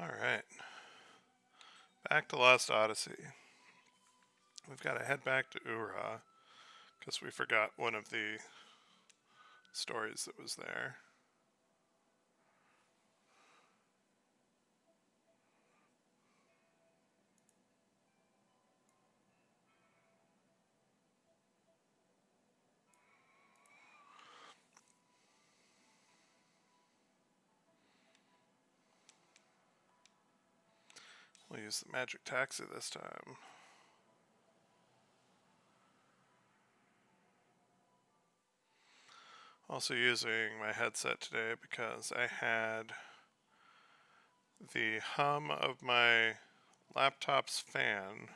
Alright, back to Lost Odyssey. We've got to head back to Ura, because we forgot one of the stories that was there. We'll use the magic taxi this time. Also using my headset today because I had the hum of my laptop's fan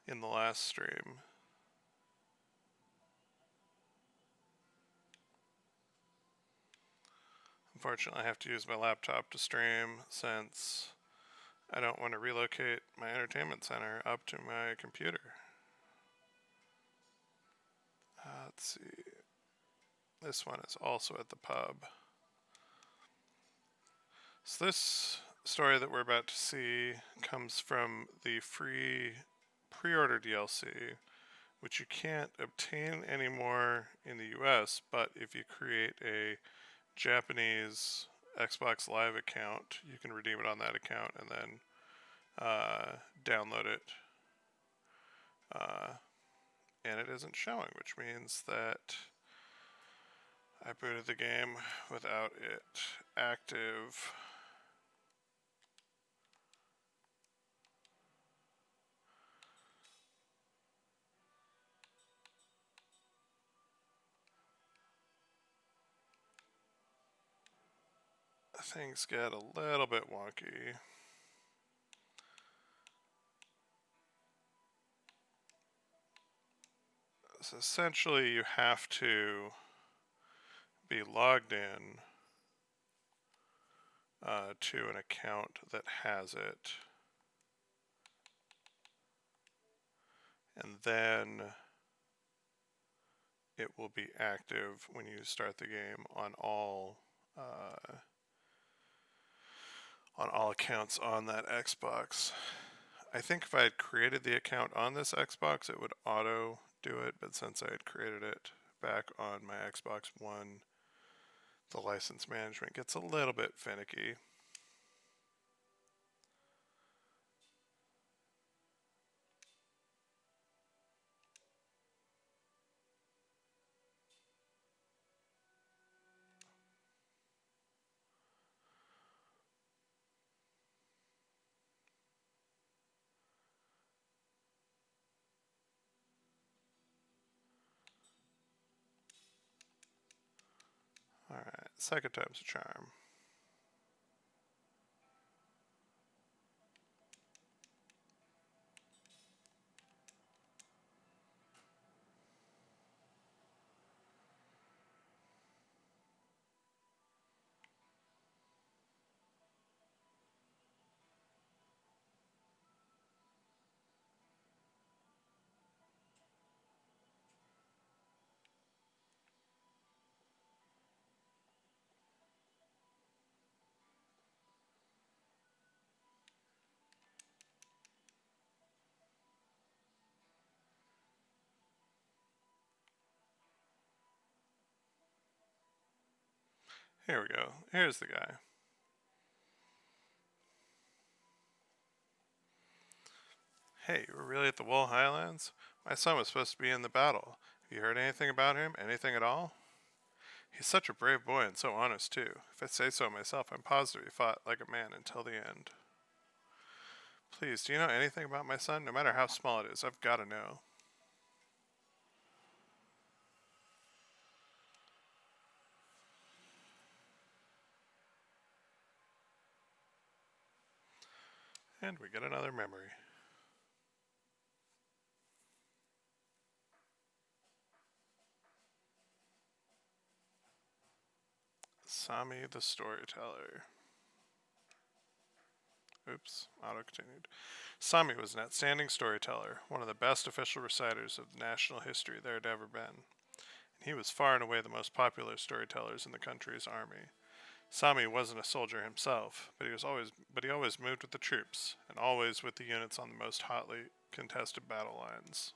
in the last stream. Unfortunately, I have to use my laptop to stream since I don't want to relocate my entertainment center up to my computer. Let's see. This one is also at the pub. So this story that we're about to see comes from the free pre-order DLC, which you can't obtain anymore in the US, but if you create a Japanese Xbox Live account, you can redeem it on that account and then download it. And it isn't showing, which means that I booted the game without it active. Things get a little bit wonky. So essentially you have to be logged in to an account that has it, and then it will be active when you start the game on all accounts on that Xbox. I think if I had created the account on this Xbox, it would auto do it, but since I had created it back on my Xbox One, the license management gets a little bit finicky. Alright, second time's a charm. Here we go. Here's the guy. Hey, you were really at the Wool Highlands? My son was supposed to be in the battle. Have you heard anything about him? Anything at all? He's such a brave boy and so honest, too. If I say so myself, I'm positive he fought like a man until the end. Please, do you know anything about my son? No matter how small it is, I've got to know. And we get another memory. Sami the Storyteller. Oops, auto-continued. Sami was an outstanding storyteller, one of the best official reciters of national history there had ever been. And he was far and away the most popular storytellers in the country's army. Sami wasn't a soldier himself, but he always moved with the troops, and always with the units on the most hotly contested battle lines.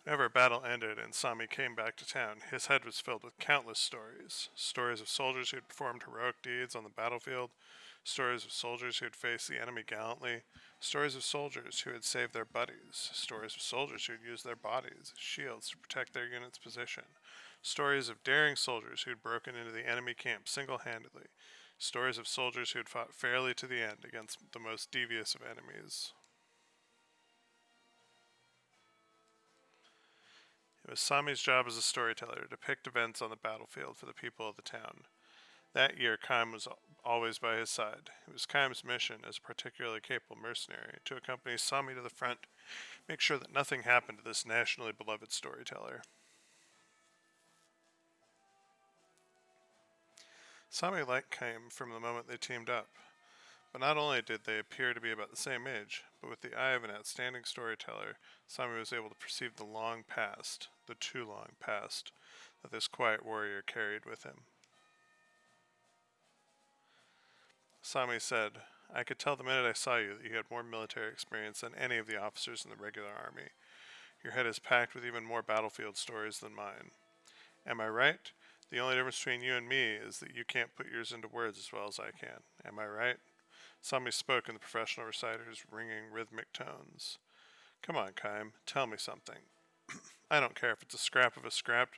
Whenever a battle ended and Sami came back to town, his head was filled with countless stories. Stories of soldiers who had performed heroic deeds on the battlefield, stories of soldiers who had faced the enemy gallantly, stories of soldiers who had saved their buddies, stories of soldiers who had used their bodies as shields to protect their unit's position, stories of daring soldiers who had broken into the enemy camp single-handedly, stories of soldiers who had fought fairly to the end against the most devious of enemies. It was Sami's job as a storyteller to depict events on the battlefield for the people of the town. That year, Kaim was always by his side. It was Kaim's mission, as a particularly capable mercenary, to accompany Sami to the front, make sure that nothing happened to this nationally beloved storyteller. Sami liked Kaim from the moment they teamed up, but not only did they appear to be about the same age, but with the eye of an outstanding storyteller, Sami was able to perceive the long past, the too long past, that this quiet warrior carried with him. Sami said, "I could tell the minute I saw you that you had more military experience than any of the officers in the regular army. Your head is packed with even more battlefield stories than mine. Am I right? The only difference between you and me is that you can't put yours into words as well as I can. Am I right?" Sami spoke in the professional reciter's ringing, rhythmic tones. "Come on, Kaim, tell me something. I don't care if it's a scrap of a scrap.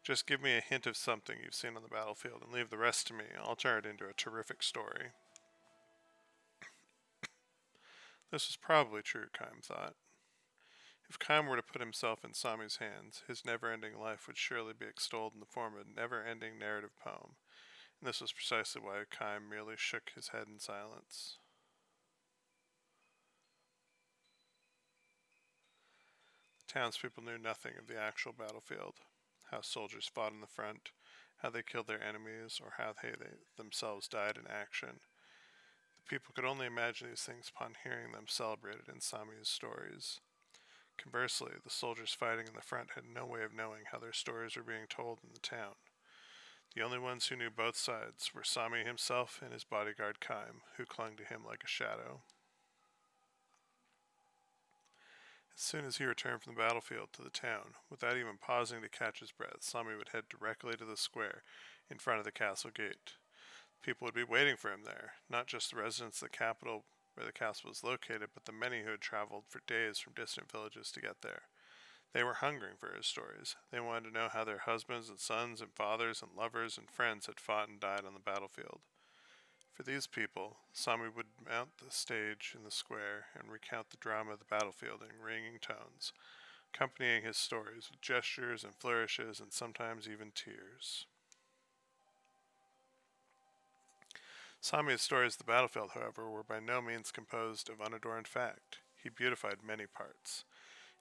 Just give me a hint of something you've seen on the battlefield and leave the rest to me. I'll turn it into a terrific story." This was probably true, Kaim thought. If Kaim were to put himself in Sami's hands, his never-ending life would surely be extolled in the form of a never-ending narrative poem, and this was precisely why Kaim merely shook his head in silence. The townspeople knew nothing of the actual battlefield, how soldiers fought in the front, how they killed their enemies, or how they themselves died in action. The people could only imagine these things upon hearing them celebrated in Sami's stories. Conversely, the soldiers fighting in the front had no way of knowing how their stories were being told in the town. The only ones who knew both sides were Sami himself and his bodyguard Kaim, who clung to him like a shadow. As soon as he returned from the battlefield to the town, without even pausing to catch his breath, Sami would head directly to the square in front of the castle gate. People would be waiting for him there, not just the residents of the capital where the castle was located, but the many who had traveled for days from distant villages to get there. They were hungering for his stories. They wanted to know how their husbands and sons and fathers and lovers and friends had fought and died on the battlefield. For these people, Sami would mount the stage in the square and recount the drama of the battlefield in ringing tones, accompanying his stories with gestures and flourishes and sometimes even tears. Sami's stories of the battlefield, however, were by no means composed of unadorned fact. He beautified many parts.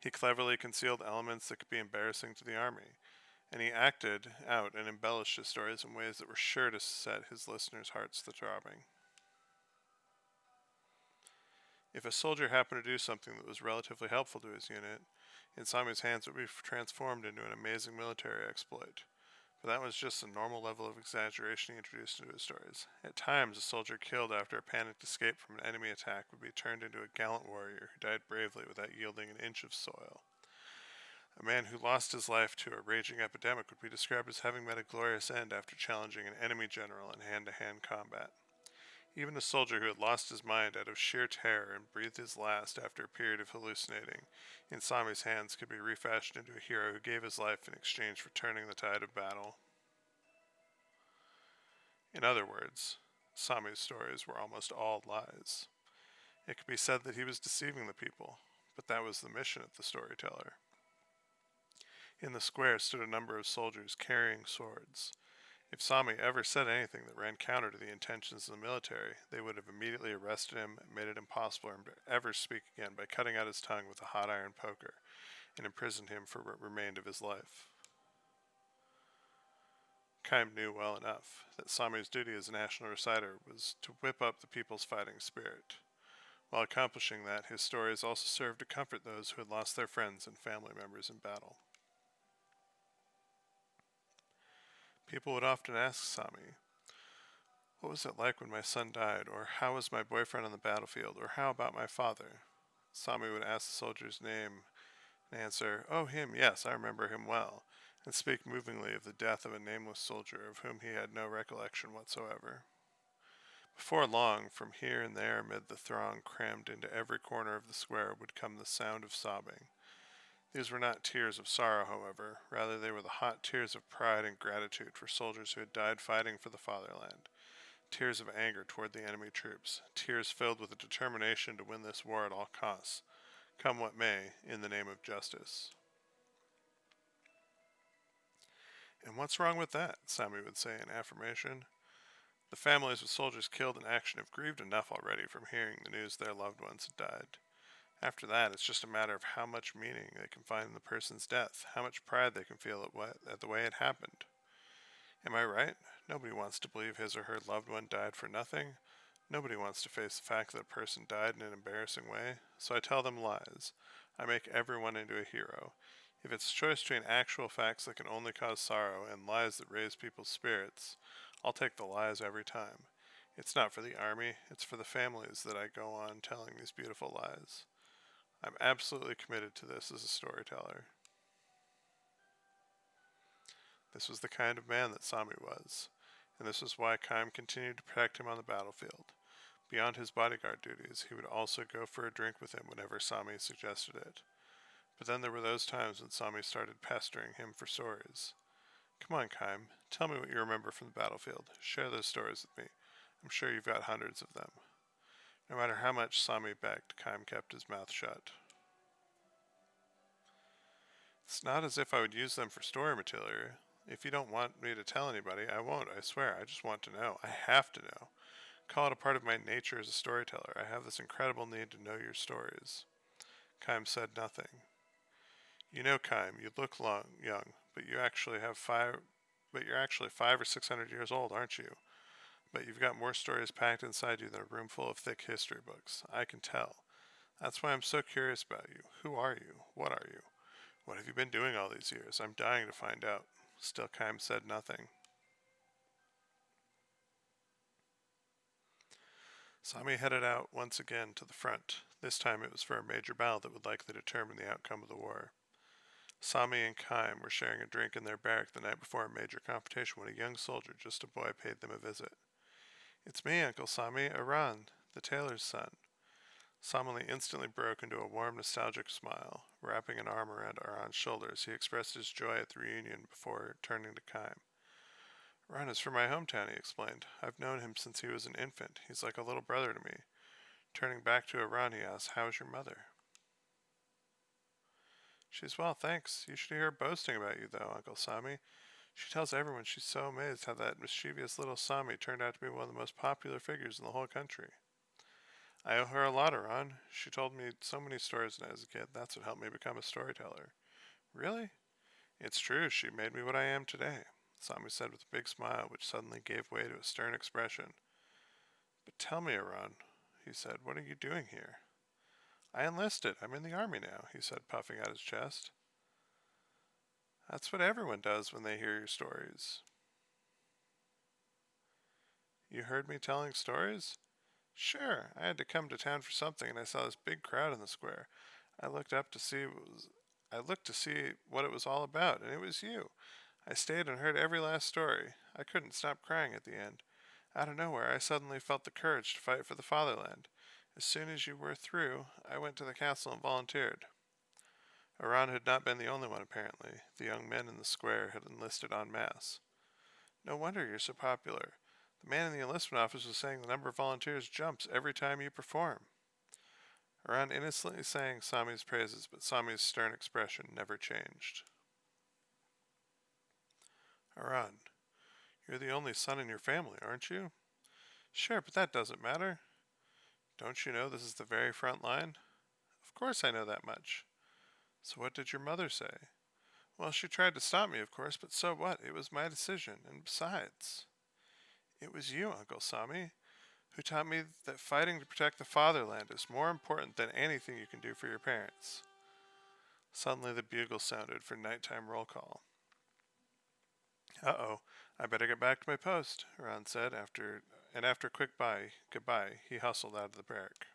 He cleverly concealed elements that could be embarrassing to the army, and he acted out and embellished his stories in ways that were sure to set his listeners' hearts to throbbing. If a soldier happened to do something that was relatively helpful to his unit, in Sami's hands it would be transformed into an amazing military exploit. But that was just the normal level of exaggeration he introduced into his stories. At times, a soldier killed after a panicked escape from an enemy attack would be turned into a gallant warrior who died bravely without yielding an inch of soil. A man who lost his life to a raging epidemic would be described as having met a glorious end after challenging an enemy general in hand-to-hand combat. Even a soldier who had lost his mind out of sheer terror and breathed his last after a period of hallucinating, in Sami's hands could be refashioned into a hero who gave his life in exchange for turning the tide of battle. In other words, Sami's stories were almost all lies. It could be said that he was deceiving the people, but that was the mission of the storyteller. In the square stood a number of soldiers carrying swords. If Sami ever said anything that ran counter to the intentions of the military, they would have immediately arrested him and made it impossible for him to ever speak again by cutting out his tongue with a hot iron poker and imprisoned him for what remained of his life. Kaim knew well enough that Sami's duty as a national reciter was to whip up the people's fighting spirit. While accomplishing that, his stories also served to comfort those who had lost their friends and family members in battle. People would often ask Sami, "What was it like when my son died?" Or "How was my boyfriend on the battlefield?" Or "How about my father?" Sami would ask the soldier's name and answer, "Oh, him, yes, I remember him well," and speak movingly of the death of a nameless soldier of whom he had no recollection whatsoever. Before long, from here and there amid the throng crammed into every corner of the square would come the sound of sobbing. These were not tears of sorrow, however, rather they were the hot tears of pride and gratitude for soldiers who had died fighting for the fatherland, tears of anger toward the enemy troops, tears filled with a determination to win this war at all costs, come what may, in the name of justice. "And what's wrong with that?" Sami would say in affirmation. "The families of soldiers killed in action have grieved enough already from hearing the news their loved ones had died. After that, it's just a matter of how much meaning they can find in the person's death, how much pride they can feel at the way it happened. Am I right? Nobody wants to believe his or her loved one died for nothing. Nobody wants to face the fact that a person died in an embarrassing way, so I tell them lies. I make everyone into a hero. If it's a choice between actual facts that can only cause sorrow and lies that raise people's spirits, I'll take the lies every time. It's not for the army, it's for the families that I go on telling these beautiful lies. I'm absolutely committed to this as a storyteller." This was the kind of man that Sami was, and this was why Kaim continued to protect him on the battlefield. Beyond his bodyguard duties, he would also go for a drink with him whenever Sami suggested it. But then there were those times when Sami started pestering him for stories. "Come on, Kaim, tell me what you remember from the battlefield. Share those stories with me. I'm sure you've got hundreds of them." No matter how much Sami begged, Kaim kept his mouth shut. "It's not as if I would use them for story material. If you don't want me to tell anybody, I won't, I swear. I just want to know. I have to know. Call it a part of my nature as a storyteller. I have this incredible need to know your stories." Kaim said nothing. "You know, Kaim, you look young, but you're actually 500 or 600 years old, aren't you? But you've got more stories packed inside you than a room full of thick history books. I can tell. That's why I'm so curious about you. Who are you? What are you? What have you been doing all these years? I'm dying to find out." Still Kaim said nothing. Sami headed out once again to the front. This time it was for a major battle that would likely determine the outcome of the war. Sami and Kaim were sharing a drink in their barrack the night before a major confrontation when a young soldier, just a boy, paid them a visit. "It's me, Uncle Sami, Aran, the tailor's son." Sami instantly broke into a warm, nostalgic smile. Wrapping an arm around Aran's shoulders, he expressed his joy at the reunion before turning to Kaim. "Aran is from my hometown," he explained. "I've known him since he was an infant. He's like a little brother to me." Turning back to Aran, he asked, "How is your mother?" "She's well, thanks. You should hear her boasting about you, though, Uncle Sami. She tells everyone she's so amazed how that mischievous little Sami turned out to be one of the most popular figures in the whole country." "I owe her a lot, Aran. She told me so many stories when I was a kid. That's what helped me become a storyteller." "Really?" "It's true. She made me what I am today," Sami said with a big smile, which suddenly gave way to a stern expression. "But tell me, Aran," he said, "what are you doing here?" "I enlisted. I'm in the army now," he said, puffing out his chest. "That's what everyone does when they hear your stories." "You heard me telling stories?" "Sure. I had to come to town for something, and I saw this big crowd in the square. I looked up to see what it was all about, and it was you. I stayed and heard every last story. I couldn't stop crying at the end. Out of nowhere, I suddenly felt the courage to fight for the fatherland. As soon as you were through, I went to the castle and volunteered." Aran had not been the only one, apparently. The young men in the square had enlisted en masse. "No wonder you're so popular. The man in the enlistment office was saying the number of volunteers jumps every time you perform." Aran innocently sang Sami's praises, but Sami's stern expression never changed. "Aran, you're the only son in your family, aren't you?" "Sure, but that doesn't matter." "Don't you know this is the very front line?" "Of course I know that much." "So what did your mother say?" "Well, she tried to stop me, of course, but so what? It was my decision, and besides—" "It was you, Uncle Sami, who taught me that fighting to protect the fatherland is more important than anything you can do for your parents." Suddenly the bugle sounded for nighttime roll call. "Uh-oh, I better get back to my post, Ron said, after a quick goodbye, he hustled out of the barrack.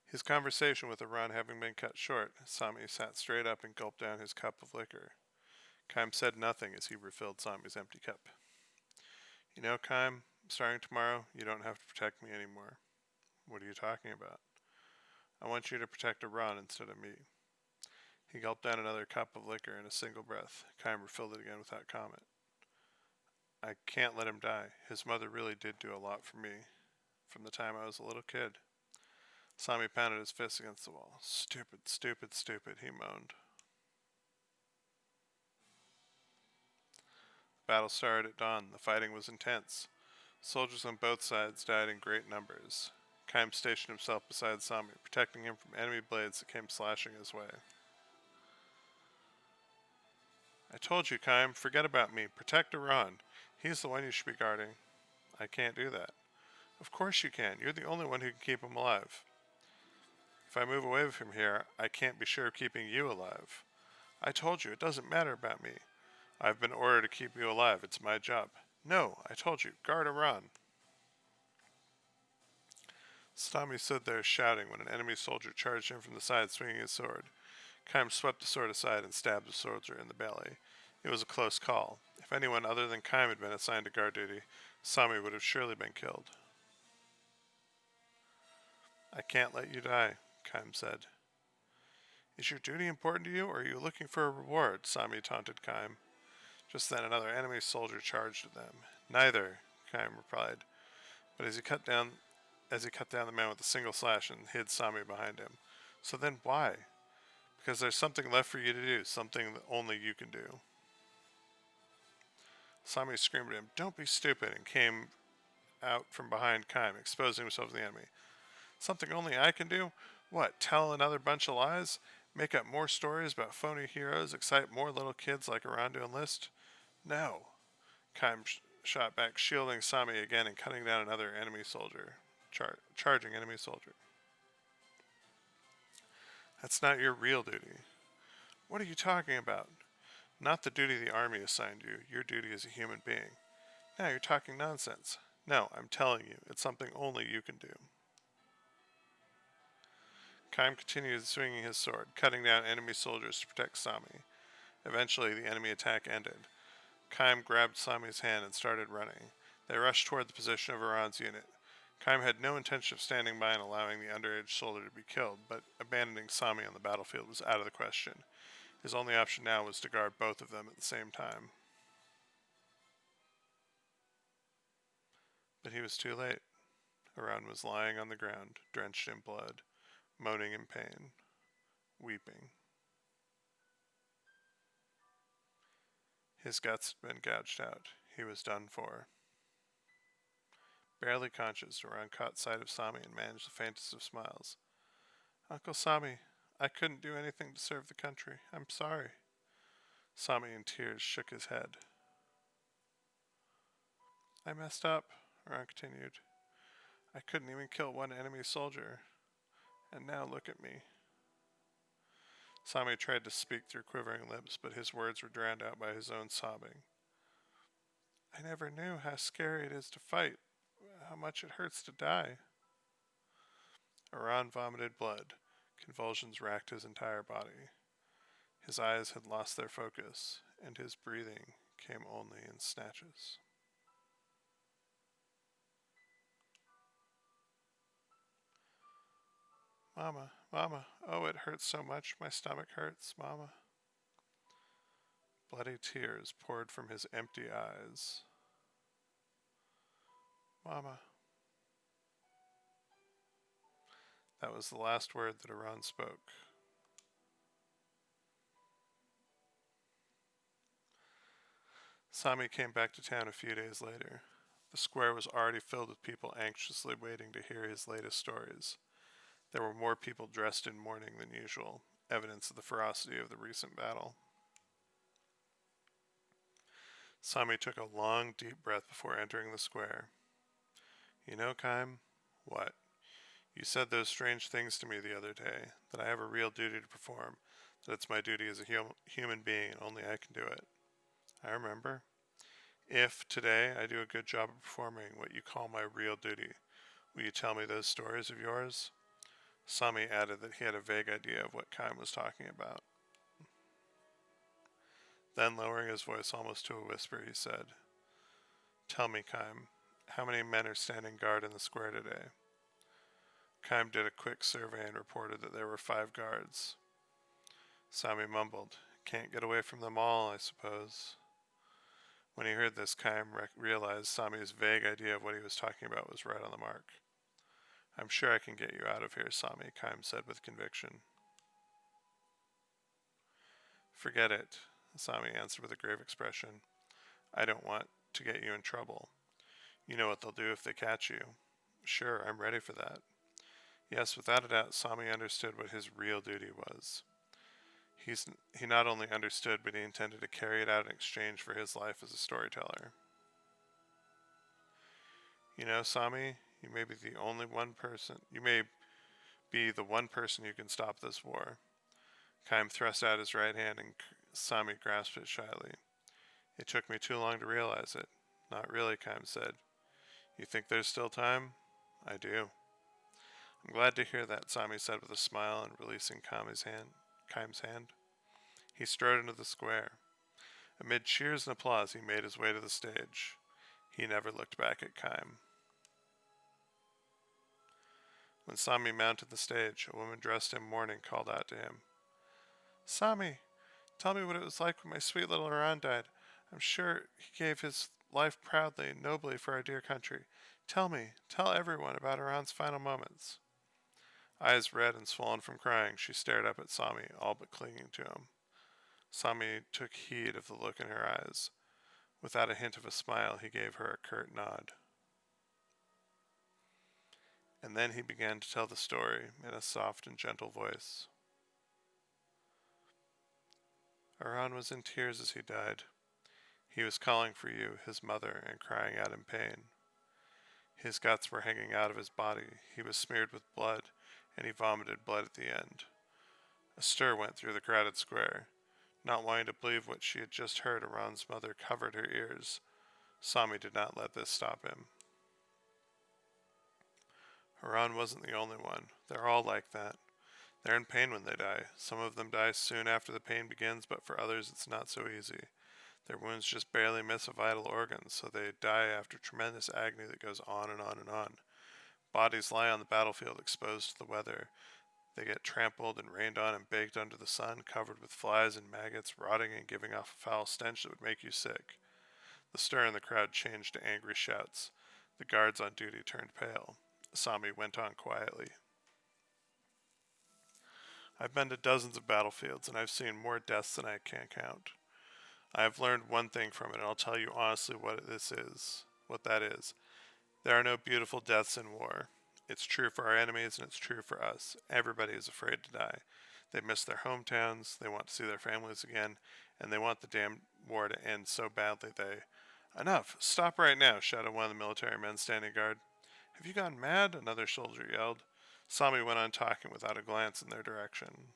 His conversation with Ron having been cut short, Sami sat straight up and gulped down his cup of liquor. Kaim said nothing as he refilled Sami's empty cup. You know, Kaim, starting tomorrow, you don't have to protect me anymore. What are you talking about? I want you to protect Ron instead of me. He gulped down another cup of liquor in a single breath. Kaim refilled it again without comment. I can't let him die. His mother really did do a lot for me, from the time I was a little kid. Sami pounded his fist against the wall. Stupid, stupid, stupid, he moaned. The battle started at dawn. The fighting was intense. Soldiers on both sides died in great numbers. Kaim stationed himself beside Sami, protecting him from enemy blades that came slashing his way. I told you, Kaim, forget about me. Protect Iran. He's the one you should be guarding. I can't do that. Of course you can. You're the only one who can keep him alive. If I move away from here, I can't be sure of keeping you alive. I told you, it doesn't matter about me. I've been ordered to keep you alive. It's my job. No, I told you, guard Iran. Sami stood there shouting when an enemy soldier charged him from the side swinging his sword. Kaim swept the sword aside and stabbed the soldier in the belly. It was a close call. If anyone other than Kaim had been assigned to guard duty, Sami would have surely been killed. I can't let you die, Kaim said. Is your duty important to you, or are you looking for a reward? Sami taunted Kaim. Just then another enemy soldier charged at them. Neither, Kaim replied, but as he cut down the man with a single slash and hid Sami behind him. So then why? Because there's something left for you to do, something that only you can do. Sami screamed at him, don't be stupid, and came out from behind Kaim, exposing himself to the enemy. Something only I can do? What, tell another bunch of lies? Make up more stories about phony heroes? Excite more little kids like Iran to enlist? No. Kaim shot back, shielding Sami again and cutting down another enemy soldier. Charging enemy soldier. That's not your real duty. What are you talking about? Not the duty the army assigned you. Your duty as a human being. Now you're talking nonsense. No, I'm telling you, it's something only you can do. Kaim continued swinging his sword, cutting down enemy soldiers to protect Sami. Eventually, the enemy attack ended. Kaim grabbed Sami's hand and started running. They rushed toward the position of Iran's unit. Kaim had no intention of standing by and allowing the underage soldier to be killed, but abandoning Sami on the battlefield was out of the question. His only option now was to guard both of them at the same time. But he was too late. Iran was lying on the ground, drenched in blood, moaning in pain, weeping. His guts had been gouged out. He was done for. Barely conscious, Iran caught sight of Sami and managed the faintest of smiles. Uncle Sami, I couldn't do anything to serve the country. I'm sorry. Sami, in tears, shook his head. I messed up, Iran continued. I couldn't even kill one enemy soldier. And now look at me. Sami tried to speak through quivering lips, but his words were drowned out by his own sobbing. I never knew how scary it is to fight, how much it hurts to die. Iran vomited blood. Convulsions racked his entire body. His eyes had lost their focus, and his breathing came only in snatches. Mama, Mama, oh, it hurts so much, my stomach hurts, Mama. Bloody tears poured from his empty eyes. Mama. That was the last word that Iran spoke. Sami came back to town a few days later. The square was already filled with people anxiously waiting to hear his latest stories. There were more people dressed in mourning than usual, evidence of the ferocity of the recent battle. Sami took a long, deep breath before entering the square. You know, Kaim? What? You said those strange things to me the other day, that I have a real duty to perform, that it's my duty as a human being and only I can do it. I remember. If today I do a good job of performing what you call my real duty, will you tell me those stories of yours? Sami added that he had a vague idea of what Kaim was talking about. Then, lowering his voice almost to a whisper, he said, "Tell me, Kaim, how many men are standing guard in the square today?" Kaim did a quick survey and reported that there were 5 guards. Sami mumbled, "Can't get away from them all, I suppose." When he heard this, Kaim realized Sami's vague idea of what he was talking about was right on the mark. "I'm sure I can get you out of here, Sami," Kaim said with conviction. "Forget it," Sami answered with a grave expression. "I don't want to get you in trouble. You know what they'll do if they catch you." "Sure, I'm ready for that." Yes, without a doubt, Sami understood what his real duty was. He not only understood, but he intended to carry it out in exchange for his life as a storyteller. "You know, Sami, you may be the one person who can stop this war." Kaim thrust out his right hand and Sami grasped it shyly. "It took me too long to realize it." "Not really," Kaim said. "You think there's still time?" "I do." "I'm glad to hear that," Sami said with a smile and releasing Kaim's hand. He strode into the square. Amid cheers and applause, he made his way to the stage. He never looked back at Kaim. When Sami mounted the stage, a woman dressed in mourning called out to him, "Sami, tell me what it was like when my sweet little Iran died. I'm sure he gave his life proudly and nobly for our dear country. Tell everyone about Iran's final moments." Eyes red and swollen from crying, she stared up at Sami, all but clinging to him. Sami took heed of the look in her eyes. Without a hint of a smile, he gave her a curt nod. And then he began to tell the story in a soft and gentle voice. "Iran was in tears as he died. He was calling for you, his mother, and crying out in pain. His guts were hanging out of his body. He was smeared with blood, and he vomited blood at the end." A stir went through the crowded square. Not wanting to believe what she had just heard, Iran's mother covered her ears. Sami did not let this stop him. "Iran wasn't the only one. They're all like that. They're in pain when they die. Some of them die soon after the pain begins, but for others it's not so easy. Their wounds just barely miss a vital organ, so they die after tremendous agony that goes on and on and on. Bodies lie on the battlefield exposed to the weather. They get trampled and rained on and baked under the sun, covered with flies and maggots, rotting and giving off a foul stench that would make you sick." The stir in the crowd changed to angry shouts. The guards on duty turned pale. Sami went on quietly. "I've been to dozens of battlefields, and I've seen more deaths than I can count. I have learned one thing from it, and I'll tell you honestly what that is. There are no beautiful deaths in war. It's true for our enemies, and it's true for us. Everybody is afraid to die. They miss their hometowns, they want to see their families again, and they want the damn war to end so badly they—" "Enough! Stop right now!" shouted one of the military men standing guard. "Have you gone mad?" another soldier yelled. Sami went on talking without a glance in their direction.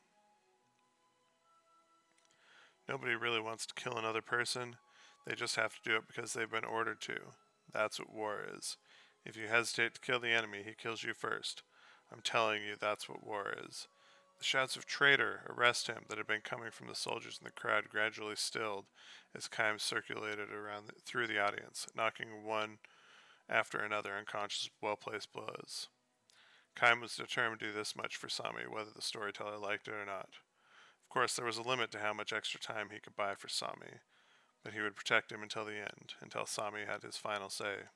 "Nobody really wants to kill another person. They just have to do it because they've been ordered to. That's what war is. If you hesitate to kill the enemy, he kills you first. I'm telling you, that's what war is." The shouts of "Traitor! Arrest him!" that had been coming from the soldiers in the crowd gradually stilled as Kaim circulated through the audience, knocking one after another unconscious with well-placed blows. Kaim was determined to do this much for Sami, whether the storyteller liked it or not. Of course, there was a limit to how much extra time he could buy for Sami, but he would protect him until the end, until Sami had his final say.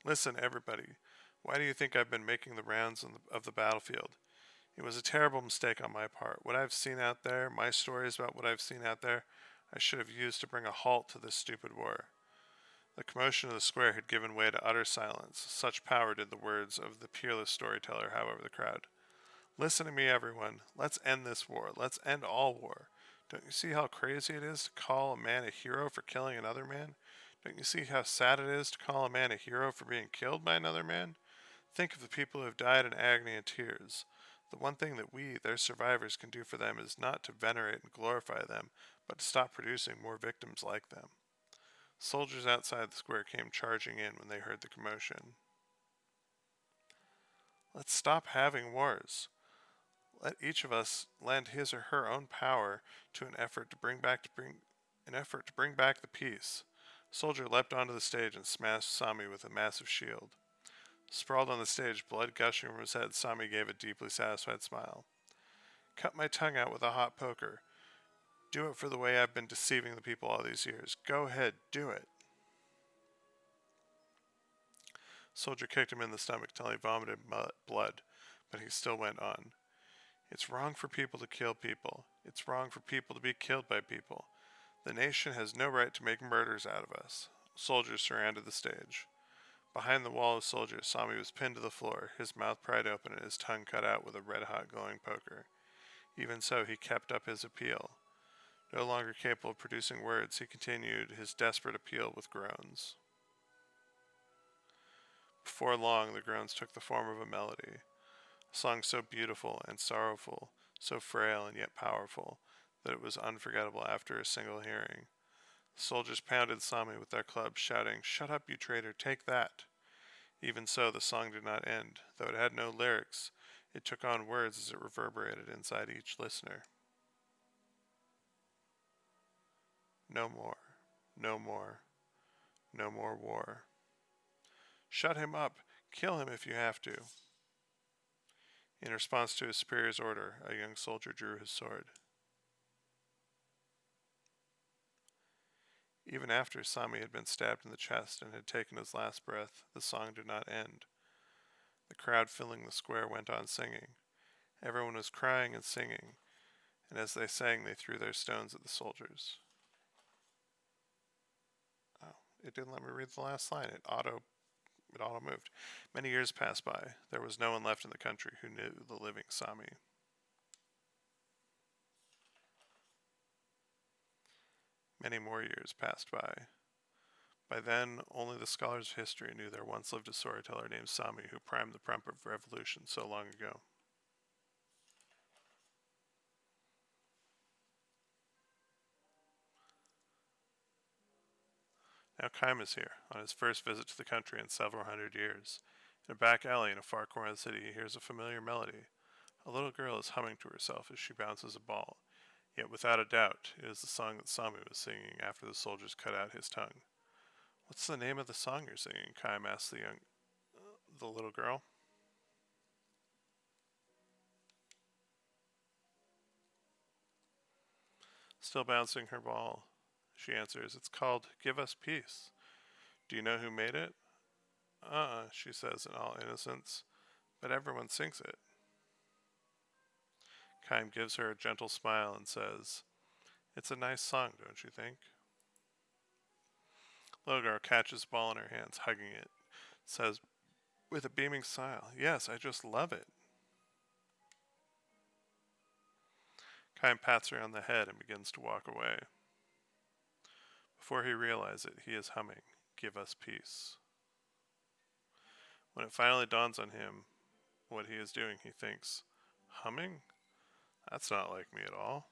"Listen, everybody. Why do you think I've been making the rounds of the battlefield? It was a terrible mistake on my part. What I've seen out there, my stories about what I've seen out there, I should have used to bring a halt to this stupid war." The commotion of the square had given way to utter silence. Such power did the words of the peerless storyteller have over the crowd. "Listen to me, everyone. Let's end this war. Let's end all war. Don't you see how crazy it is to call a man a hero for killing another man? Don't you see how sad it is to call a man a hero for being killed by another man? Think of the people who have died in agony and tears. The one thing that we, their survivors, can do for them is not to venerate and glorify them, but to stop producing more victims like them. Soldiers outside the square came charging in when they heard the commotion. Let's stop having wars. Let each of us lend his or her own power to an effort to bring back the peace. A soldier leapt onto the stage and smashed Sami with a massive shield. Sprawled on the stage, blood gushing from his head, Sami gave a deeply satisfied smile. Cut my tongue out with a hot poker. Do it for the way I've been deceiving the people all these years. Go ahead, do it. Soldier kicked him in the stomach till he vomited blood, but he still went on. It's wrong for people to kill people. It's wrong for people to be killed by people. The nation has no right to make murders out of us. Soldiers surrounded the stage. Behind the wall of soldiers, Sami was pinned to the floor, his mouth pried open and his tongue cut out with a red-hot glowing poker. Even so, he kept up his appeal. No longer capable of producing words, he continued his desperate appeal with groans. Before long, the groans took the form of a melody. A song so beautiful and sorrowful, so frail and yet powerful, that it was unforgettable after a single hearing. The soldiers pounded Sami with their clubs, shouting, "Shut up, you traitor, take that!" Even so, the song did not end. Though it had no lyrics, it took on words as it reverberated inside each listener. No more, no more, no more war. Shut him up! Kill him if you have to! In response to his superior's order, a young soldier drew his sword. Even after Sami had been stabbed in the chest and had taken his last breath, the song did not end. The crowd filling the square went on singing. Everyone was crying and singing, and as they sang, they threw their stones at the soldiers. Oh, it didn't let me read the last line. It auto moved. Many years passed by. There was no one left in the country who knew the living Sami. Many more years passed by. By then, only the scholars of history knew there once lived a storyteller named Sami who primed the pump of revolution so long ago. Now Kaim is here, on his first visit to the country in several hundred years. In a back alley in a far corner of the city, he hears a familiar melody. A little girl is humming to herself as she bounces a ball. Yet without a doubt, it is the song that Sami was singing after the soldiers cut out his tongue. What's the name of the song you're singing? Kaim asks the little girl. Still bouncing her ball, she answers, "It's called Give Us Peace. Do you know who made it?" She says in all innocence, "but everyone sings it." Kaim gives her a gentle smile and says, "It's a nice song, don't you think?" Little girl catches the ball in her hands, hugging it, says with a beaming smile, "Yes, I just love it." Kaim pats her on the head and begins to walk away. Before he realizes it, he is humming, "Give Us Peace." When it finally dawns on him what he is doing, he thinks, "Humming? That's not like me at all."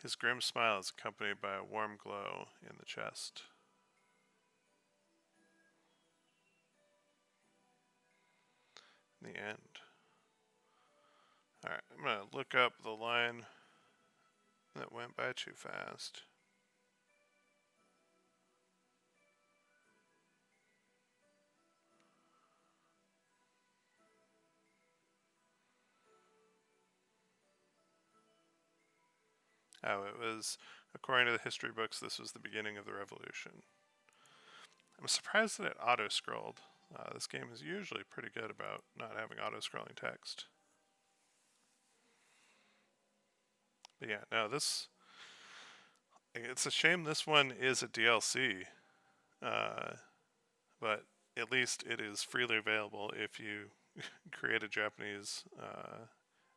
His grim smile is accompanied by a warm glow in the chest. In the end. Alright, I'm going to look up the line that went by too fast. Oh, it was, according to the history books, this was the beginning of the revolution. I'm surprised that it auto-scrolled. This game is usually pretty good about not having auto-scrolling text. But yeah, no, it's a shame this one is a DLC, but at least it is freely available if you create a Japanese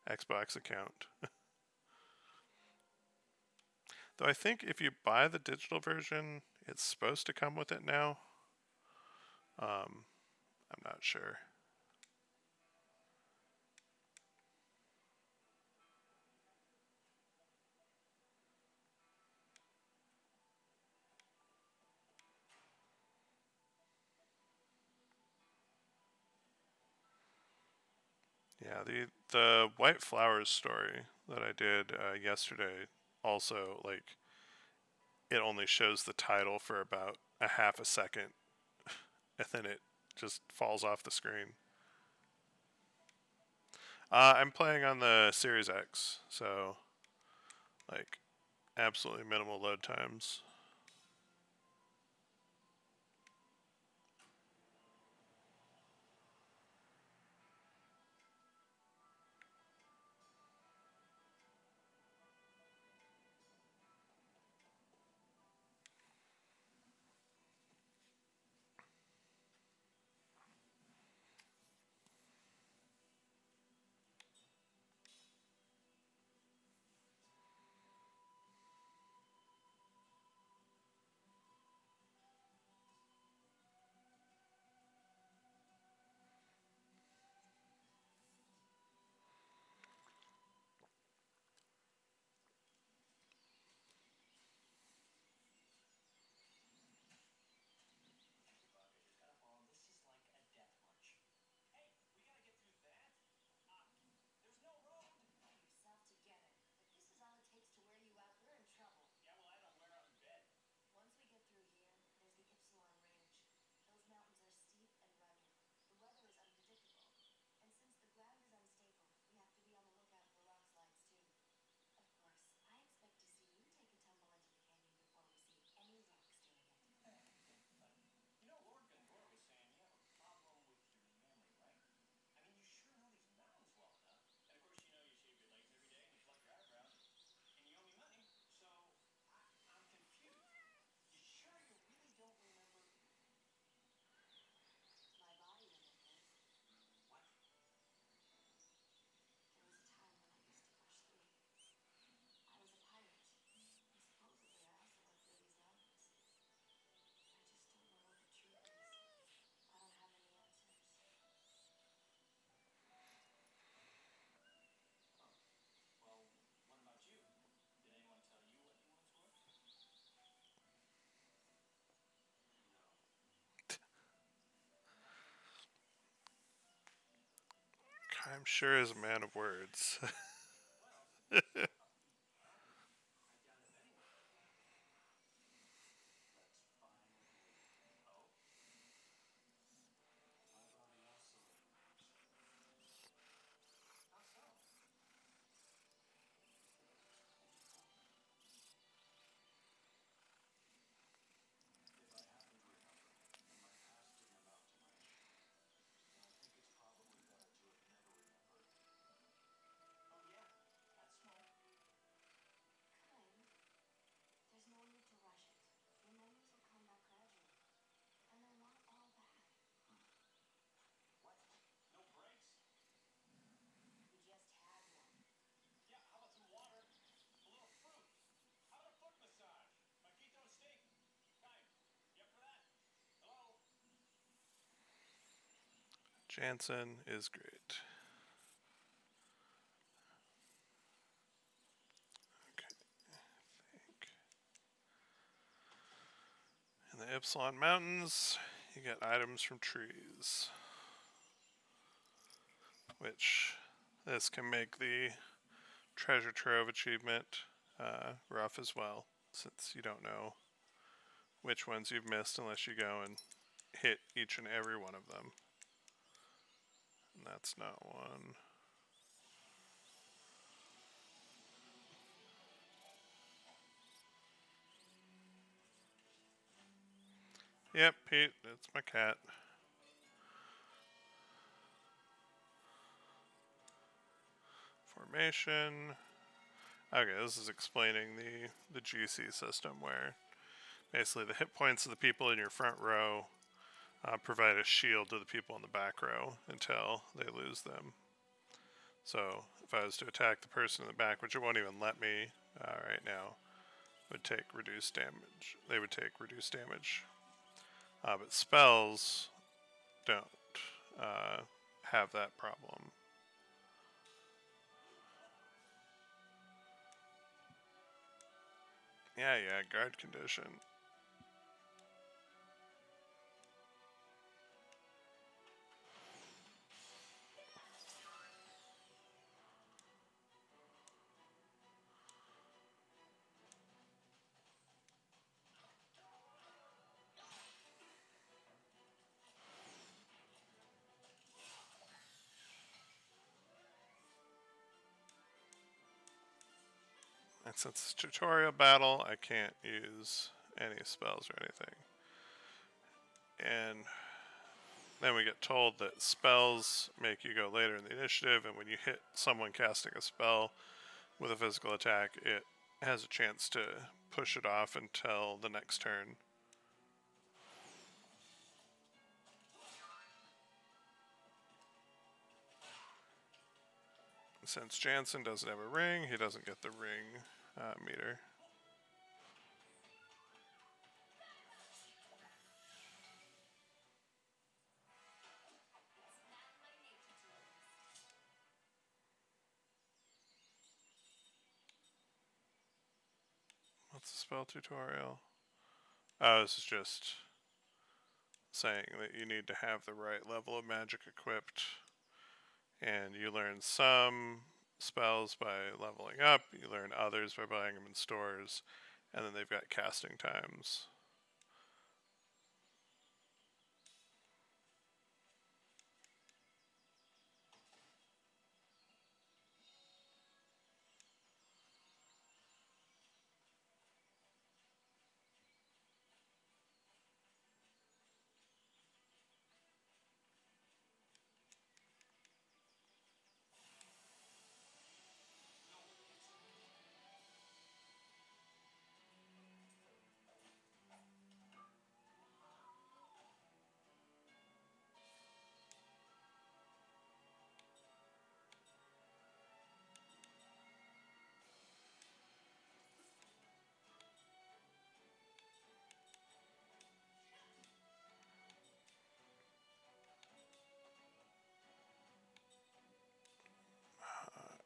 Xbox account. Though I think if you buy the digital version, it's supposed to come with it now. I'm not sure. Yeah, the White Flowers story that I did yesterday also, like, it only shows the title for about a half a second, and then it just falls off the screen. I'm playing on the Series X, so like absolutely minimal load times. I'm sure is a man of words. Jansen is great. Okay, in the Ypsilon Mountains, you get items from trees, which this can make the treasure trove achievement rough as well, since you don't know which ones you've missed unless you go and hit each and every one of them. And that's not one. Yep, Pete, it's my cat. Formation. Okay, this is explaining the GC system where basically the hit points of the people in your front row provide a shield to the people in the back row until they lose them. So if I was to attack the person in the back, which it won't even let me right now, would take reduced damage. They would take reduced damage. But spells don't have that problem. Yeah, guard condition. And since it's tutorial battle, I can't use any spells or anything. And then we get told that spells make you go later in the initiative, and when you hit someone casting a spell with a physical attack, it has a chance to push it off until the next turn. Since Jansen doesn't have a ring, he doesn't get the ring meter. What's the spell tutorial? Oh, this is just saying that you need to have the right level of magic equipped, and you learn some spells by leveling up, you learn others by buying them in stores, and then they've got casting times.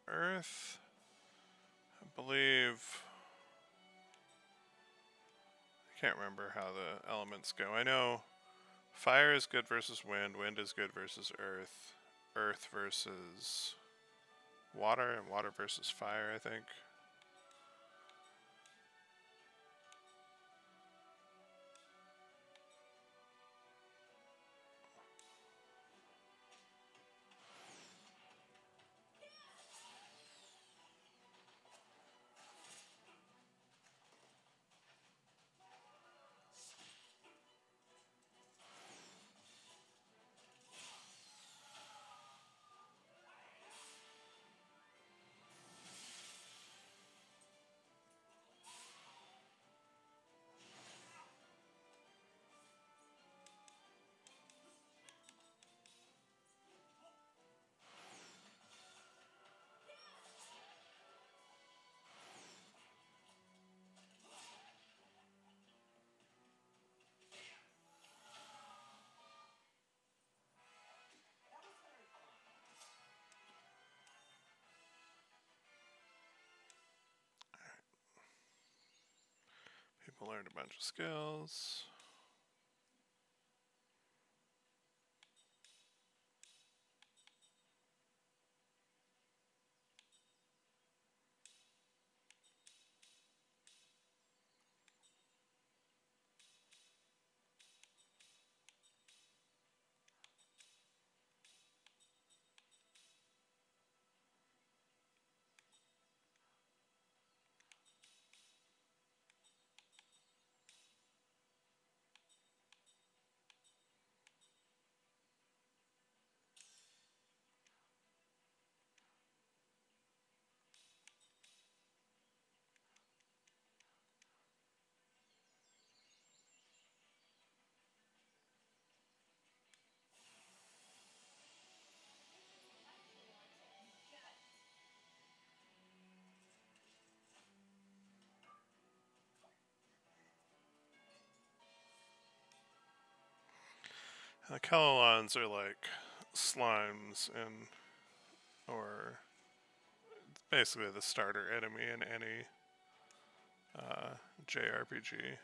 Earth, I believe. I can't remember how the elements go. I know fire is good versus wind, wind is good versus earth, earth versus water, and water versus fire, I think. People learned a bunch of skills. The Kellolons are like slimes in, or basically the starter enemy in any JRPG.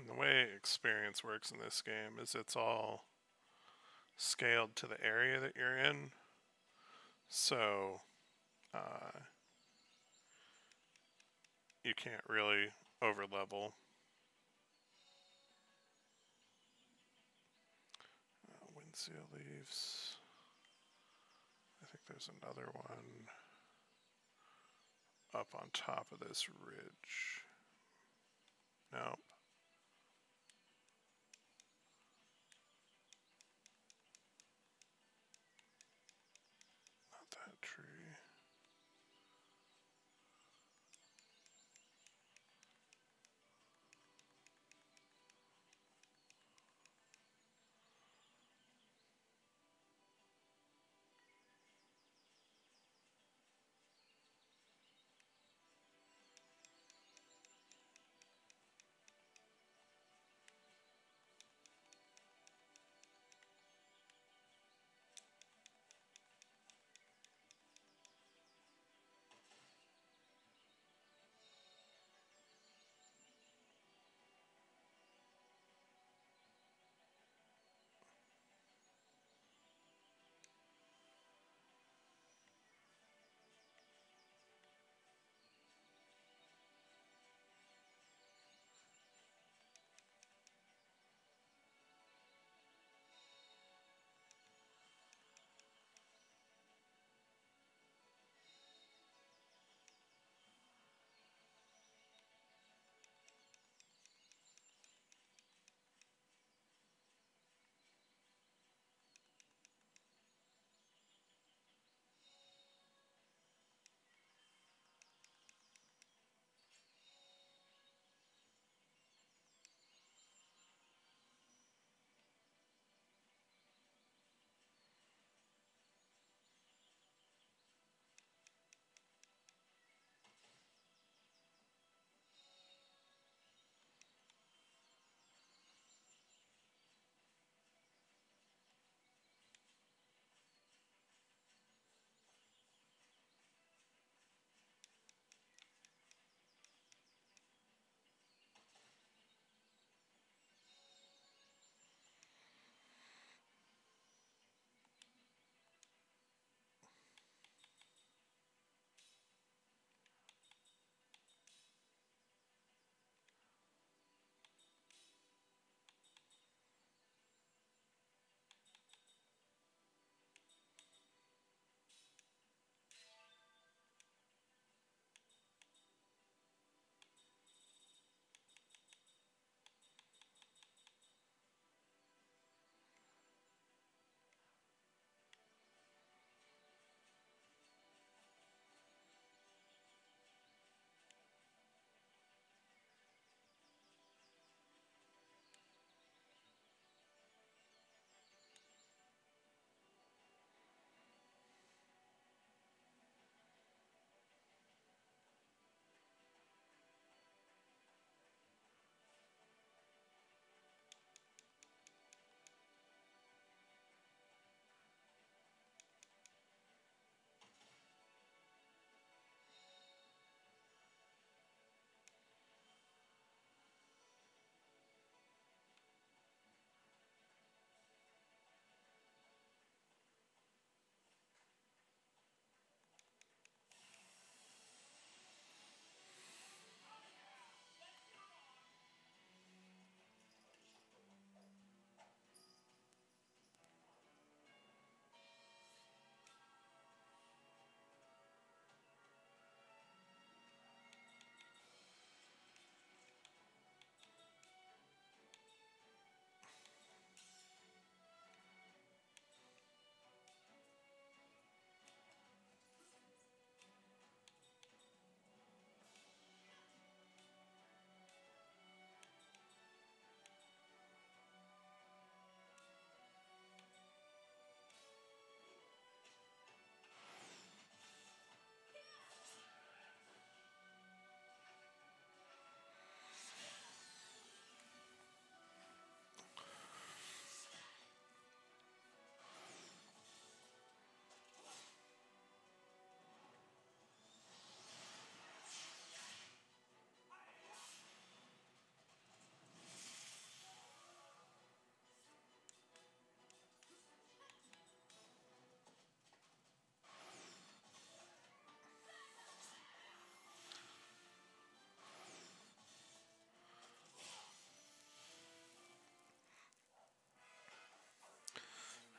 And the way experience works in this game is it's all scaled to the area that you're in. So you can't really over level. Windseal leaves. I think there's another one up on top of this ridge. No. Not that tree.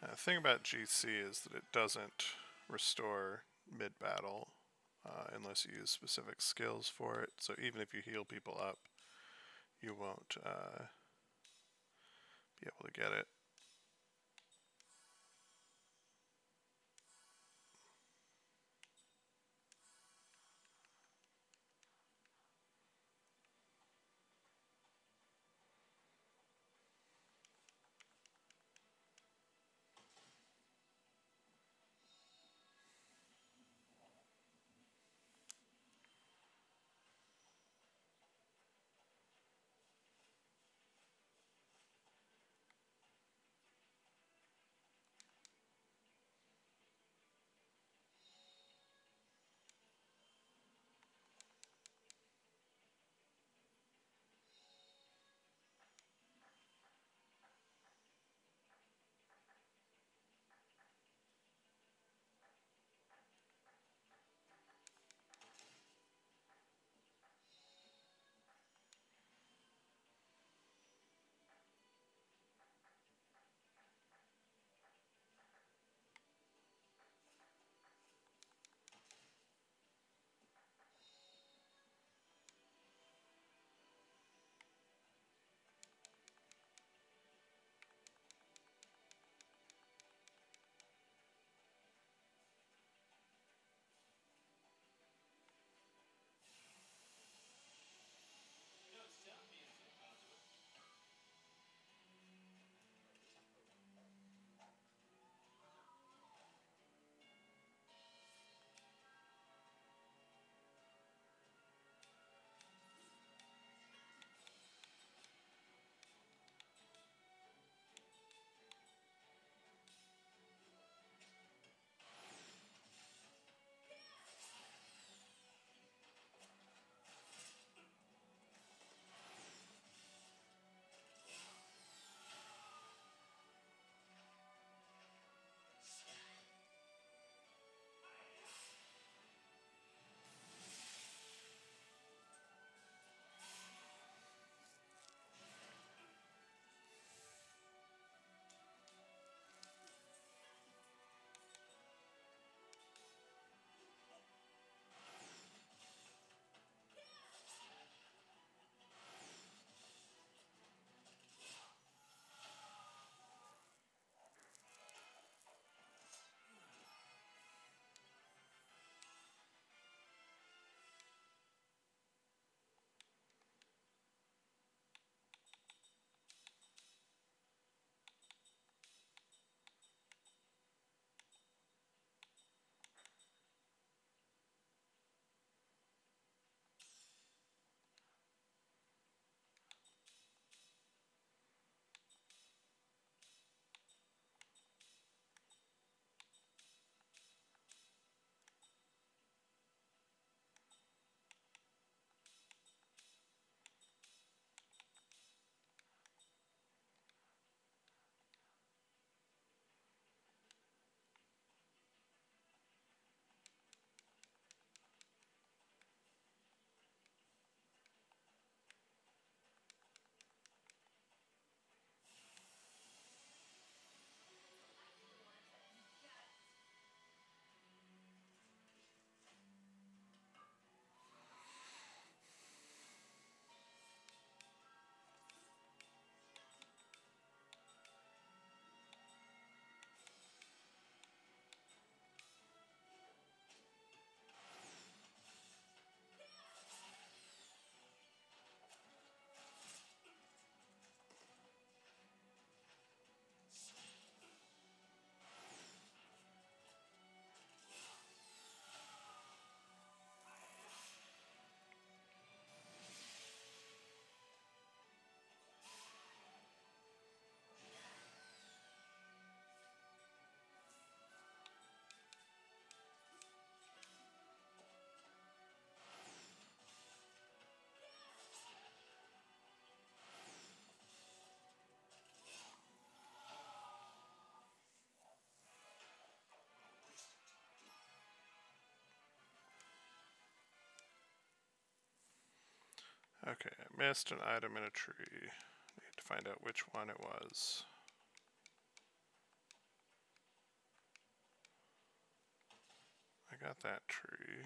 The thing about GC is that it doesn't restore mid-battle unless you use specific skills for it. So even if you heal people up, you won't be able to get it. Okay, I missed an item in a tree. Need to find out which one it was. got that tree.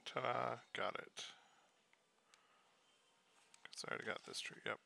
Ta-da, got it. Cause I already got this tree, yep.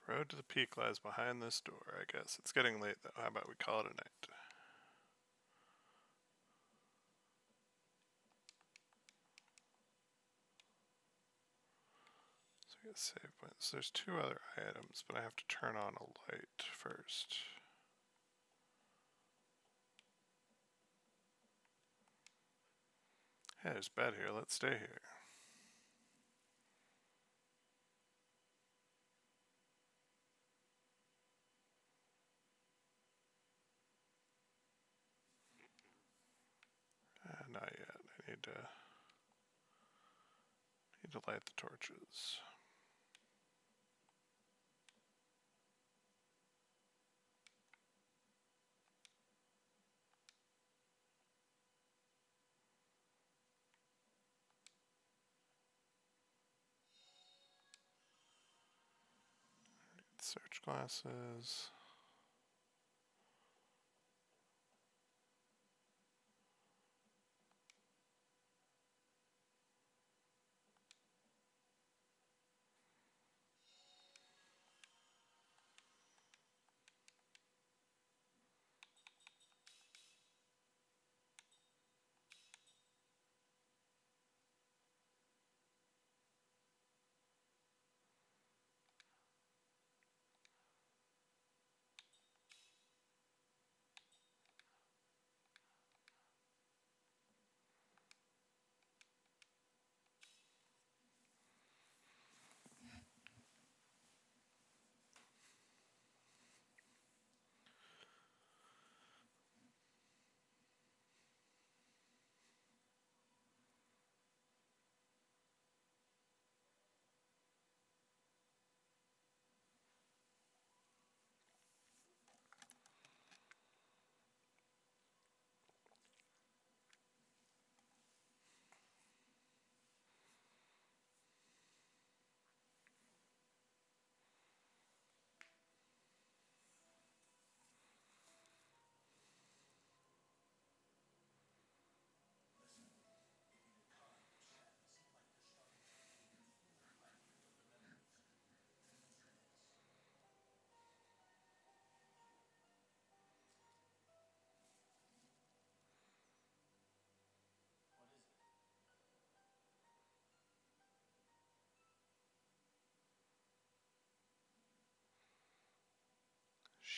Road to the peak lies behind this door, I guess. It's getting late though, how about we call it a night? So I get save points. There's 2 other items, but I have to turn on a light first. Hey, there's a bed here, let's stay here. Not yet. I need to light the torches. Search glasses.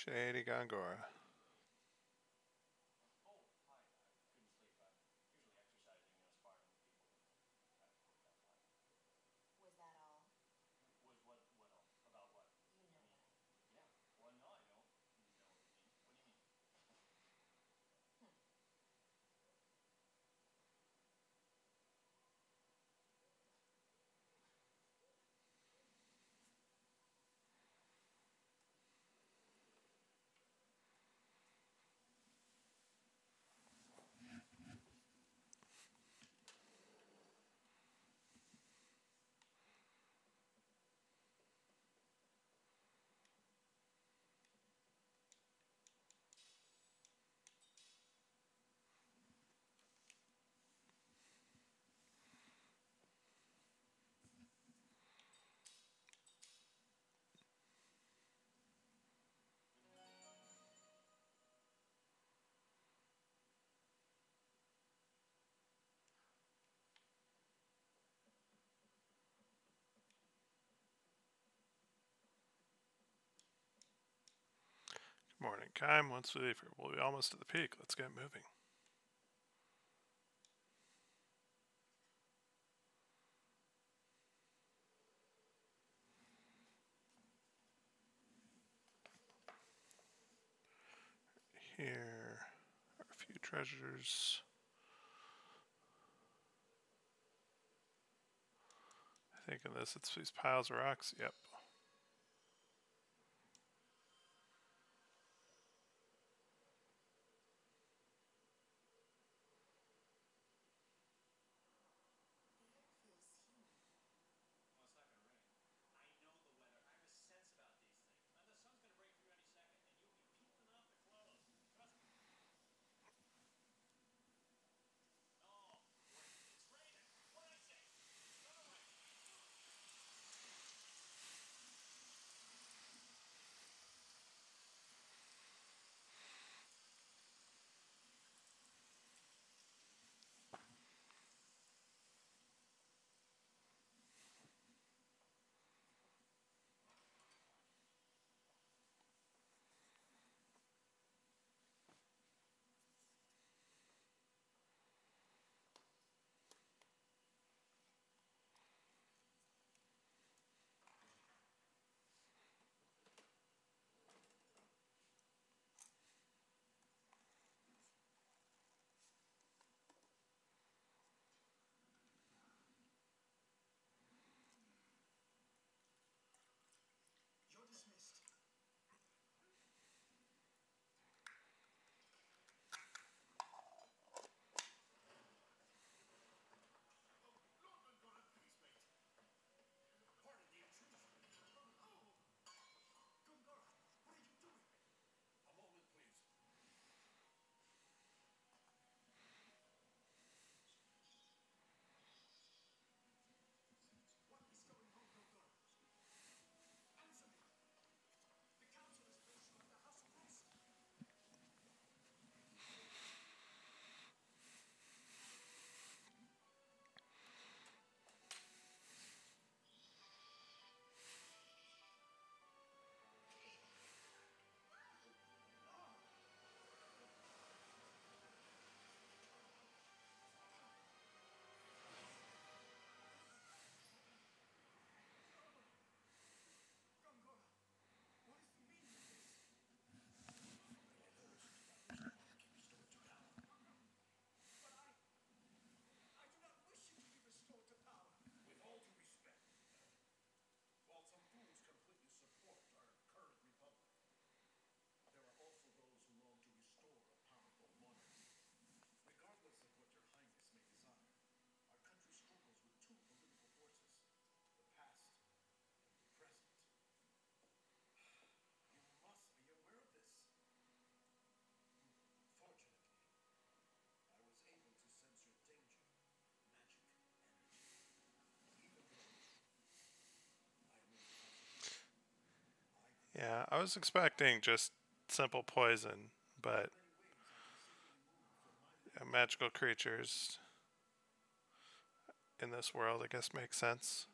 Shady Gongora. Good morning, Kime. Once we leave here, we'll be almost at the peak. Let's get moving. Here are a few treasures. I think in this it's these piles of rocks. Yep. Yeah, I was expecting just simple poison, but magical creatures in this world, I guess, makes sense.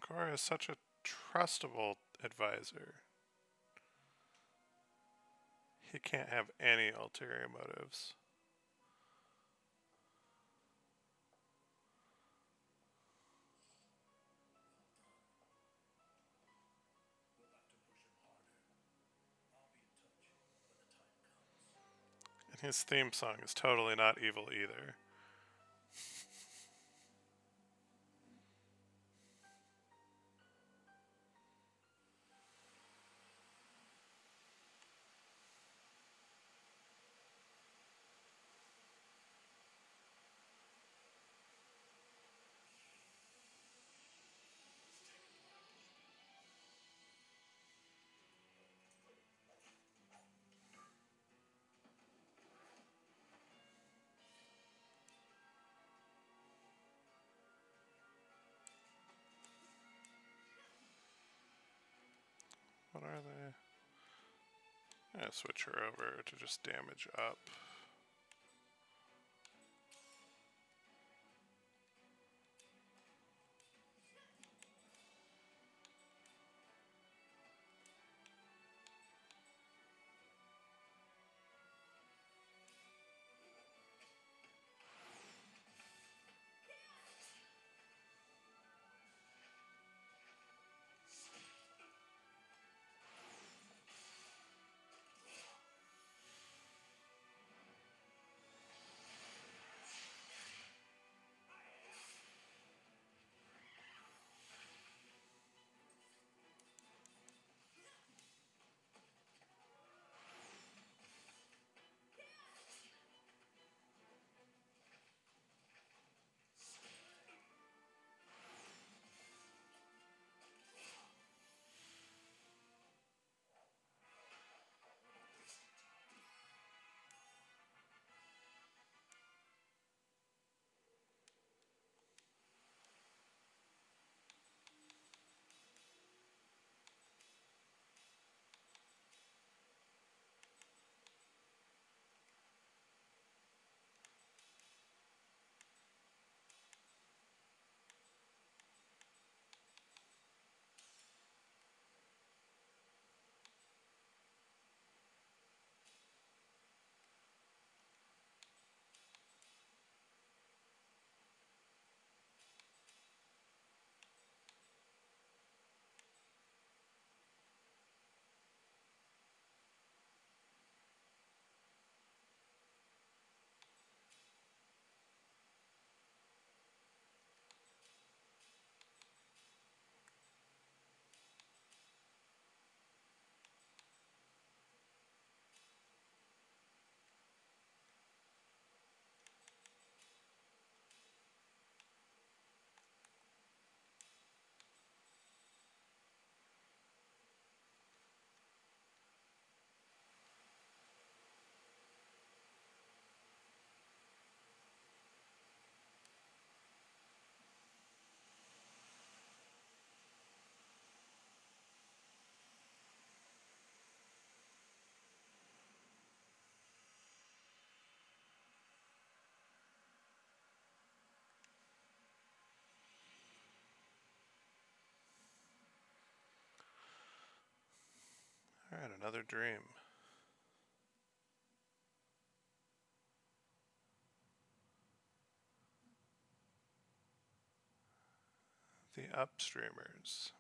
Cora is such a trustable advisor. He can't have any ulterior motives. And his theme song is totally not evil either. What are they? I'm gonna switch her over to just damage up. Alright, another dream. The Upstreamers.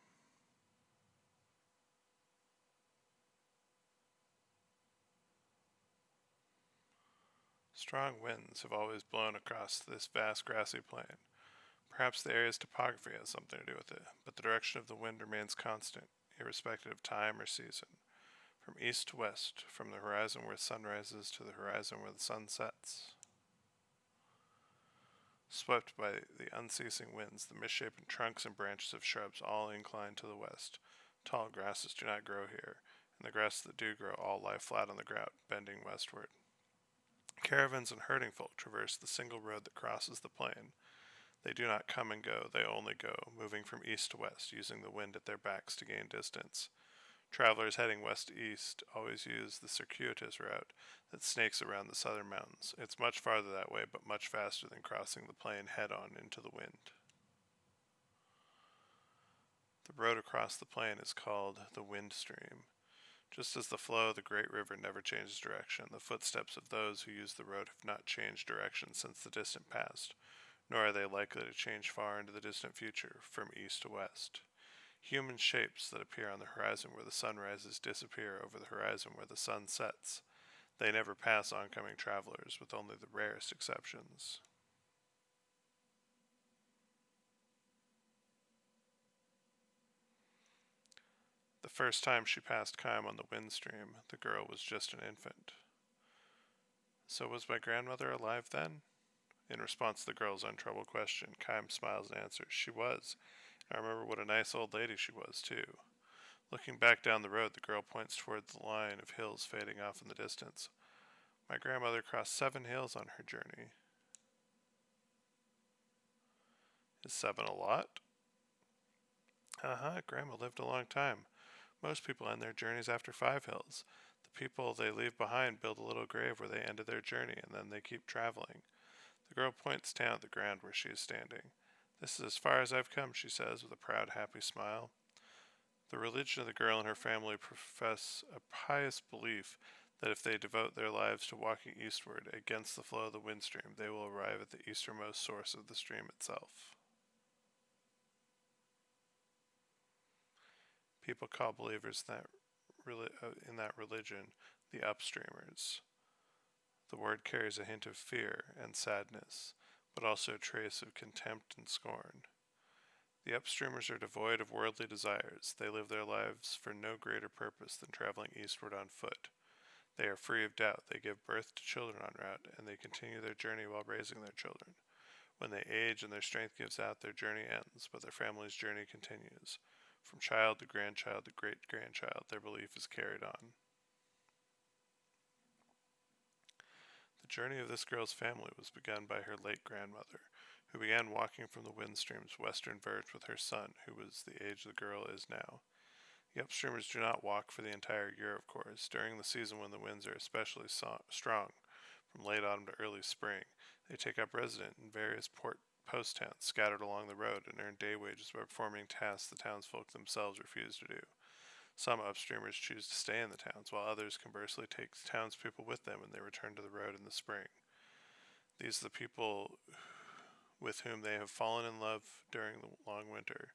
Strong winds have always blown across this vast grassy plain. Perhaps the area's topography has something to do with it, but the direction of the wind remains constant, irrespective of time or season. From east to west, from the horizon where the sun rises to the horizon where the sun sets. Swept by the unceasing winds, the misshapen trunks and branches of shrubs all incline to the west. Tall grasses do not grow here, and the grasses that do grow all lie flat on the ground, bending westward. Caravans and herding folk traverse the single road that crosses the plain. They do not come and go, they only go, moving from east to west, using the wind at their backs to gain distance. Travelers heading west-east always use the circuitous route that snakes around the southern mountains. It's much farther that way, but much faster than crossing the plain head-on into the wind. The road across the plain is called the wind stream. Just as the flow of the great river never changes direction, the footsteps of those who use the road have not changed direction since the distant past, nor are they likely to change far into the distant future, from east to west. Human shapes that appear on the horizon where the sun rises disappear over the horizon where the sun sets. They never pass oncoming travelers, with only the rarest exceptions. The first time she passed Kym on the wind stream, the girl was just an infant. So was my grandmother alive then? In response to the girl's untroubled question, Kym smiles and answers, "She was. I remember what a nice old lady she was, too." Looking back down the road, the girl points toward the line of hills fading off in the distance. My grandmother crossed 7 hills on her journey. Is 7 a lot? Grandma lived a long time. Most people end their journeys after 5 hills. The people they leave behind build a little grave where they ended their journey, and then they keep traveling. The girl points down at the ground where she is standing. "This is as far as I've come," she says with a proud, happy smile. The religion of the girl and her family profess a pious belief that if they devote their lives to walking eastward against the flow of the wind stream, they will arrive at the easternmost source of the stream itself. People call believers in that religion the upstreamers. The word carries a hint of fear and sadness, but also a trace of contempt and scorn. The upstreamers are devoid of worldly desires. They live their lives for no greater purpose than traveling eastward on foot. They are free of doubt. They give birth to children en route, and they continue their journey while raising their children. When they age and their strength gives out, their journey ends, but their family's journey continues. From child to grandchild to great-grandchild, their belief is carried on. The journey of this girl's family was begun by her late grandmother, who began walking from the wind stream's western verge with her son, who was the age the girl is now. The upstreamers do not walk for the entire year, of course. During the season when the winds are especially strong, from late autumn to early spring, they take up residence in various post towns scattered along the road and earn day wages by performing tasks the townsfolk themselves refuse to do. Some upstreamers choose to stay in the towns, while others conversely take townspeople with them when they return to the road in the spring. These are the people with whom they have fallen in love during the long winter,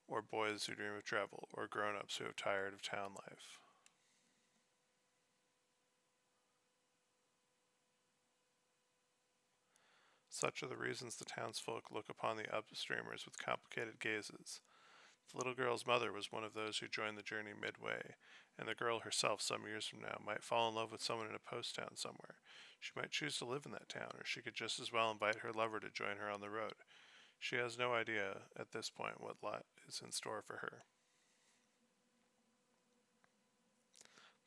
or boys who dream of travel, or grown-ups who have tired of town life. Such are the reasons the townsfolk look upon the upstreamers with complicated gazes. The little girl's mother was one of those who joined the journey midway, and the girl herself some years from now might fall in love with someone in a post town somewhere. She might choose to live in that town, or she could just as well invite her lover to join her on the road. She has no idea at this point what lot is in store for her.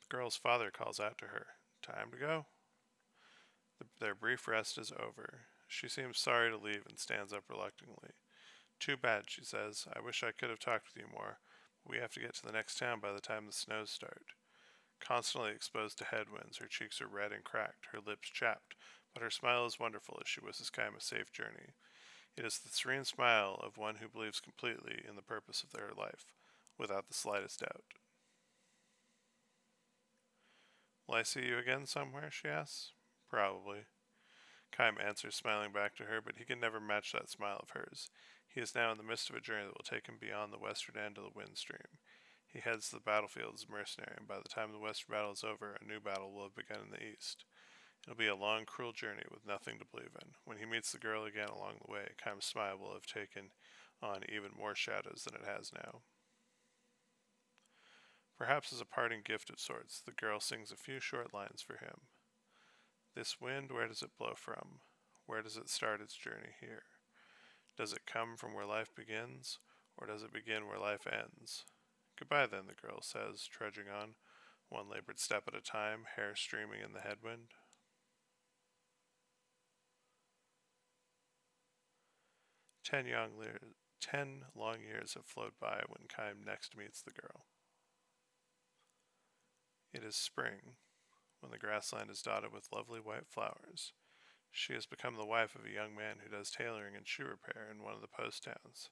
The girl's father calls out to her, "Time to go." Their brief rest is over. She seems sorry to leave and stands up reluctantly. "Too bad," she says. "I wish I could have talked with you more, but we have to get to the next town by the time the snows start." Constantly exposed to headwinds, her cheeks are red and cracked, her lips chapped, but her smile is wonderful as she wishes Kym a safe journey. It is the serene smile of one who believes completely in the purpose of their life, without the slightest doubt. "Will I see you again somewhere?" she asks. "Probably." Kym answers, smiling back to her, but he can never match that smile of hers. He is now in the midst of a journey that will take him beyond the western end of the wind stream. He heads to the battlefield as a mercenary, and by the time the western battle is over, a new battle will have begun in the east. It'll be a long, cruel journey with nothing to believe in. When he meets the girl again along the way, Kym's smile will have taken on even more shadows than it has now. Perhaps as a parting gift of sorts, the girl sings a few short lines for him. "This wind, where does it blow from? Where does it start its journey here? Does it come from where life begins, or does it begin where life ends?" "Goodbye then," the girl says, trudging on, one labored step at a time, hair streaming in the headwind. 10 long years have flowed by when Kym next meets the girl. It is spring, when the grassland is dotted with lovely white flowers. She has become the wife of a young man who does tailoring and shoe repair in one of the post towns.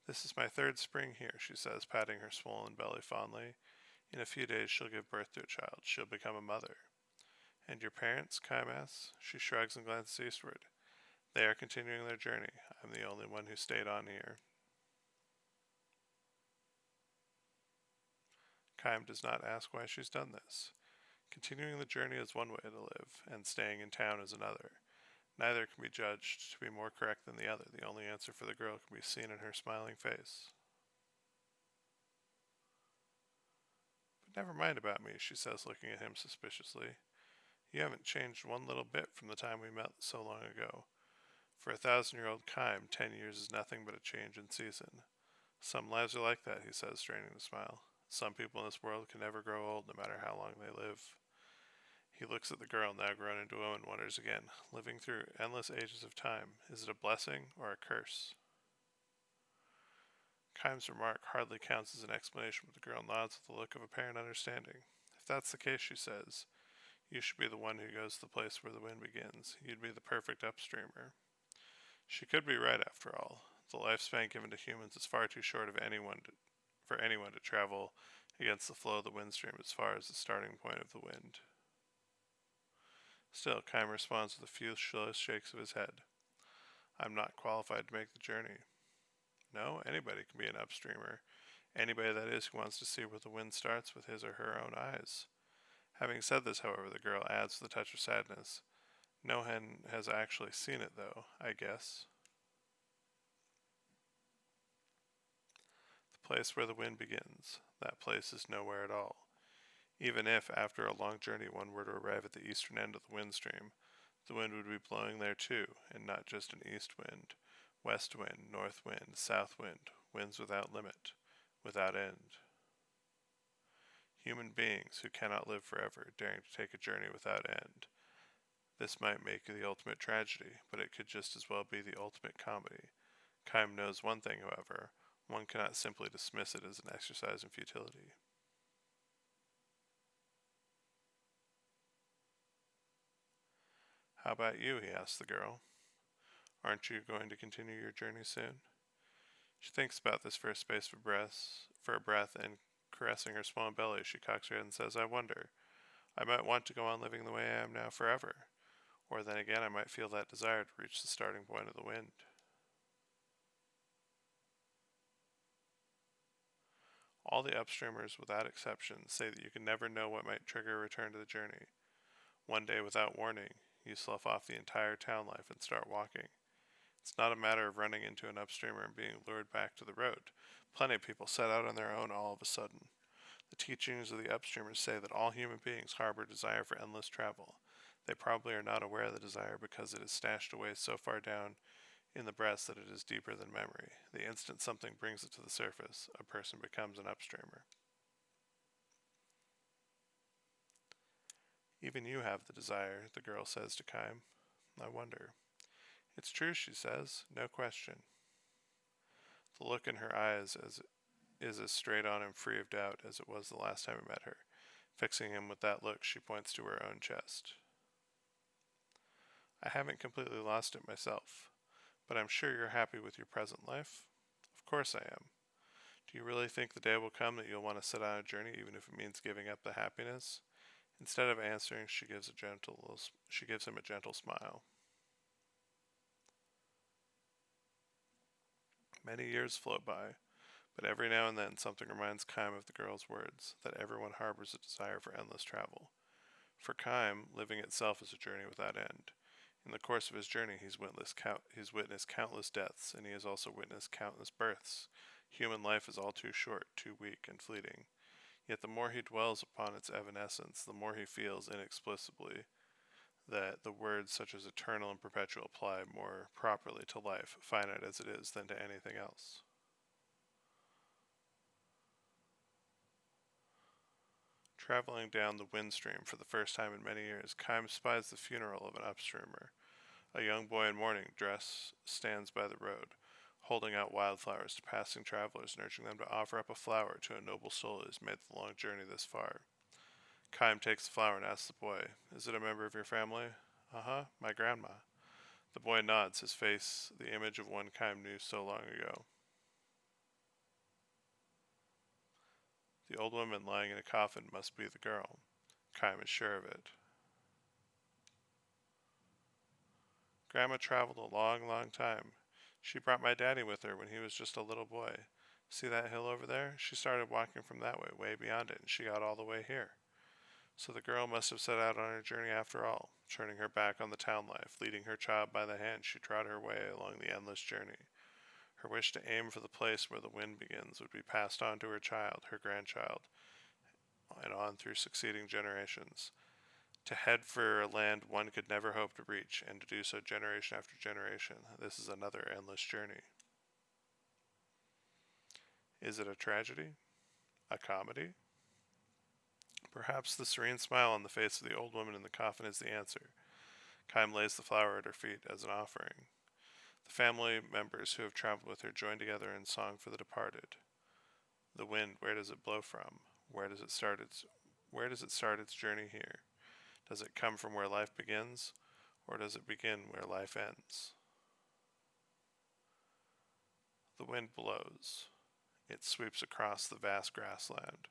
This is my third spring here, she says, patting her swollen belly fondly. In a few days she'll give birth to a child. She'll become a mother. And your parents? Kaim asks. She shrugs and glances eastward. They are continuing their journey. I'm the only one who stayed on here. Kaim does not ask why she's done this. Continuing the journey is one way to live, and staying in town is another. Neither can be judged to be more correct than the other. The only answer for the girl can be seen in her smiling face. But never mind about me, she says, looking at him suspiciously. You haven't changed one little bit from the time we met so long ago. For a 1,000-year-old Kaim, 10 years is nothing but a change in season. Some lives are like that, he says, straining to smile. Some people in this world can never grow old, no matter how long they live. He looks at the girl, now grown into a woman, wonders again, living through endless ages of time, is it a blessing or a curse? Kaim's remark hardly counts as an explanation, but the girl nods with a look of apparent understanding. If that's the case, she says, you should be the one who goes to the place where the wind begins. You'd be the perfect upstreamer. She could be right, after all. The lifespan given to humans is far too short for anyone to travel against the flow of the wind stream as far as the starting point of the wind. Still, Kaim responds with a few slow shakes of his head. I'm not qualified to make the journey. No, anybody can be an upstreamer. Anybody, that is, who wants to see where the wind starts with his or her own eyes. Having said this, however, the girl adds with a touch of sadness. No one has actually seen it, though, I guess. The place where the wind begins. That place is nowhere at all. Even if, after a long journey, one were to arrive at the eastern end of the wind stream, the wind would be blowing there too, and not just an east wind, west wind, north wind, south wind, winds without limit, without end. Human beings who cannot live forever, daring to take a journey without end. This might make the ultimate tragedy, but it could just as well be the ultimate comedy. Kaim knows one thing, however. One cannot simply dismiss it as an exercise in futility. How about you? He asks the girl. Aren't you going to continue your journey soon? She thinks about this for a space for a breath, and caressing her small belly, she cocks her head and says, I wonder. I might want to go on living the way I am now forever. Or then again, I might feel that desire to reach the starting point of the wind. All the upstreamers, without exception, say that you can never know what might trigger a return to the journey. One day, without warning, you slough off the entire town life and start walking. It's not a matter of running into an upstreamer and being lured back to the road. Plenty of people set out on their own all of a sudden. The teachings of the upstreamers say that all human beings harbor a desire for endless travel. They probably are not aware of the desire because it is stashed away so far down in the breast that it is deeper than memory. The instant something brings it to the surface, a person becomes an upstreamer. Even you have the desire, the girl says to Kaim. I wonder. It's true, she says, no question. The look in her eyes is as straight on and free of doubt as it was the last time I met her. Fixing him with that look, she points to her own chest. I haven't completely lost it myself, but I'm sure you're happy with your present life. Of course I am. Do you really think the day will come that you'll want to set on a journey even if it means giving up the happiness? Instead of answering, she gives him a gentle smile. Many years float by, but every now and then something reminds Kaim of the girl's words, that everyone harbors a desire for endless travel. For Kaim, living itself is a journey without end. In the course of his journey, he's witnessed countless deaths, and he has also witnessed countless births. Human life is all too short, too weak, and fleeting. Yet the more he dwells upon its evanescence, the more he feels inexplicably that the words such as eternal and perpetual apply more properly to life, finite as it is, than to anything else. Traveling down the wind stream for the first time in many years, Kaim spies the funeral of an upstreamer. A young boy in mourning dress stands by the road, holding out wildflowers to passing travelers and urging them to offer up a flower to a noble soul who has made the long journey this far. Kaim takes the flower and asks the boy, Is it a member of your family? Uh-huh, my grandma. The boy nods, his face the image of one Kaim knew so long ago. The old woman lying in a coffin must be the girl. Kime is sure of it. Grandma traveled a long, long time. She brought my daddy with her when he was just a little boy. See that hill over there? She started walking from that way beyond it, and she got all the way here. So the girl must have set out on her journey after all, turning her back on the town life, leading her child by the hand. She trod her way along the endless journey. Her wish to aim for the place where the wind begins would be passed on to her child, her grandchild, and on through succeeding generations. To head for a land one could never hope to reach, and to do so generation after generation. This is another endless journey. Is it a tragedy? A comedy? Perhaps the serene smile on the face of the old woman in the coffin is the answer. Kime lays the flower at her feet as an offering. The family members who have traveled with her join together in song for the departed. The wind, where does it blow from? Where does it start its journey here? Does it come from where life begins, or does it begin where life ends? The wind blows. It sweeps across the vast grassland.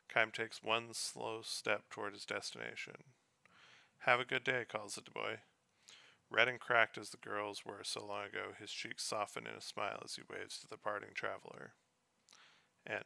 Kime takes one slow step toward his destination. Have a good day, calls the boy. Red and cracked as the girl's were so long ago, his cheeks soften in a smile as he waves to the parting traveler. End.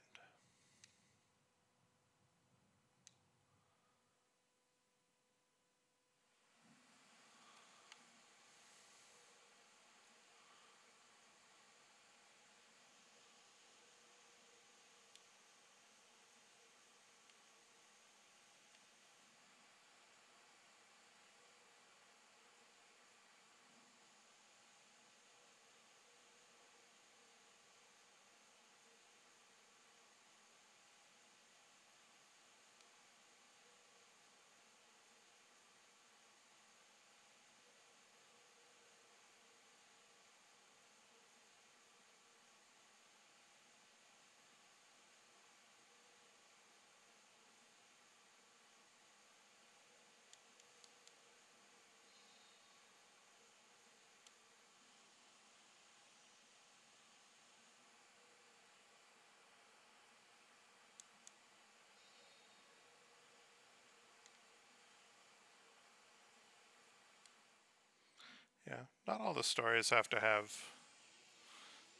Yeah, not all the stories have to have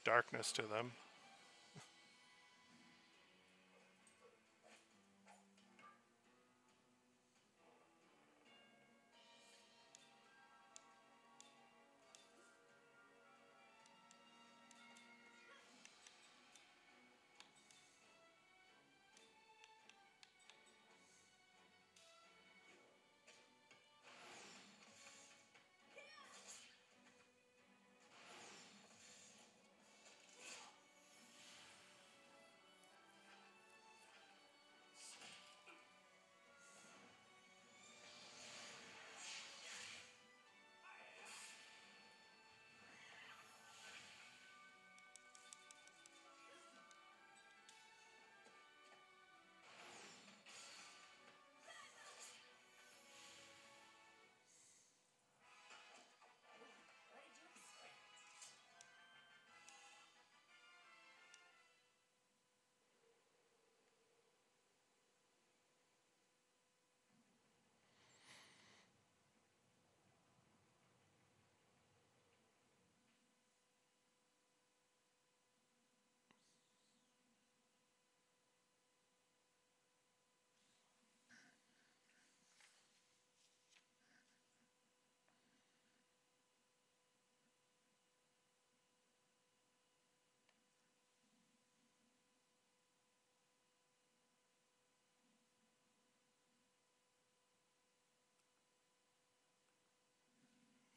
darkness to them.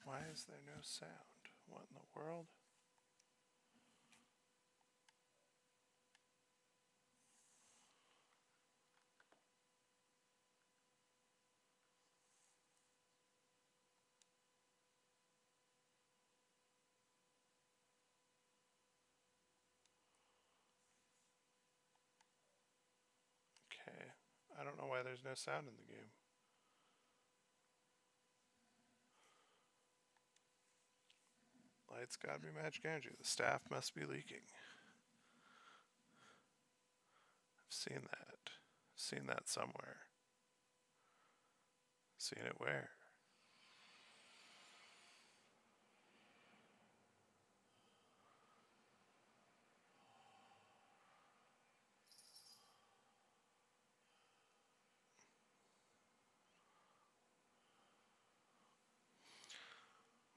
Why is there no sound? What in the world? Okay. I don't know why there's no sound in the game. Light's gotta be magic energy. The staff must be leaking. I've seen that. Seen that somewhere. Seen it where?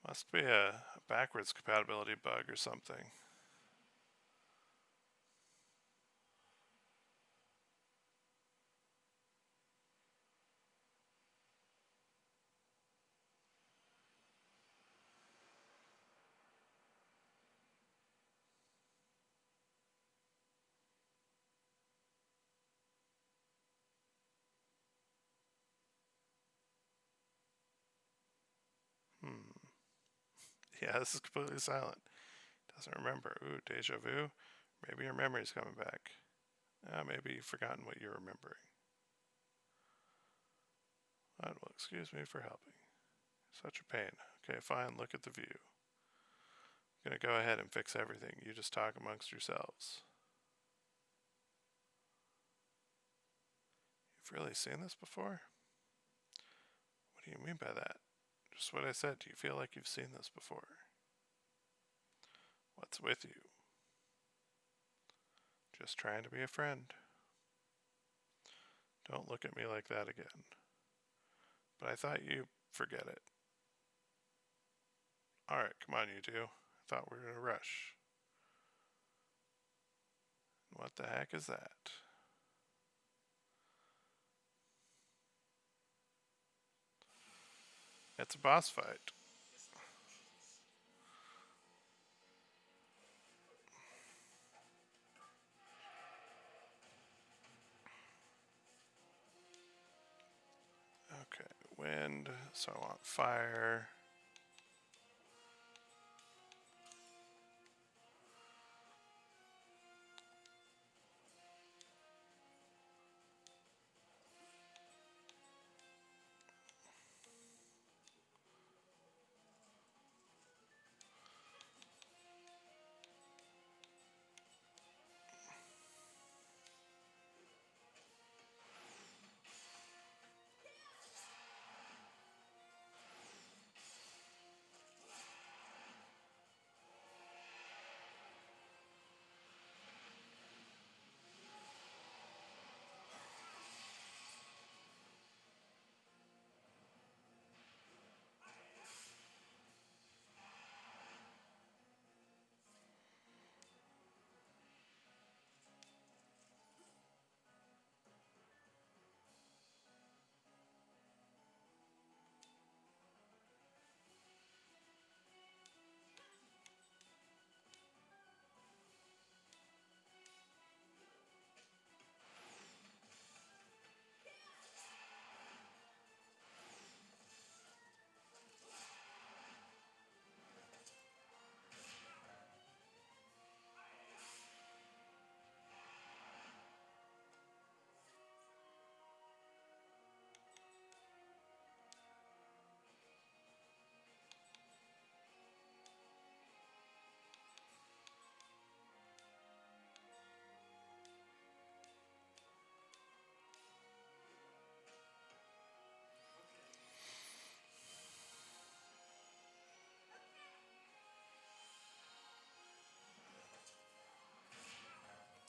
Must be a backwards compatibility bug or something. Yeah, this is completely silent. Doesn't remember. Ooh, deja vu. Maybe your memory's coming back. Maybe you've forgotten what you're remembering. Well, excuse me for helping. Such a pain. Okay, fine, look at the view. I'm gonna go ahead and fix everything. You just talk amongst yourselves. You've really seen this before? What do you mean by that? Just what I said. Do you feel like you've seen this before? What's with you? Just trying to be a friend. Don't look at me like that again. But I thought you'd forget it. Alright, come on, you two. I thought we were in a rush. What the heck is that? It's a boss fight. Okay, wind, so I want fire.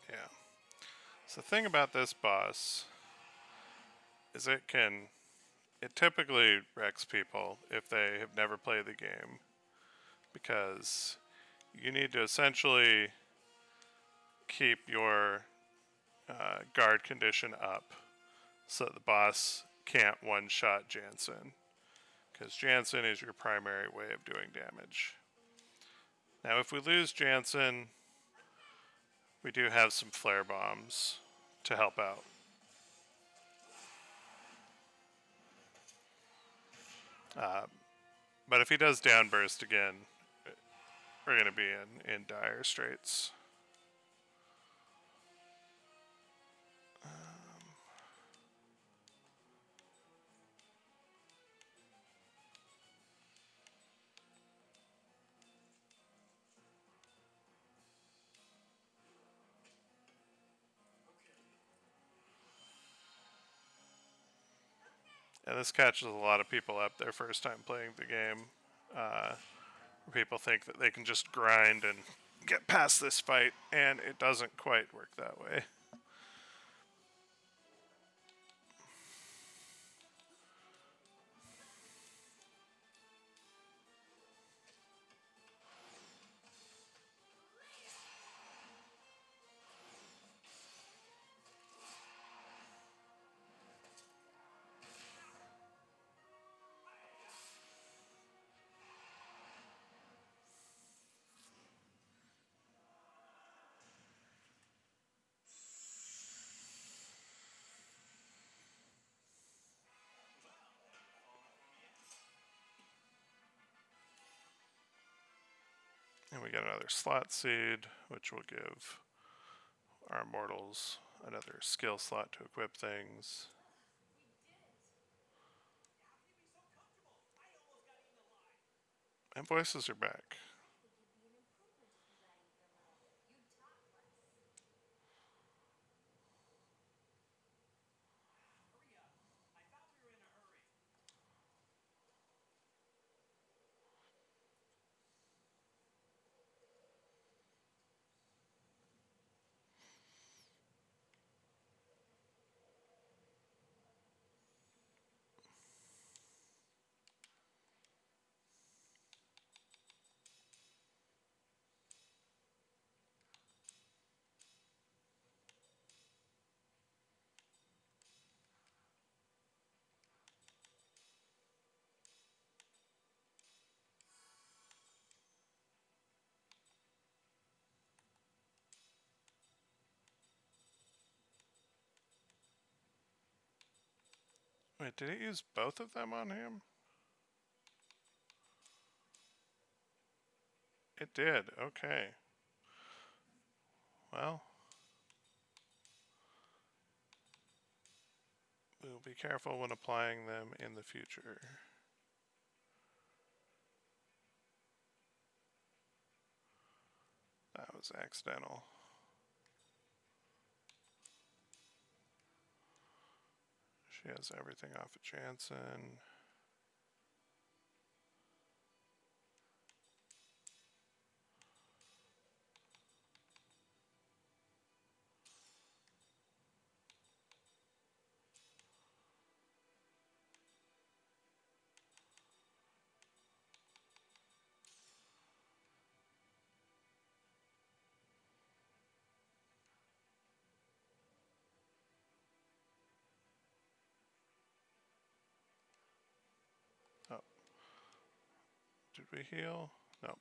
Yeah. So the thing about this boss is it typically wrecks people if they have never played the game because you need to essentially keep your guard condition up so that the boss can't one-shot Jansen, because Jansen is your primary way of doing damage. Now, if we lose Jansen, we do have some flare bombs to help out. But if he does downburst again, we're going to be in dire straits. And this catches a lot of people up their first time playing the game. Uh, People think that they can just grind and get past this fight, and it doesn't quite work that way. And we get another slot seed, which will give our mortals another skill slot to equip things. And voices are back. Wait, did it use both of them on him? It did, okay. Well, we'll be careful when applying them in the future. That was accidental. She has everything off of Jansen. Oh, did we heal? Nope.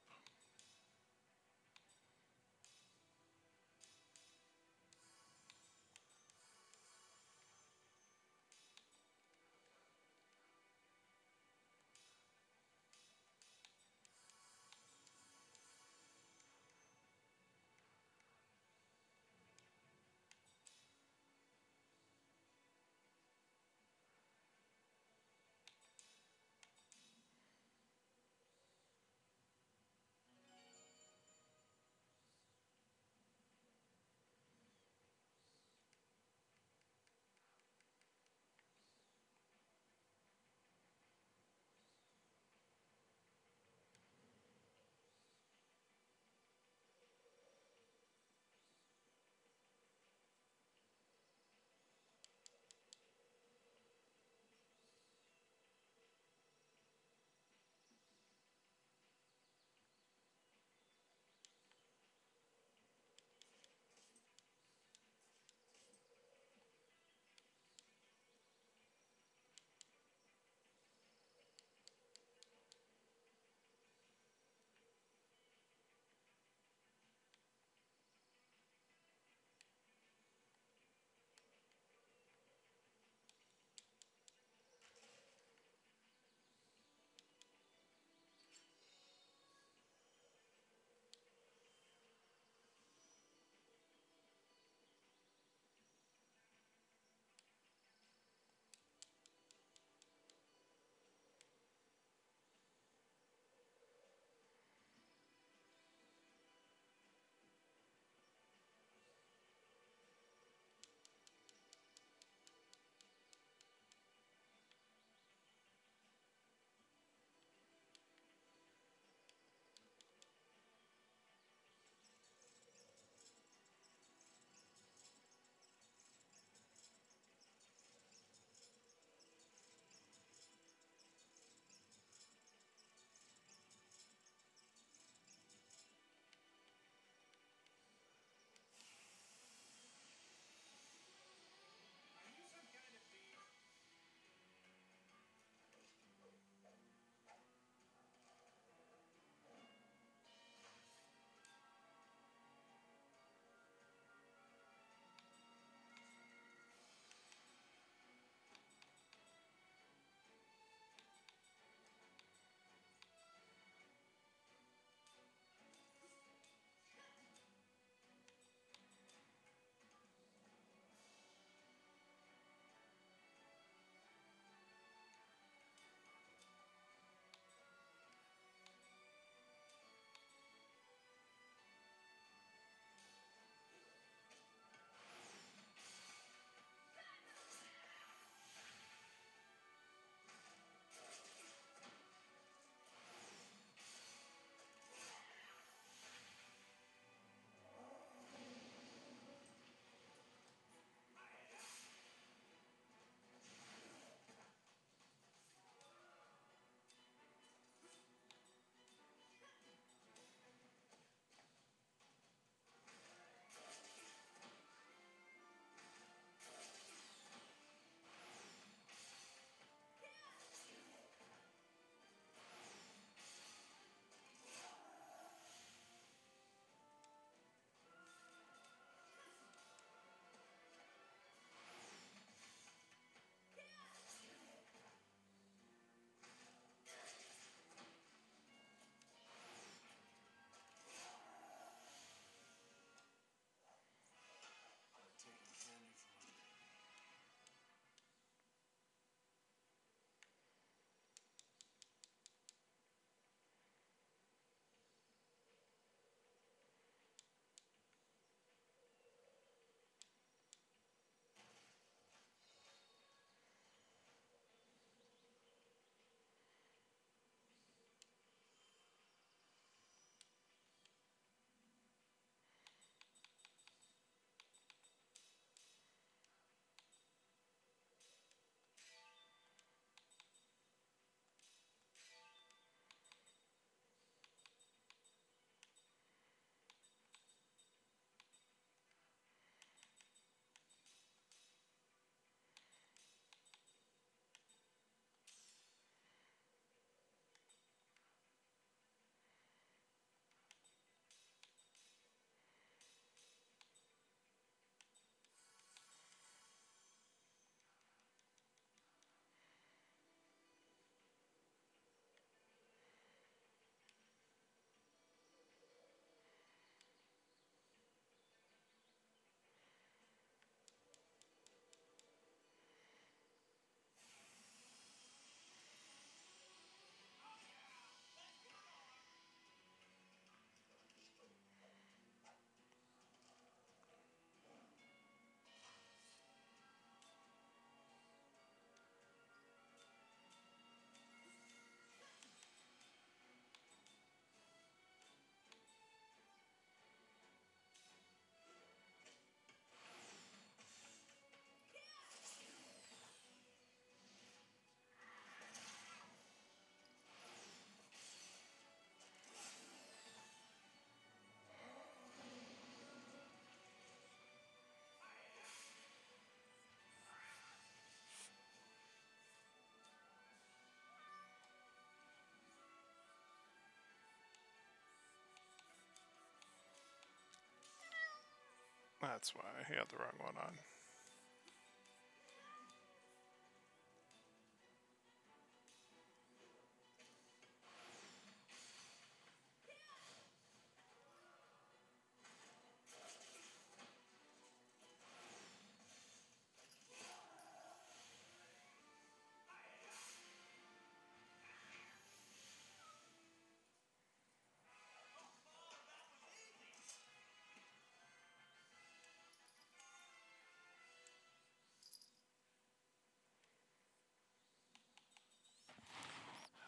That's why he had the wrong one on.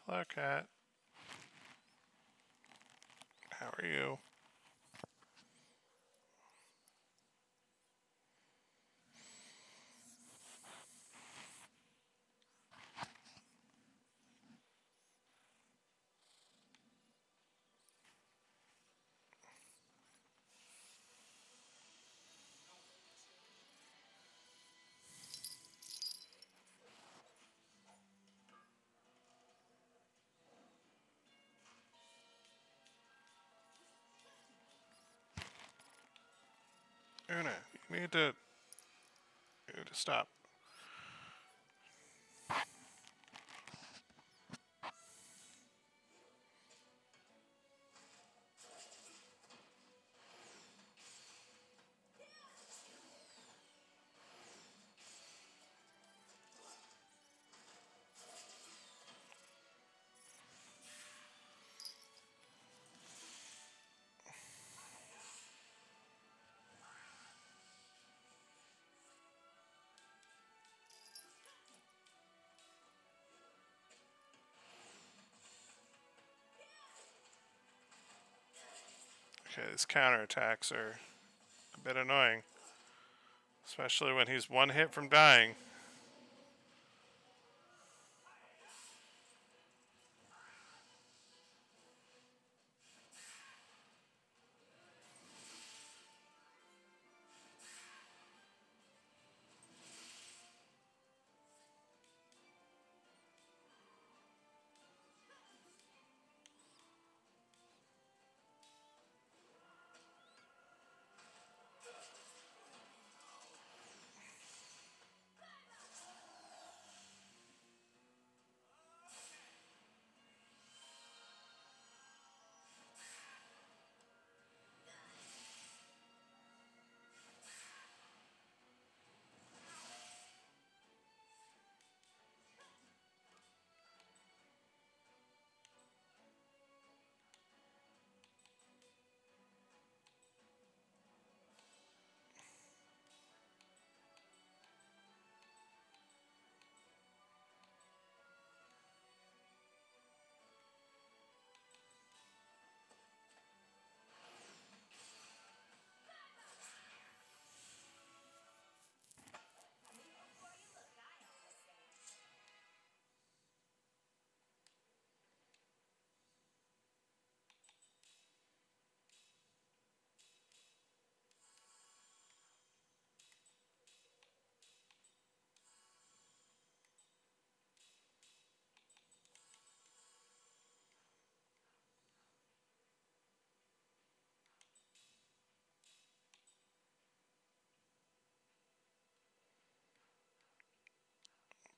Hello, cat. How are you? Una, you need to stop. Okay, his counterattacks are a bit annoying. Especially when he's one hit from dying.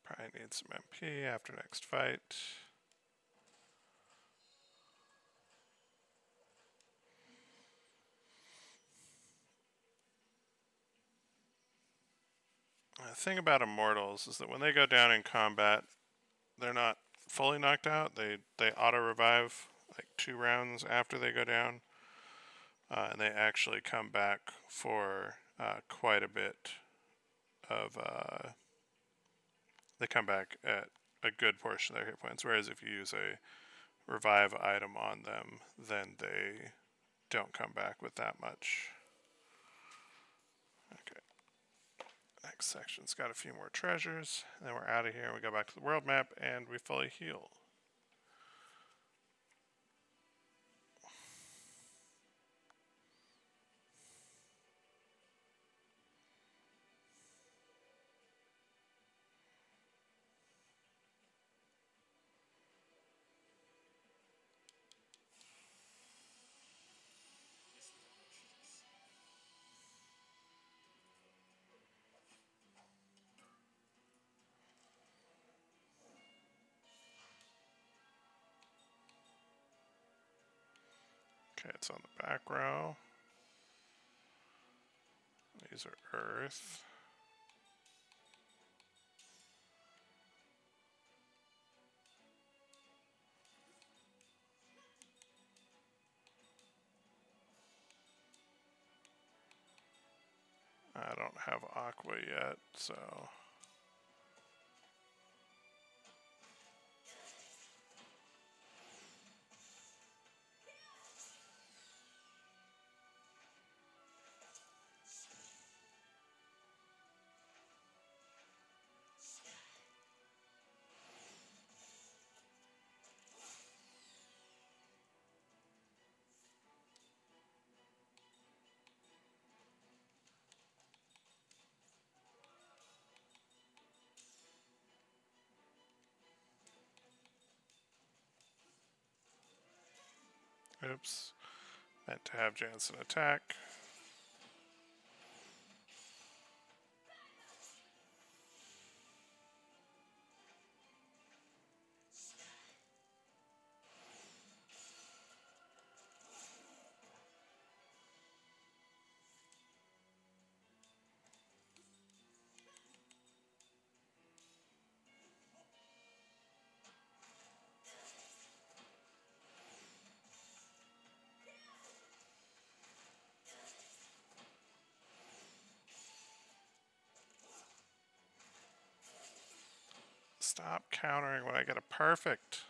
Probably need some MP after next fight. The thing about immortals is that when they go down in combat, they're not fully knocked out. They auto revive like 2 rounds after they go down, and they actually come back for quite a bit of. They come back at a good portion of their hit points. Whereas if you use a revive item on them, then they don't come back with that much. Okay. Next section's got a few more treasures. And then we're out of here. We go back to the world map and we fully heal. Okay, it's on the back row. These are earth. I don't have aqua yet, so... Oops. Meant to have Jansen attack. Stop countering when I get a perfect.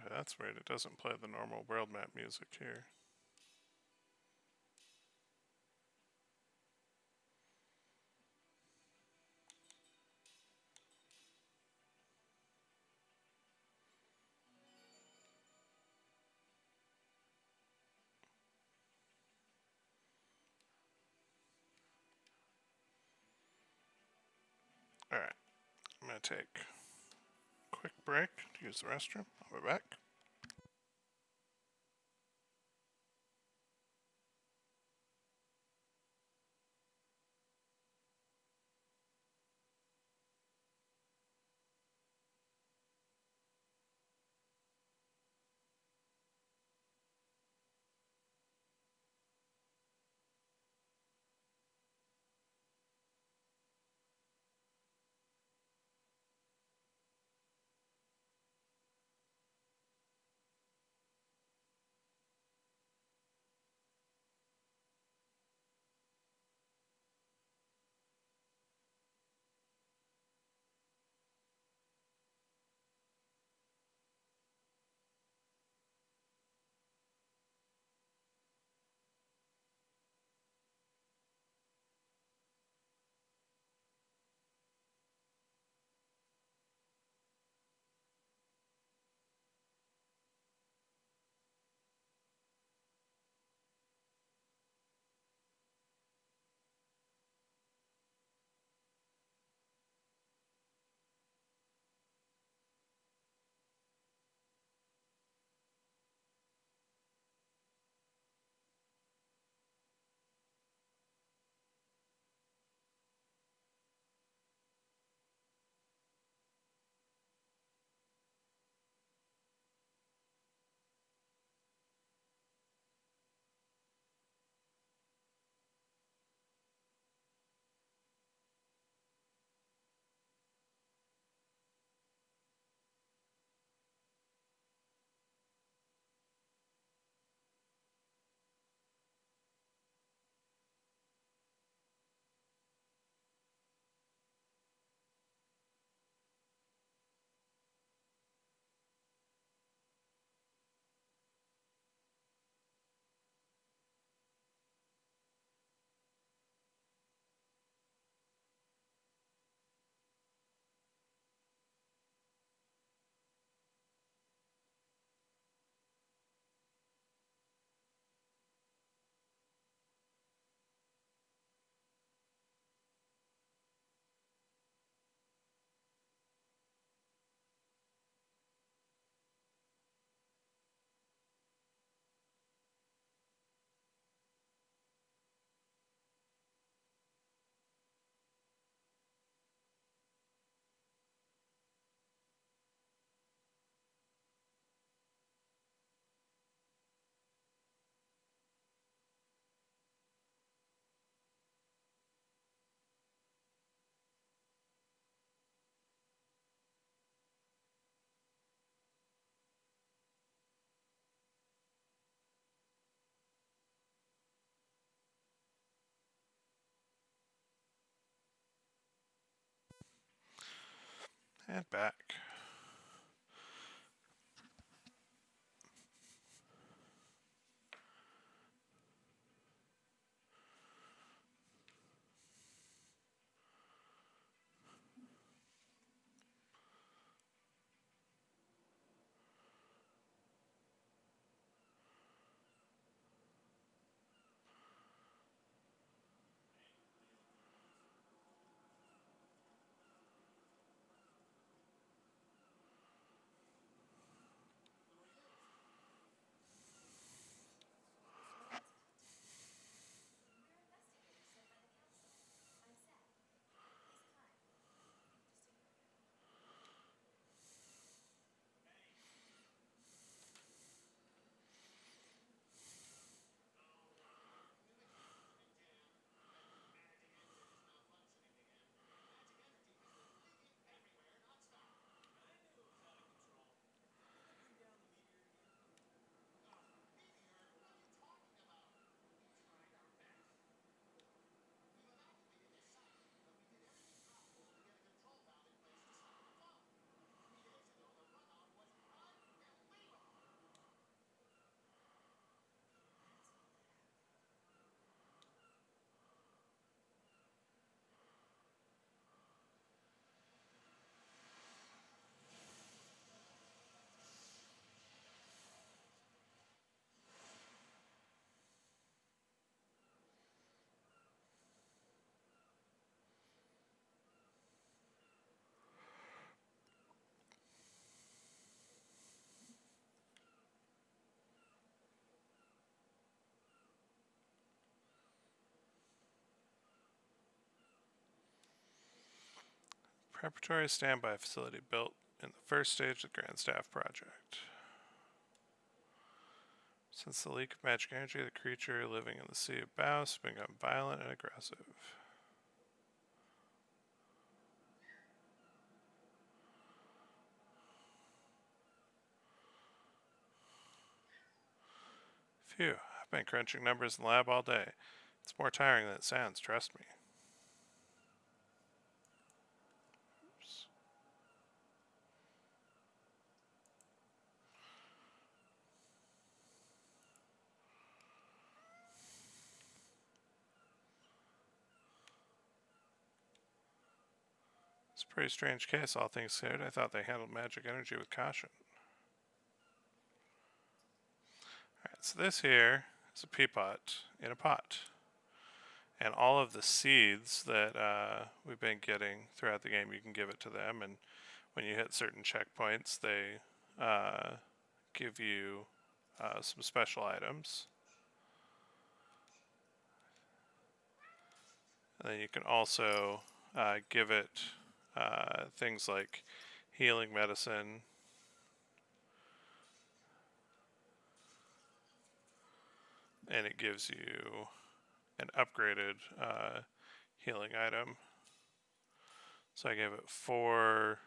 That's weird. It doesn't play the normal world map music here. Alright, I'm gonna take a quick break to use the restroom. I'll be back. And back. Preparatory standby facility built in the first stage of the Grand Staff project. Since the leak of magic energy, the creature living in the Sea of Baus has become violent and aggressive. Phew, I've been crunching numbers in the lab all day. It's more tiring than it sounds, trust me. Oops. It's a pretty strange case, all things considered. I thought they handled magic energy with caution. Alright, so this here is a pea pot in a pot. And all of the seeds that we've been getting throughout the game, you can give it to them. And when you hit certain checkpoints, they give you some special items. And then you can also give it things like healing medicine, and it gives you an upgraded healing item. So I gave it four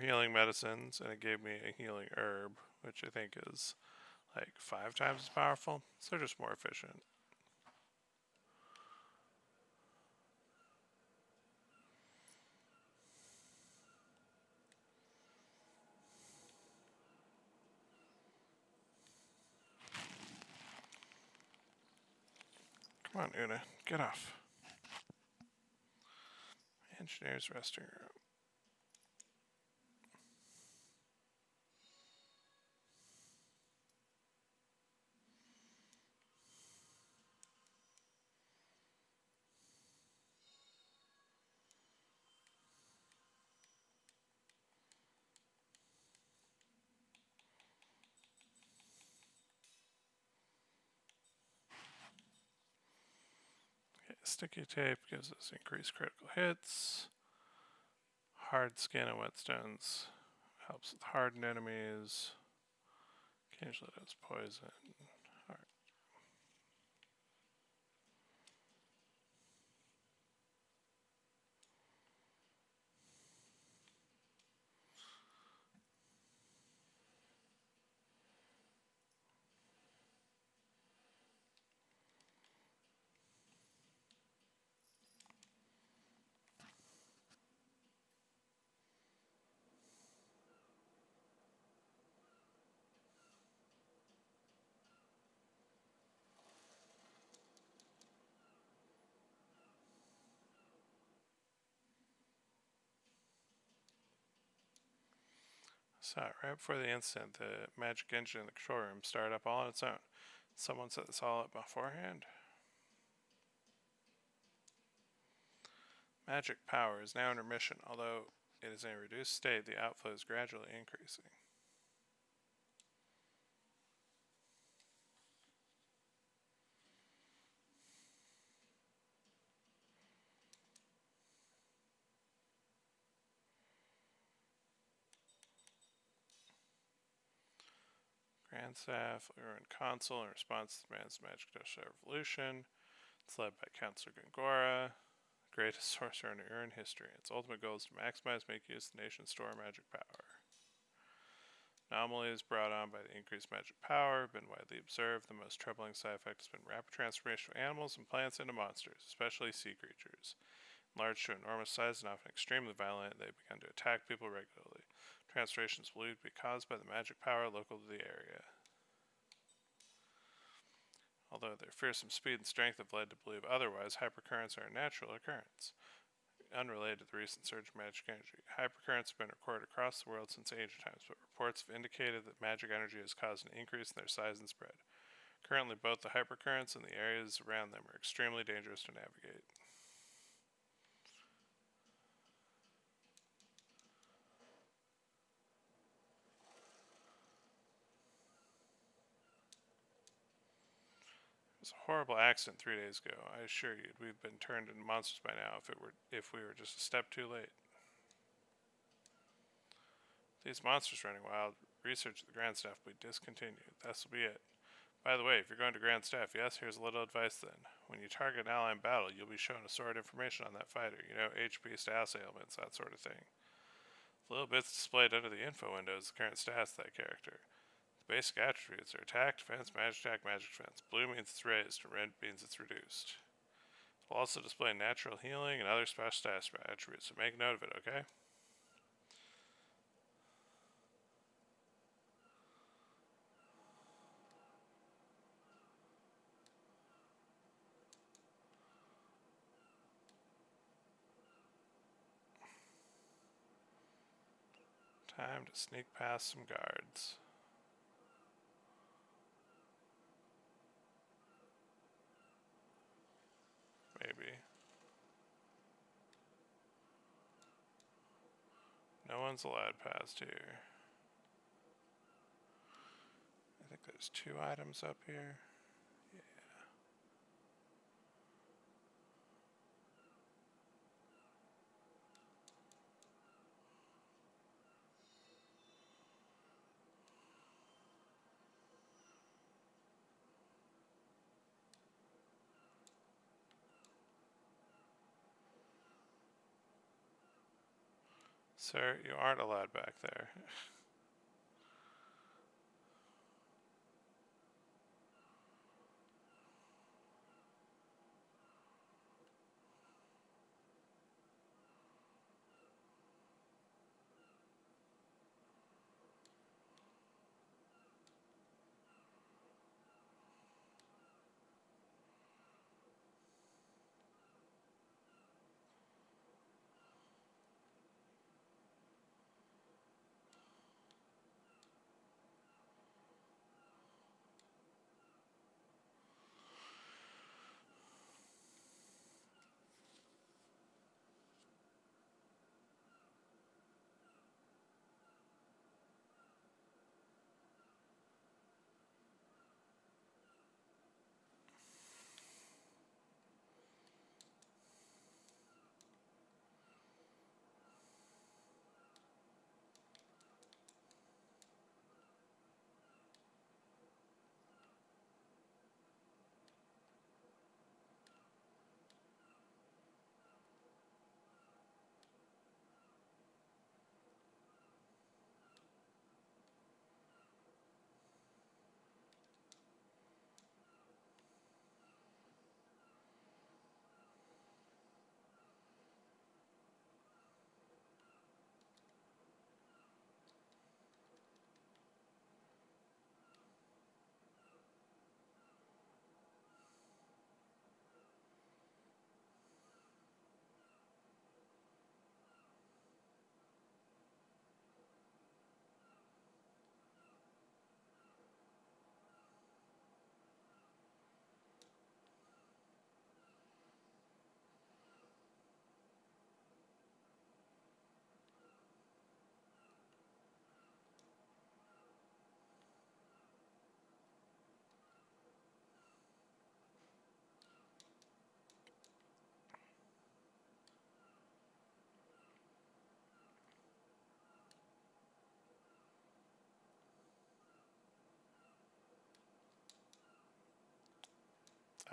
healing medicines, and it gave me a healing herb, which I think is like 5 times as powerful. So they're just more efficient. Come on, Una, get off. Engineer's resting room. Okay, sticky tape gives us increased critical hits. Hard skin and whetstones helps with hardened enemies. Occasionally does poison. Alright. So, right before the incident, the magic engine in the control room started up all on its own. Someone set this all up beforehand? Magic power is now in remission, although it is in a reduced state, the outflow is gradually increasing. Grand Staff, Urin Consul, in response to the demands of Magic Revolution. It's led by Councilor Gongora, greatest sorcerer in Urin history. Its ultimate goal is to maximize, make use of the nation's store magic power. Anomalies brought on by the increased magic power have been widely observed. The most troubling side effect has been rapid transformation of animals and plants into monsters, especially sea creatures. Enlarged to enormous size and often extremely violent, they began to attack people regularly. Transformation is believed to be caused by the magic power local to the area. Although their fearsome speed and strength have led to believe otherwise, hypercurrents are a natural occurrence, unrelated to the recent surge of magic energy. Hypercurrents have been recorded across the world since ancient times, but reports have indicated that magic energy has caused an increase in their size and spread. Currently, both the hypercurrents and the areas around them are extremely dangerous to navigate. It was a horrible accident 3 days ago. I assure you, we'd been turned into monsters by now if we were just a step too late. These monsters running wild, research at the Grand Staff will be discontinued. This will be it. By the way, if you're going to Grand Staff, yes, here's a little advice then. When you target an ally in battle, you'll be shown assorted information on that fighter. You know, HP, stats, ailments, that sort of thing. The little bits displayed under the info window is the current stats of that character. The basic attributes are attack, defense, magic attack, magic defense. Blue means it's raised, and red means it's reduced. It will also display natural healing and other special stats attributes, so make note of it, okay? Time to sneak past some guards. Maybe. No one's allowed past here. I think there's 2 items up here. Yeah. Sir, you aren't allowed back there.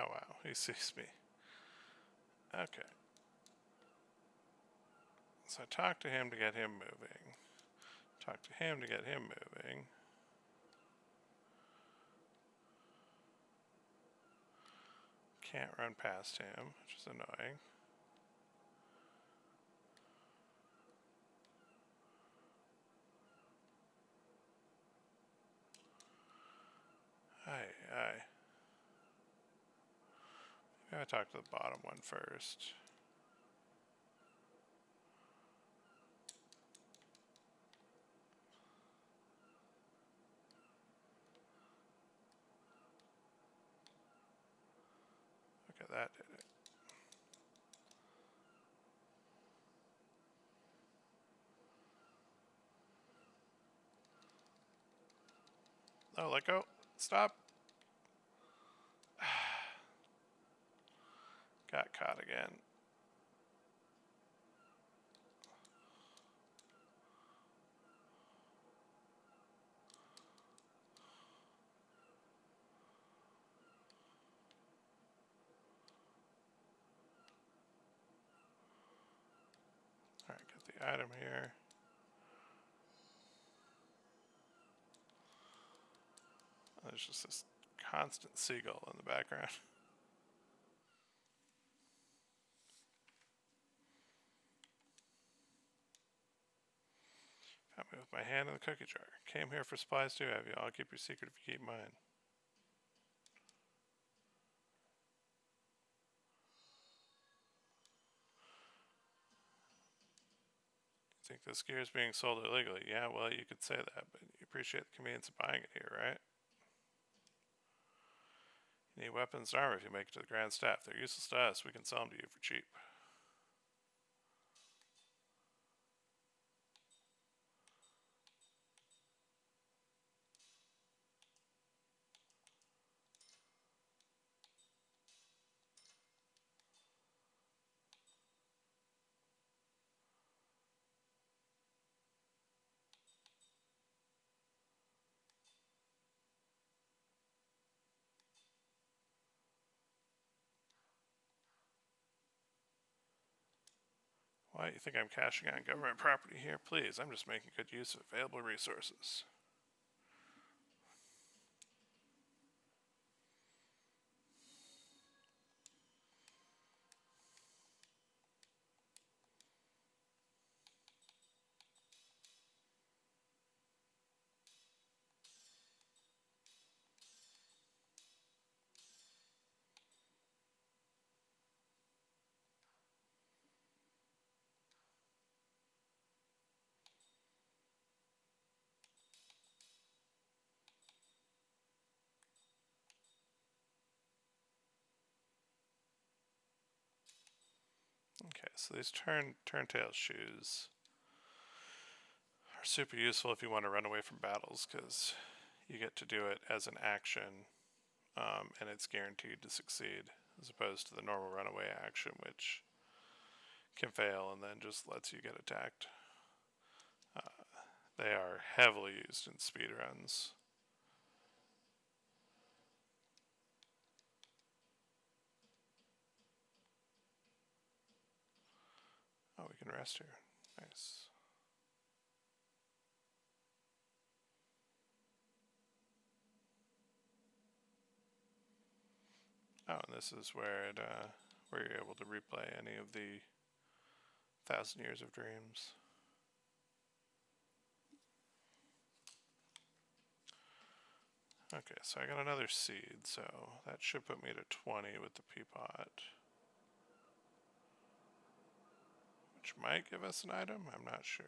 Oh wow, he sees me. Okay. So I talk to him to get him moving. Talk to him to get him moving. Can't run past him, which is annoying. Aye. Maybe I talk to the bottom one first. Okay, that did it. Oh, let go. Stop. Got caught again. Alright, get the item here. There's just this constant seagull in the background. Found me with my hand in the cookie jar. Came here for supplies too, have you? I'll keep your secret if you keep mine. Think this gear is being sold illegally? Yeah, well, you could say that, but you appreciate the convenience of buying it here, right? You need weapons and armor if you make it to the Grand Staff. They're useless to us. We can sell them to you for cheap. Why, you think I'm cashing on government property here? Please, I'm just making good use of available resources. Okay, so these turntail shoes are super useful if you want to run away from battles, because you get to do it as an action, and it's guaranteed to succeed, as opposed to the normal runaway action, which can fail and then just lets you get attacked. They are heavily used in speedruns. Oh, we can rest here. Nice. Oh, and this is where where you're able to replay any of the 1,000 Years of Dreams. Okay, so I got another seed, so that should put me to 20 with the peapot. Which might give us an item, I'm not sure.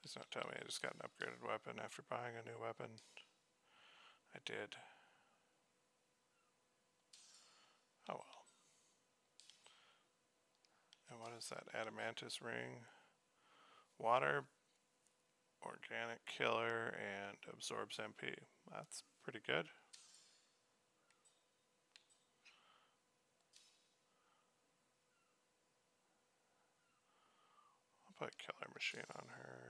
Please don't tell me I just got an upgraded weapon after buying a new weapon. I did. Oh well. And what is that? Adamantus ring. Water, organic killer, and absorbs MP. That's pretty good. I'll put killer machine on her.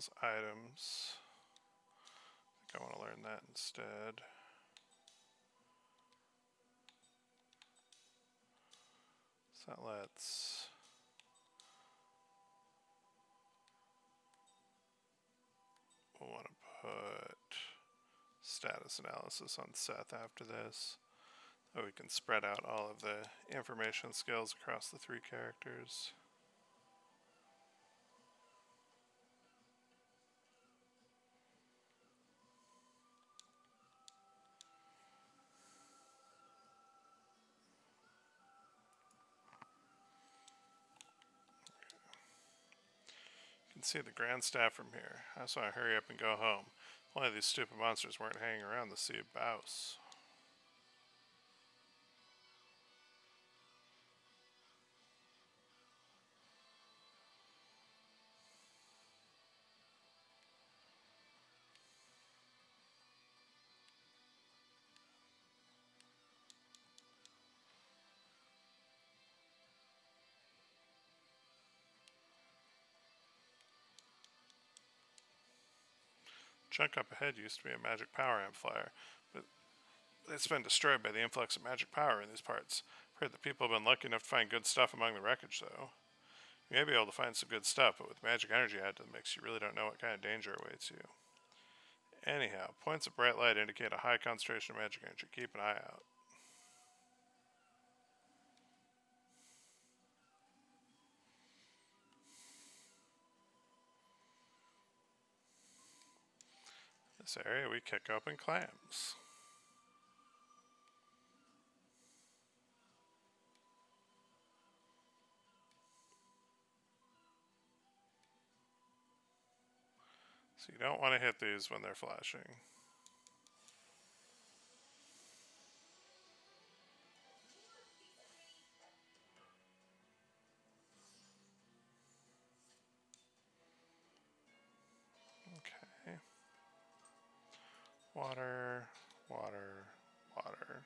skills items. I think I want to learn that instead. So that lets we'll want to put status analysis on Seth after this. So we can spread out all of the information skills across the 3 characters. You can see the Grand Staff from here. I just want to hurry up and go home. If only these stupid monsters weren't hanging around the Sea of Baus. Chunk up ahead used to be a magic power amplifier, but it's been destroyed by the influx of magic power in these parts. I've heard that people have been lucky enough to find good stuff among the wreckage, though. You may be able to find some good stuff, but with magic energy added to the mix, you really don't know what kind of danger awaits you. Anyhow, points of bright light indicate a high concentration of magic energy. Keep an eye out. This area we kick open clams. So you don't want to hit these when they're flashing. Okay. Water, water, water.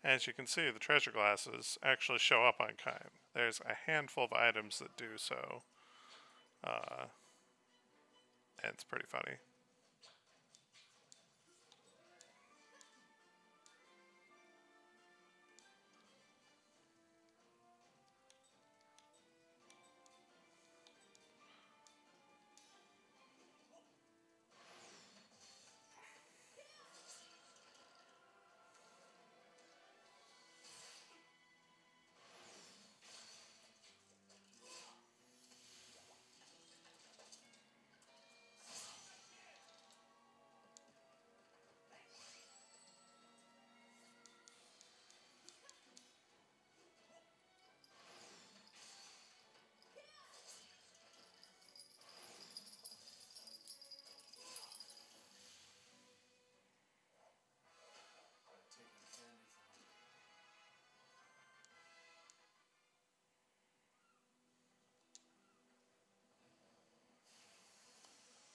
As you can see, the treasure glasses actually show up on Kime. There's a handful of items that do so. And it's pretty funny.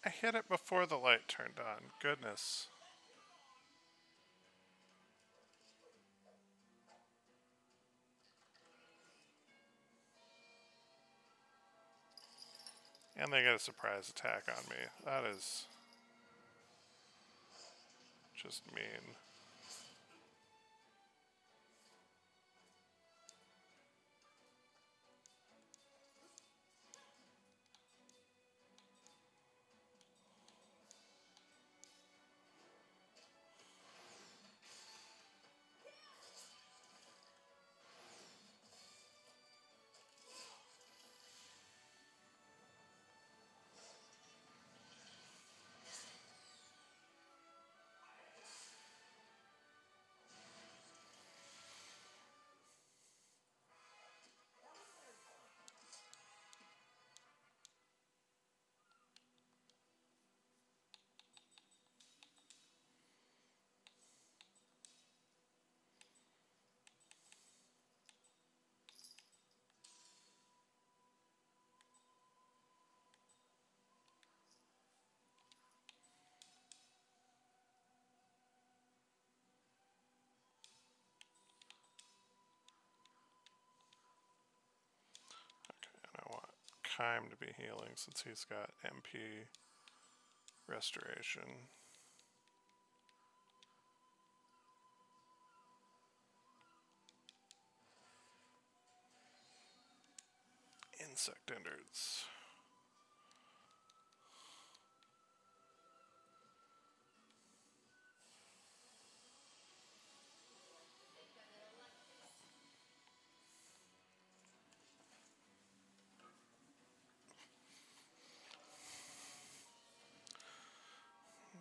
I hit it before the light turned on. Goodness. And they get a surprise attack on me. That is just mean. time to be healing since he's got MP restoration. Insect enders.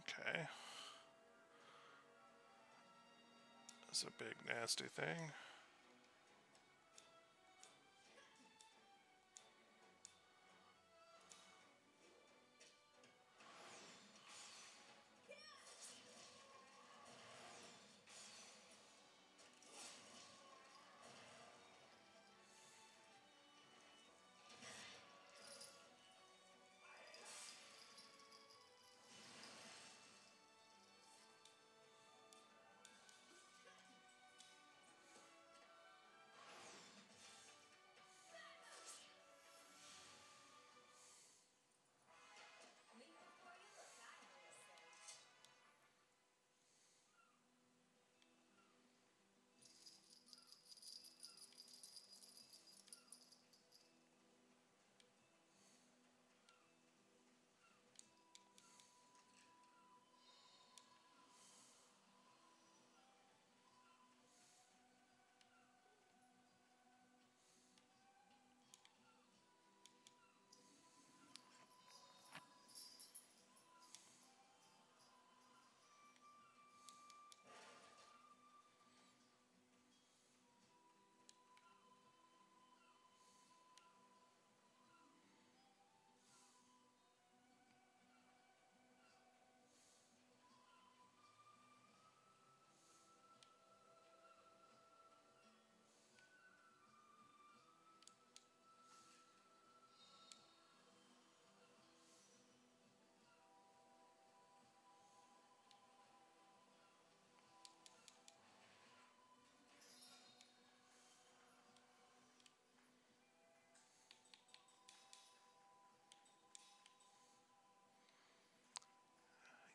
Okay. That's a big nasty thing.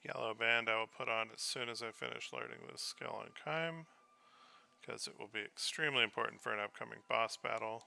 Yellow band I will put on as soon as I finish learning this skill on Kaim, because it will be extremely important for an upcoming boss battle.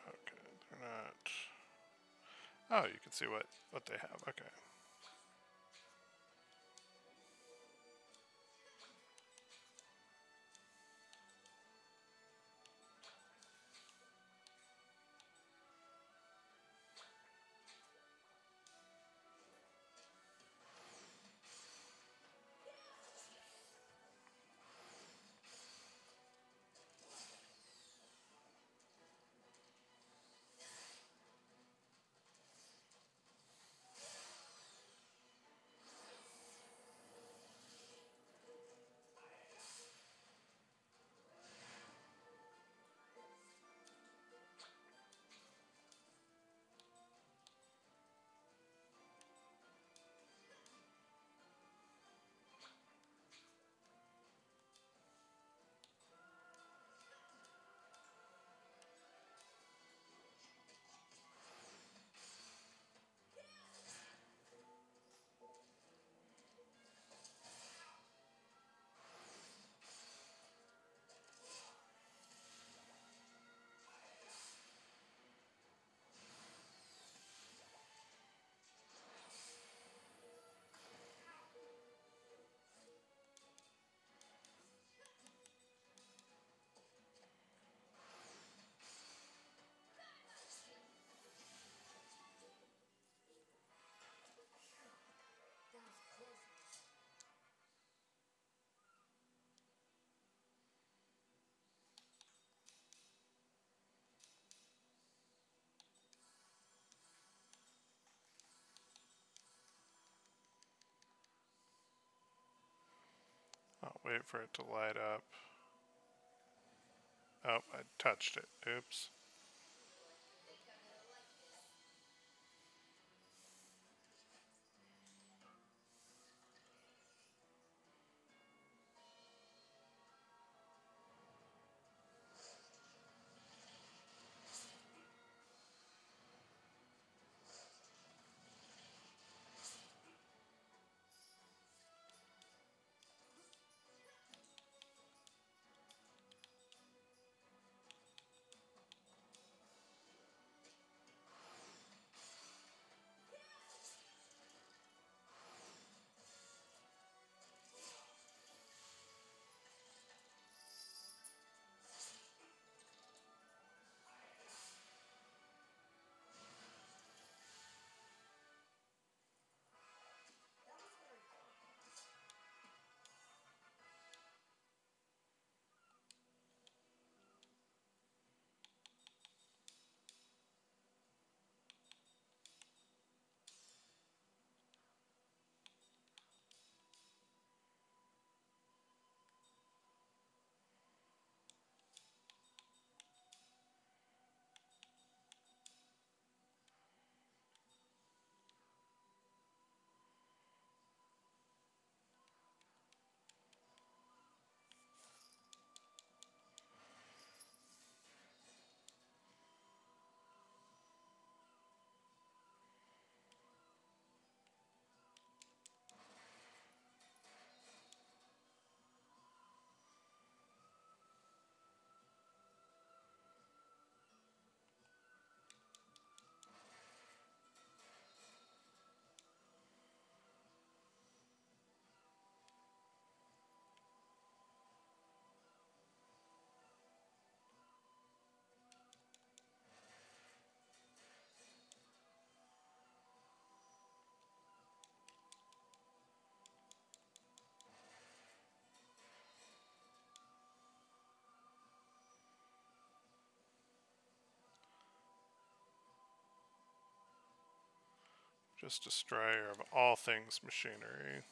Okay, they're not. Oh, you can see what they have. Okay. wait for it to light up. Oh, I touched it. Oops. Just destroyer of all things machinery.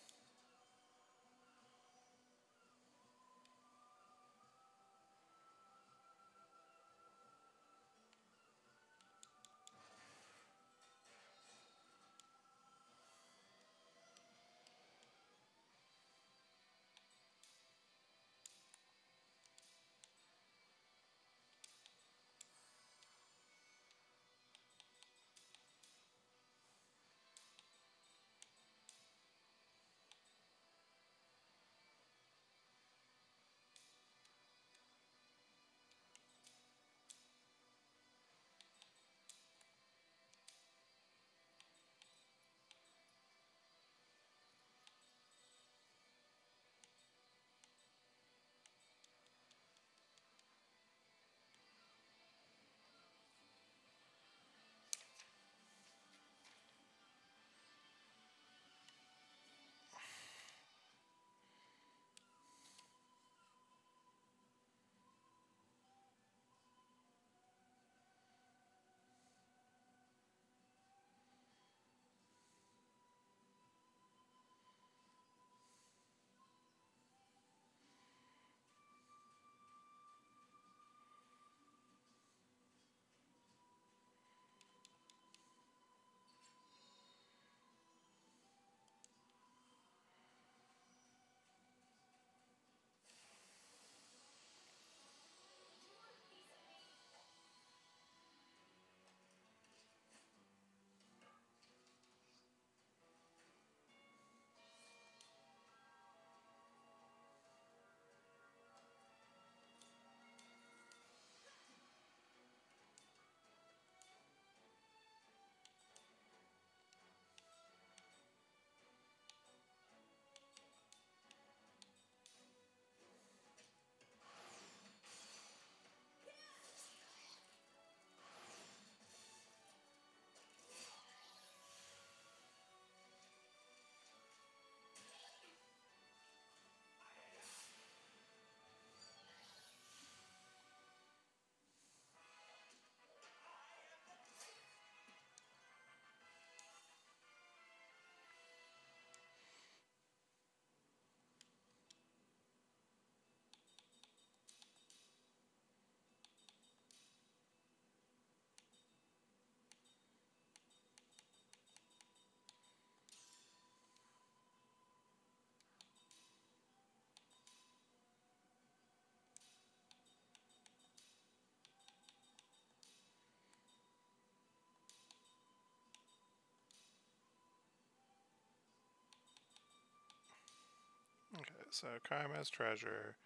so Kaim has treasure,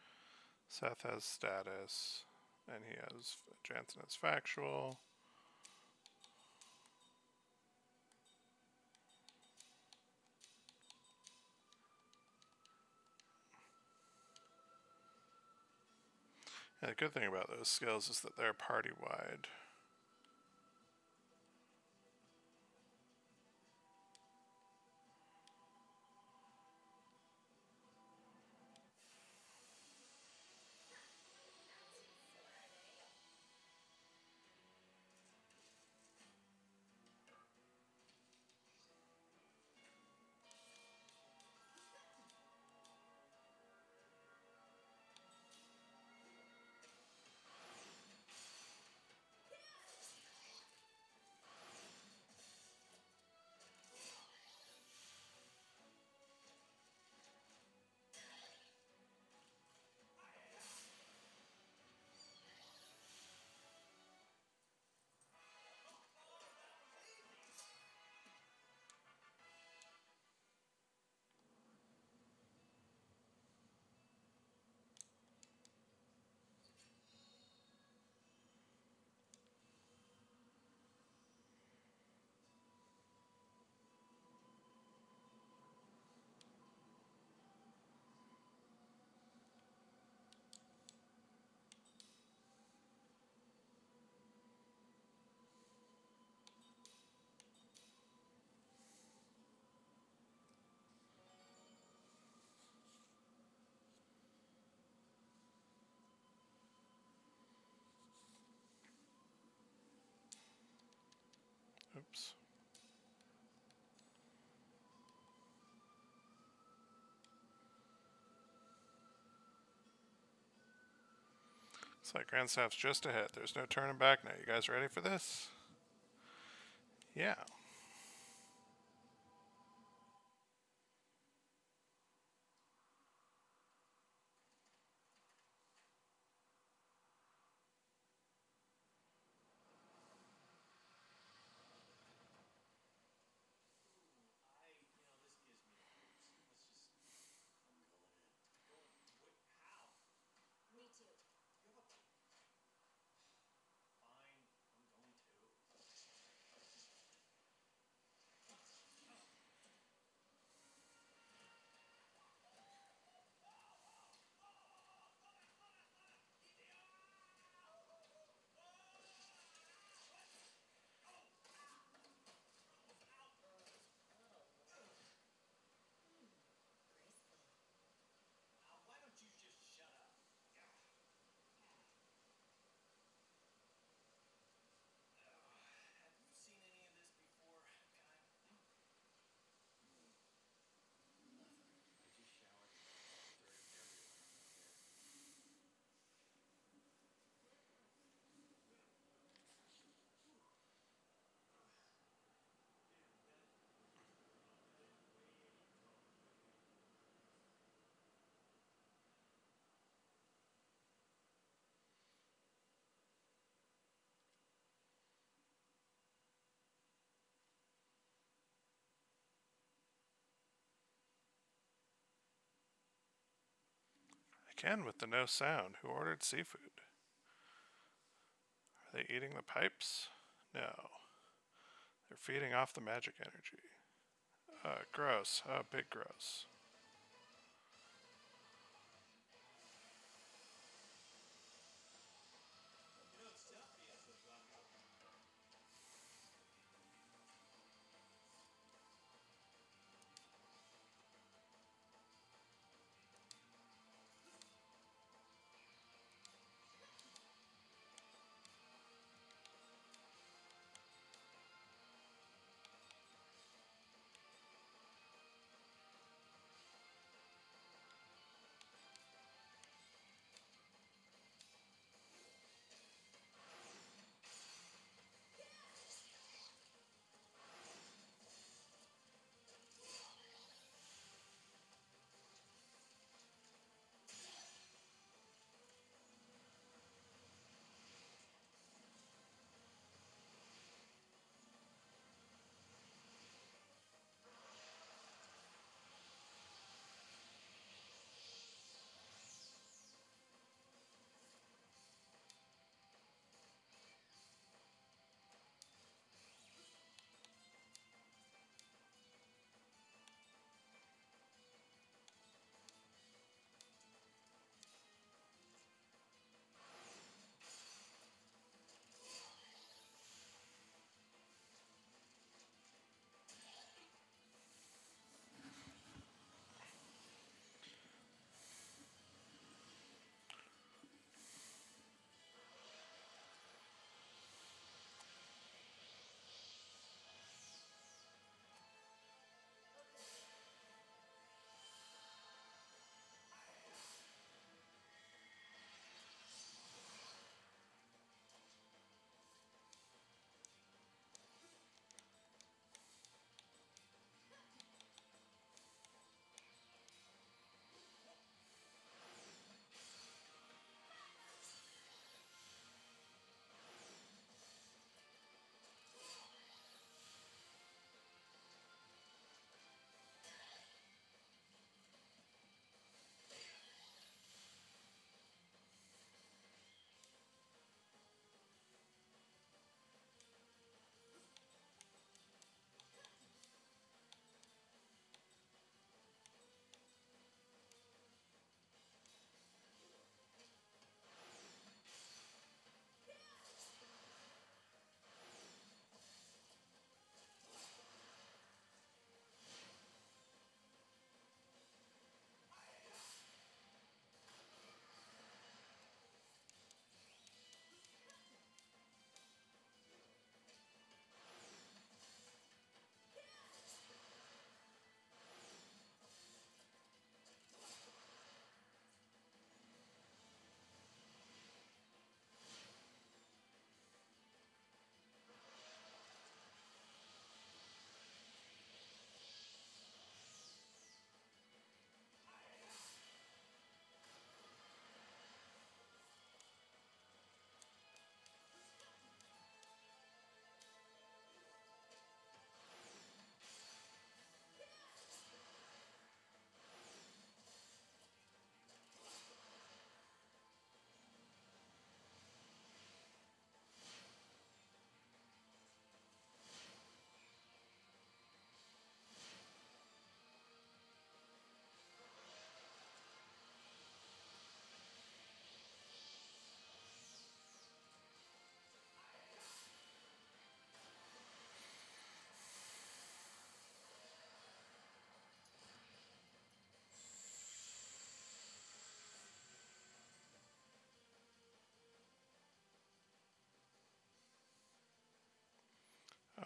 Seth has status, and he has Jansen has factual. And the good thing about those skills is that they're party-wide. Oops. Looks like Grandstaff's just ahead. There's no turning back now. You guys ready for this? Yeah. Again with the no sound. Who ordered seafood? Are they eating the pipes? No. They're feeding off the magic energy. Gross. Big gross.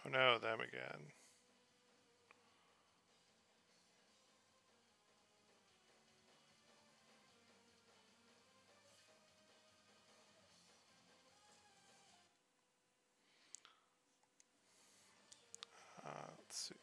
Oh no, them again. Let's see.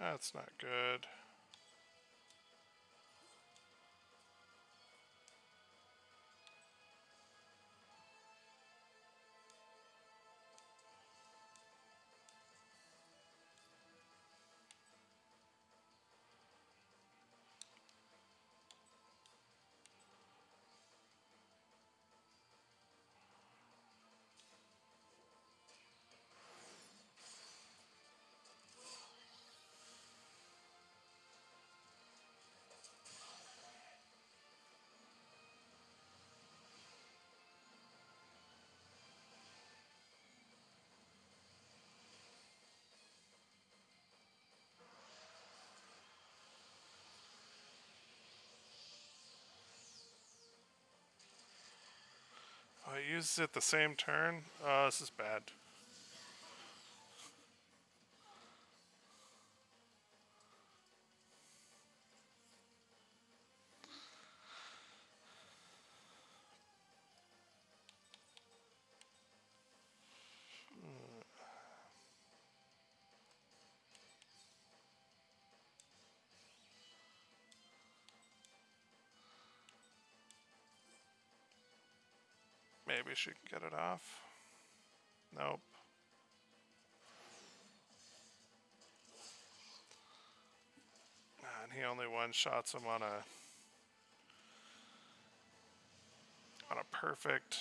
That's not good. Oh, I used it the same turn? Oh, this is bad. Maybe she can get it off. Nope. And he only one-shots him on a perfect.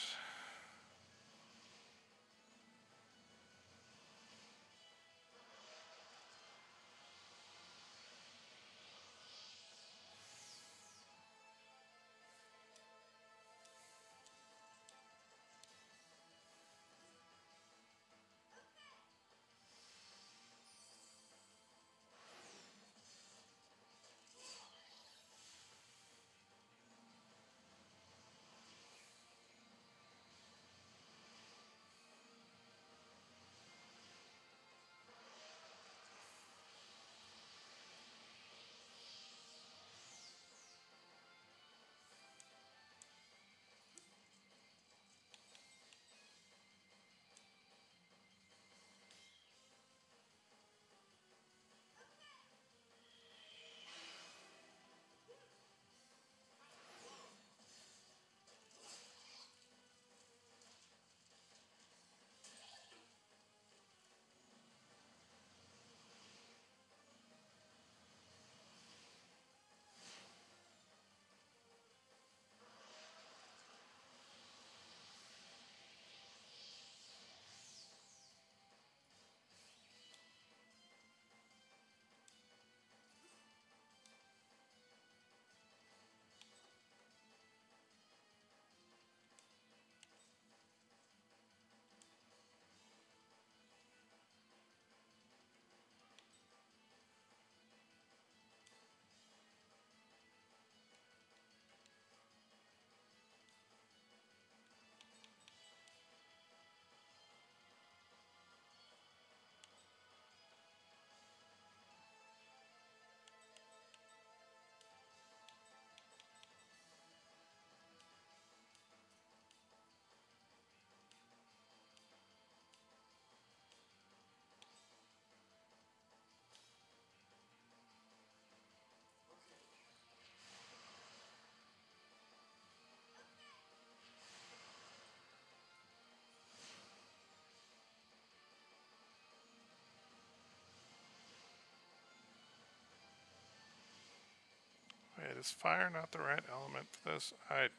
Is fire not the right element for this? I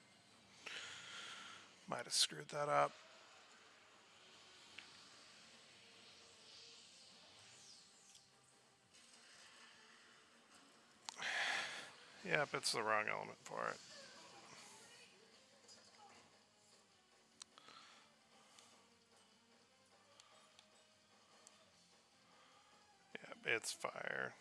might have screwed that up. Yep, it's the wrong element for it. Yep, it's fire.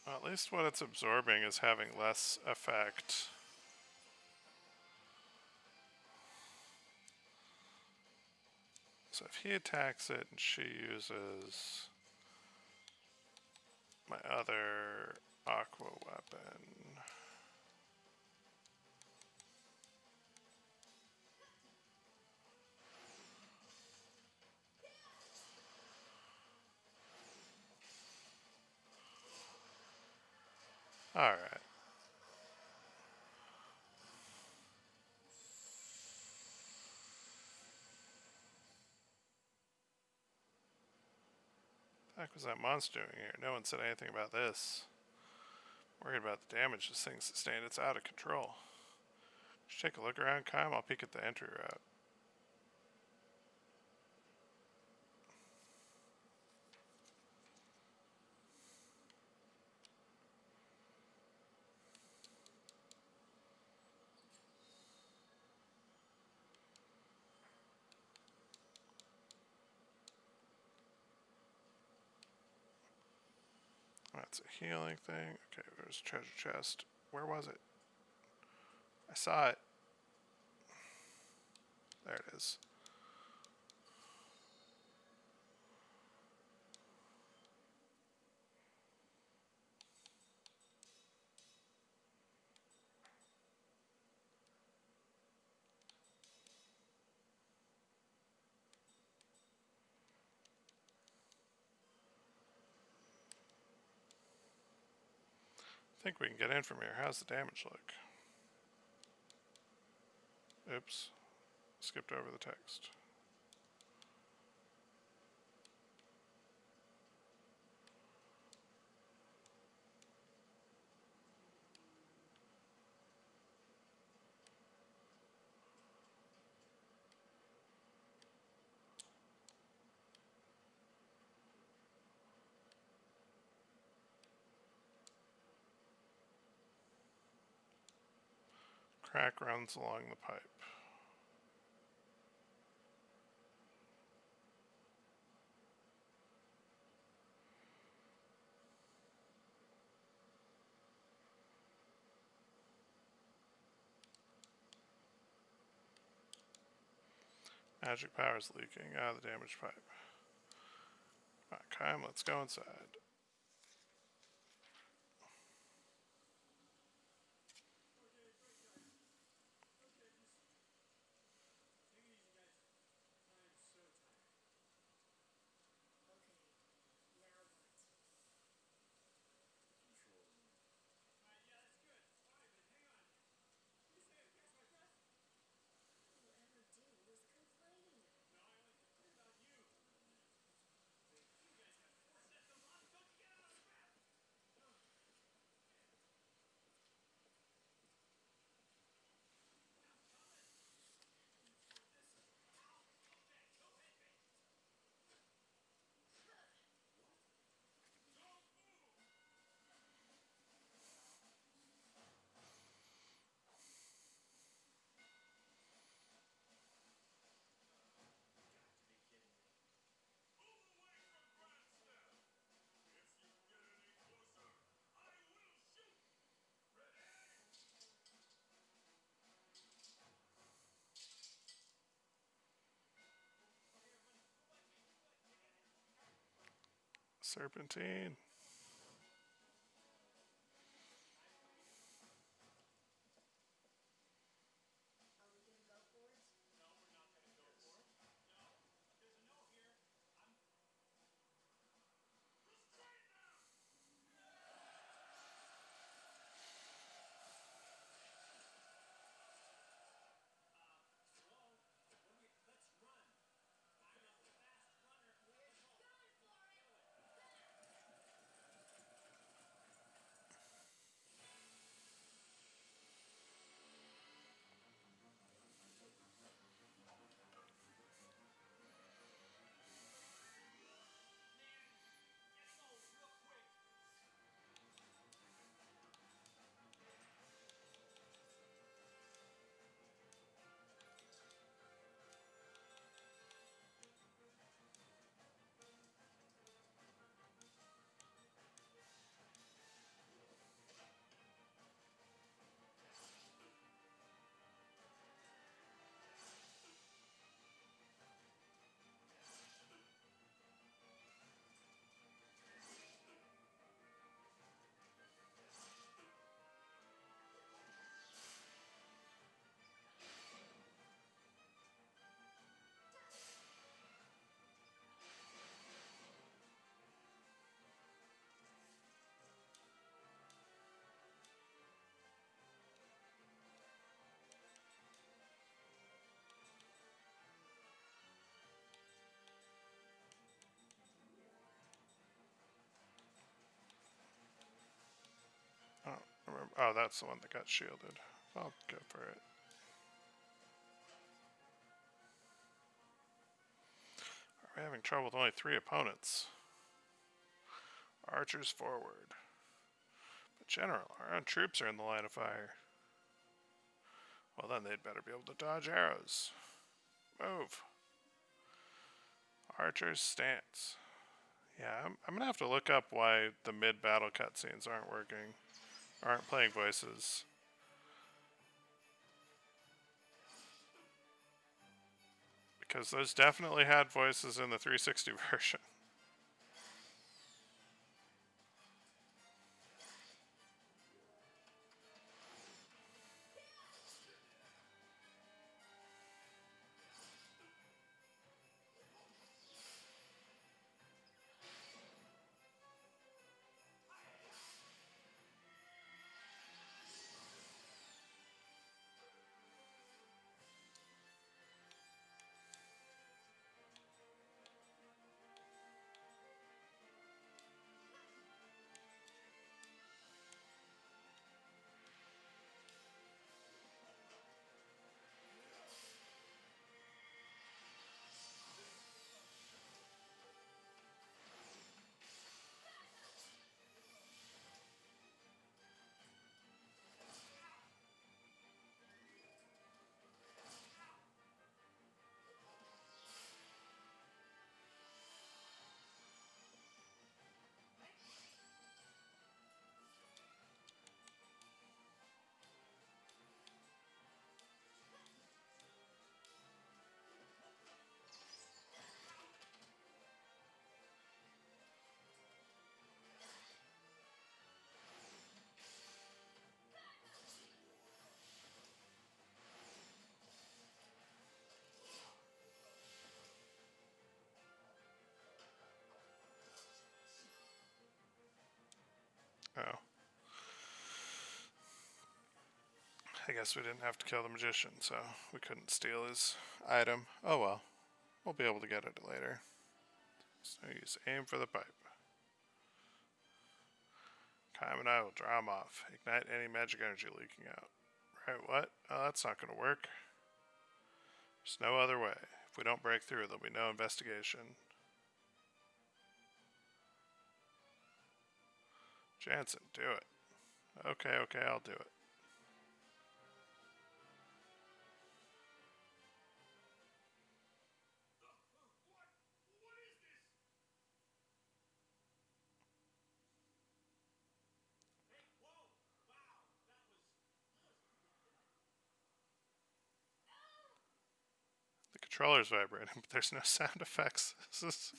Well, at least what it's absorbing is having less effect. So if he attacks it and she uses my other aqua weapon. Alright. What the heck was that monster doing here? No one said anything about this. Worried about the damage this thing sustained. It's out of control. Just take a look around, Kyle. I'll peek at the entry route. That's a healing thing. Okay, there's a treasure chest. Where was it? I saw it. There it is. I think we can get in from here. How's the damage look? Oops. Skipped over the text. Crack runs along the pipe. Magic power's leaking out of the damaged pipe. Alright, Kyle, let's go inside. Serpentine. Oh, remember. Oh, that's the one that got shielded. I'll go for it. We're having trouble with only 3 opponents. Archers forward. But General, our own troops are in the line of fire. Well, then they'd better be able to dodge arrows. Move. Archer's stance. Yeah, I'm gonna have to look up why the mid-battle cutscenes aren't working. Aren't playing voices. Because those definitely had voices in the 360 version. Oh. I guess we didn't have to kill the magician, so we couldn't steal his item. Oh well. We'll be able to get it later. So use aim for the pipe. Kaim and I will draw him off. Ignite any magic energy leaking out. Right, what? Oh, that's not going to work. There's no other way. If we don't break through, there'll be no investigation. Jansen, do it. Okay, I'll do it. The controller's vibrating, but there's no sound effects. This is...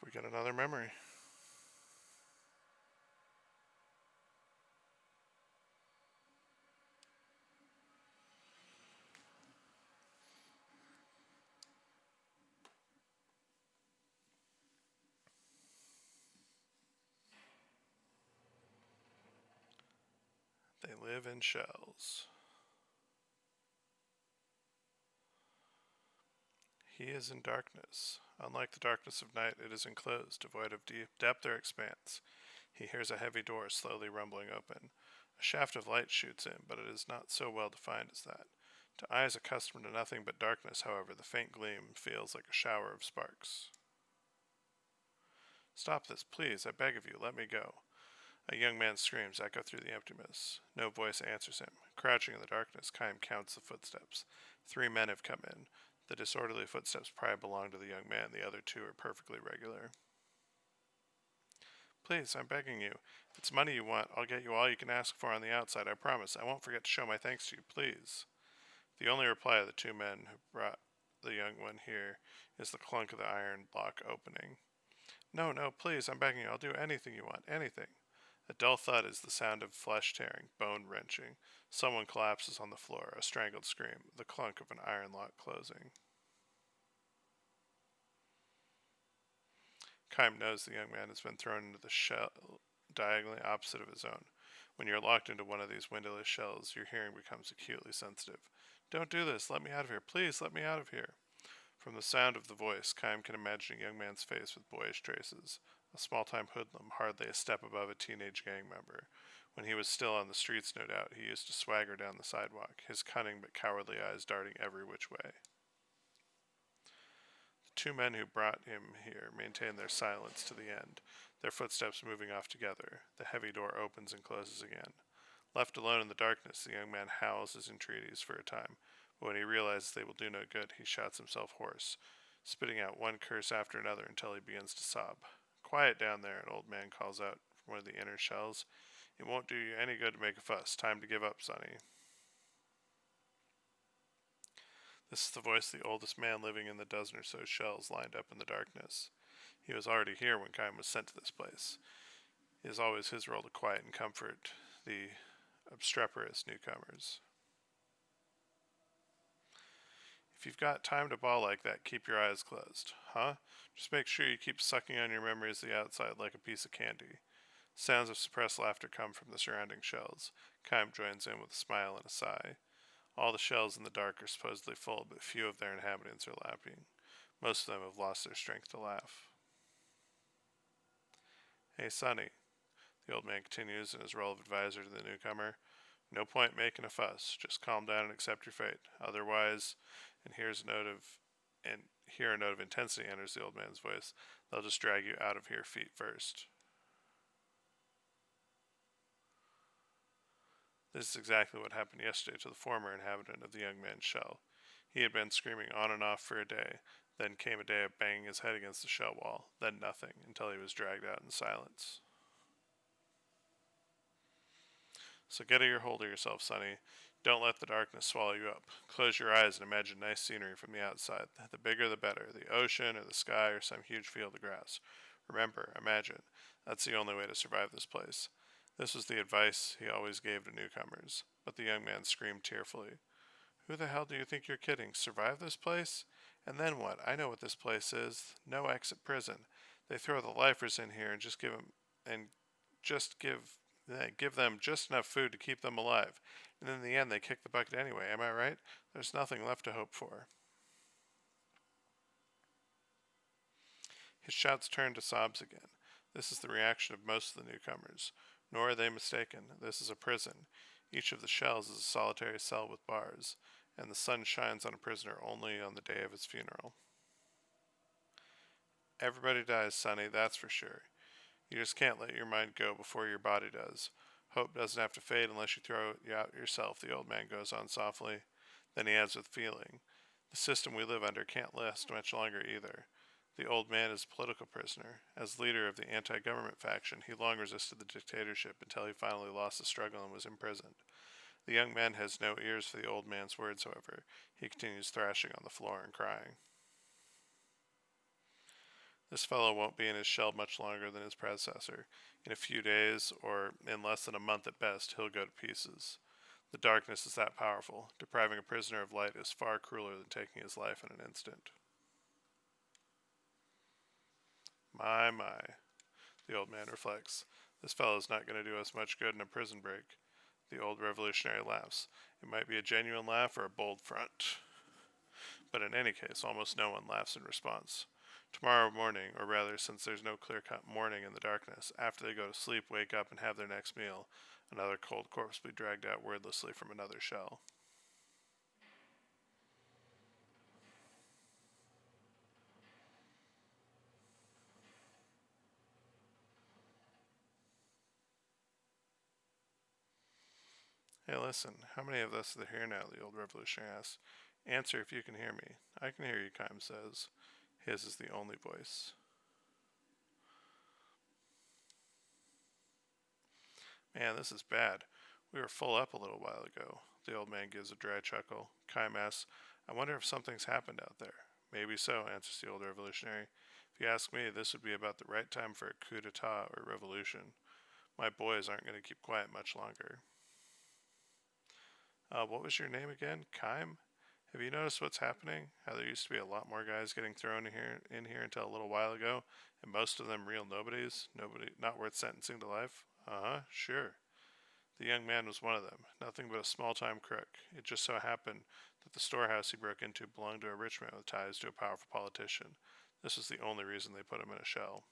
We get another memory. They live in shells. He is in darkness. Unlike the darkness of night, it is enclosed, devoid of deep depth or expanse. He hears a heavy door slowly rumbling open. A shaft of light shoots in, but it is not so well defined as that. To eyes accustomed to nothing but darkness, however, the faint gleam feels like a shower of sparks. Stop this, please, I beg of you, let me go. A young man's screams echo through the emptiness. No voice answers him. Crouching in the darkness, Kaim counts the footsteps. 3 men have come in. The disorderly footsteps probably belong to the young man. The other 2 are perfectly regular. Please, I'm begging you. If it's money you want, I'll get you all you can ask for on the outside, I promise. I won't forget to show my thanks to you, please. The only reply of the 2 men who brought the young one here is the clunk of the iron lock opening. No, no, please, I'm begging you. I'll do anything you want, anything. A dull thud is the sound of flesh tearing, bone wrenching. Someone collapses on the floor, a strangled scream, the clunk of an iron lock closing. Kaim knows the young man has been thrown into the shell diagonally opposite of his own. When you're locked into one of these windowless shells, your hearing becomes acutely sensitive. Don't do this, let me out of here, please let me out of here. From the sound of the voice, Kaim can imagine a young man's face with boyish traces. A small-time hoodlum, hardly a step above a teenage gang member. When he was still on the streets, no doubt, he used to swagger down the sidewalk, his cunning but cowardly eyes darting every which way. The 2 men who brought him here maintain their silence to the end, their footsteps moving off together. The heavy door opens and closes again. Left alone in the darkness, the young man howls his entreaties for a time, but when he realizes they will do no good, he shouts himself hoarse, spitting out one curse after another until he begins to sob. Quiet down there, an old man calls out from one of the inner shells. It won't do you any good to make a fuss. Time to give up, sonny. This is the voice of the oldest man living in the dozen or so shells lined up in the darkness. He was already here when Kaim was sent to this place. It is always his role to quiet and comfort the obstreperous newcomers. If you've got time to bawl like that, keep your eyes closed. Huh? Just make sure you keep sucking on your memories of the outside like a piece of candy. Sounds of suppressed laughter come from the surrounding shells. Kaim joins in with a smile and a sigh. All the shells in the dark are supposedly full, but few of their inhabitants are laughing. Most of them have lost their strength to laugh. Hey, Sonny, the old man continues in his role of advisor to the newcomer. No point making a fuss. Just calm down and accept your fate. Otherwise, and here a note of intensity enters the old man's voice. They'll just drag you out of here feet first. This is exactly what happened yesterday to the former inhabitant of the young man's shell. He had been screaming on and off for a day. Then came a day of banging his head against the shell wall. Then nothing, until he was dragged out in silence. So get a hold of yourself, Sonny. Don't let the darkness swallow you up. Close your eyes and imagine nice scenery from the outside. The bigger the better. The ocean or the sky or some huge field of grass. Remember, imagine. That's the only way to survive this place. This was the advice he always gave to newcomers. But the young man screamed tearfully. Who the hell do you think you're kidding? Survive this place? And then what? I know what this place is. No exit prison. They throw the lifers in here and give them just enough food to keep them alive. And in the end, they kick the bucket anyway. Am I right? There's nothing left to hope for. His shouts turned to sobs again. This is the reaction of most of the newcomers. Nor are they mistaken. This is a prison. Each of the shells is a solitary cell with bars, and the sun shines on a prisoner only on the day of his funeral. Everybody dies, Sonny, that's for sure. You just can't let your mind go before your body does. Hope doesn't have to fade unless you throw it out yourself, the old man goes on softly. Then he adds with feeling. The system we live under can't last much longer either. The old man is a political prisoner. As leader of the anti-government faction, he long resisted the dictatorship until he finally lost the struggle and was imprisoned. The young man has no ears for the old man's words, however. He continues thrashing on the floor and crying. This fellow won't be in his shell much longer than his predecessor. In a few days, or in less than a month at best, he'll go to pieces. The darkness is that powerful. Depriving a prisoner of light is far crueler than taking his life in an instant. My, the old man reflects. This fellow's not going to do us much good in a prison break. The old revolutionary laughs. It might be a genuine laugh or a bold front. But in any case, almost no one laughs in response. Tomorrow morning, or rather, since there's no clear-cut morning in the darkness, after they go to sleep, wake up, and have their next meal, another cold corpse will be dragged out wordlessly from another shell. Hey, listen, how many of us are here now? The old revolutionary asks. Answer if you can hear me. I can hear you, Kime says. His is the only voice. Man, this is bad. We were full up a little while ago. The old man gives a dry chuckle. Kime asks, I wonder if something's happened out there. Maybe so, answers the old revolutionary. If you ask me, this would be about the right time for a coup d'etat or revolution. My boys aren't going to keep quiet much longer. What was your name again? Kime? Have you noticed what's happening? How there used to be a lot more guys getting thrown in here until a little while ago, and most of them real nobodies, not worth sentencing to life? Sure. The young man was one of them, nothing but a small-time crook. It just so happened that the storehouse he broke into belonged to a rich man with ties to a powerful politician. This was the only reason they put him in a shell.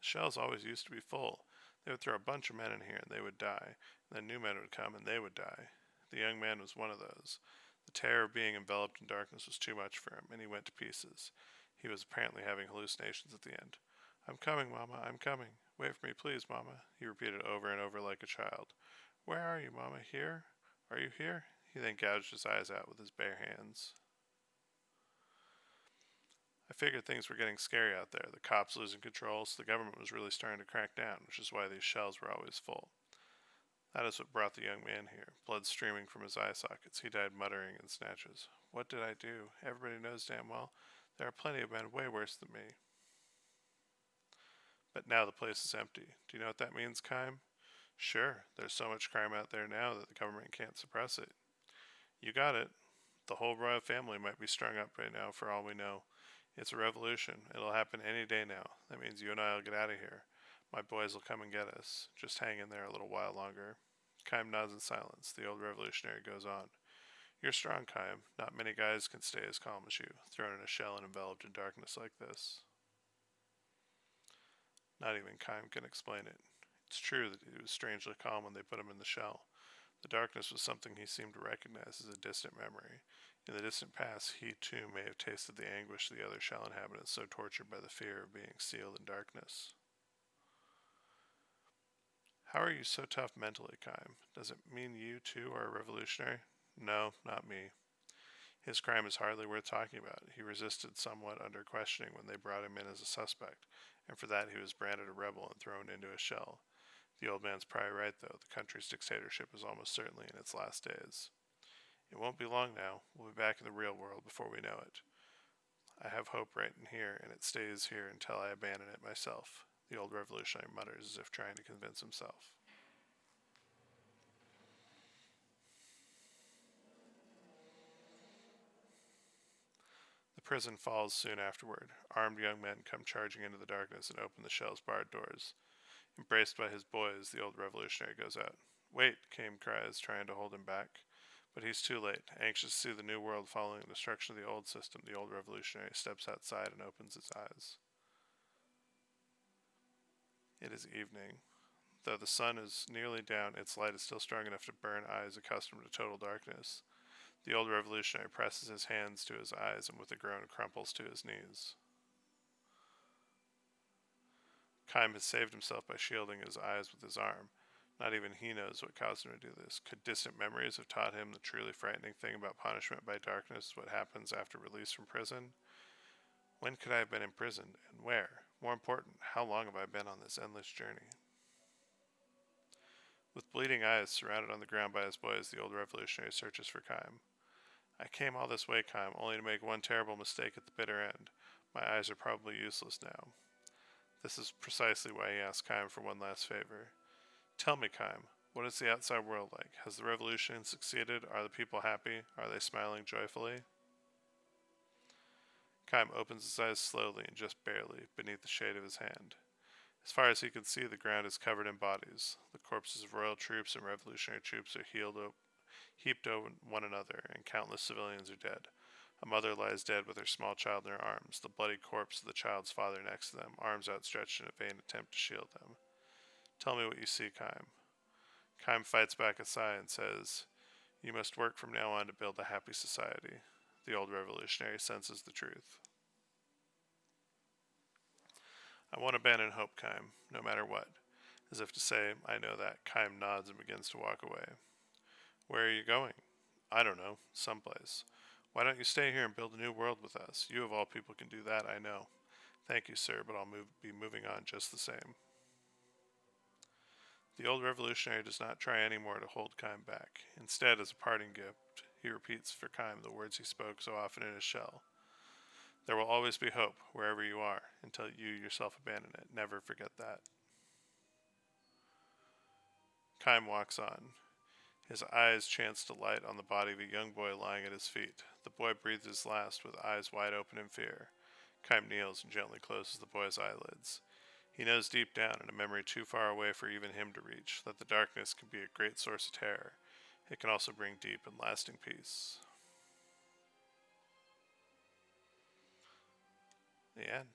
The shells always used to be full. They would throw a bunch of men in here and they would die. And then new men would come and they would die. The young man was one of those. The terror of being enveloped in darkness was too much for him, and he went to pieces. He was apparently having hallucinations at the end. I'm coming, Mama, I'm coming. Wait for me, please, Mama, he repeated over and over like a child. Where are you, Mama? Here? Are you here? He then gouged his eyes out with his bare hands. I figured things were getting scary out there, the cops losing control, so the government was really starting to crack down, which is why these shells were always full. That is what brought the young man here, blood streaming from his eye sockets. He died muttering in snatches. What did I do? Everybody knows damn well. There are plenty of men way worse than me. But now the place is empty. Do you know what that means, Kime? Sure, there's so much crime out there now that the government can't suppress it. You got it. The whole royal family might be strung up right now for all we know. It's a revolution. It'll happen any day now. That means you and I will get out of here. My boys will come and get us. Just hang in there a little while longer. Kime nods in silence. The old revolutionary goes on. You're strong, Kime. Not many guys can stay as calm as you, thrown in a shell and enveloped in darkness like this. Not even Kime can explain it. It's true that he was strangely calm when they put him in the shell. The darkness was something he seemed to recognize as a distant memory. In the distant past, he too may have tasted the anguish of the other shell inhabitants so tortured by the fear of being sealed in darkness. How are you so tough mentally, Kime? Does it mean you too are a revolutionary? No, not me. His crime is hardly worth talking about. He resisted somewhat under questioning when they brought him in as a suspect, and for that he was branded a rebel and thrown into a shell. The old man's probably right, though. The country's dictatorship is almost certainly in its last days. It won't be long now. We'll be back in the real world before we know it. I have hope right in here, and it stays here until I abandon it myself. The old revolutionary mutters as if trying to convince himself. The prison falls soon afterward. Armed young men come charging into the darkness and open the shell's barred doors. Embraced by his boys, the old revolutionary goes out. Wait, Kame cries, trying to hold him back. But he's too late. Anxious to see the new world following the destruction of the old system, the old revolutionary steps outside and opens his eyes. It is evening. Though the sun is nearly down, its light is still strong enough to burn eyes accustomed to total darkness. The old revolutionary presses his hands to his eyes and with a groan crumples to his knees. Kime has saved himself by shielding his eyes with his arm. Not even he knows what caused him to do this. Could distant memories have taught him the truly frightening thing about punishment by darkness, what happens after release from prison? When could I have been imprisoned, and where? More important, how long have I been on this endless journey? With bleeding eyes, surrounded on the ground by his boys, the old revolutionary searches for Kime. I came all this way, Kime, only to make one terrible mistake at the bitter end. My eyes are probably useless now. This is precisely why he asked Kime for one last favor. Tell me, Kime, what is the outside world like? Has the revolution succeeded? Are the people happy? Are they smiling joyfully? Kime opens his eyes slowly and just barely, beneath the shade of his hand. As far as he can see, the ground is covered in bodies. The corpses of royal troops and revolutionary troops are heaped over one another, and countless civilians are dead. A mother lies dead with her small child in her arms, the bloody corpse of the child's father next to them, arms outstretched in a vain attempt to shield them. Tell me what you see, Kime. Kime fights back a sigh and says, You must work from now on to build a happy society. The old revolutionary senses the truth. I won't abandon hope, Kime, no matter what. As if to say, I know that. Kime nods and begins to walk away. Where are you going? I don't know. Someplace. Why don't you stay here and build a new world with us? You of all people can do that, I know. Thank you, sir, but be moving on just the same. The old revolutionary does not try any more to hold Kime back. Instead, as a parting gift, he repeats for Kime the words he spoke so often in his shell. There will always be hope wherever you are, until you yourself abandon it. Never forget that. Kime walks on. His eyes chance to light on the body of a young boy lying at his feet. The boy breathes his last with eyes wide open in fear. Kime kneels and gently closes the boy's eyelids. He knows deep down, in a memory too far away for even him to reach, that the darkness can be a great source of terror. It can also bring deep and lasting peace. The end.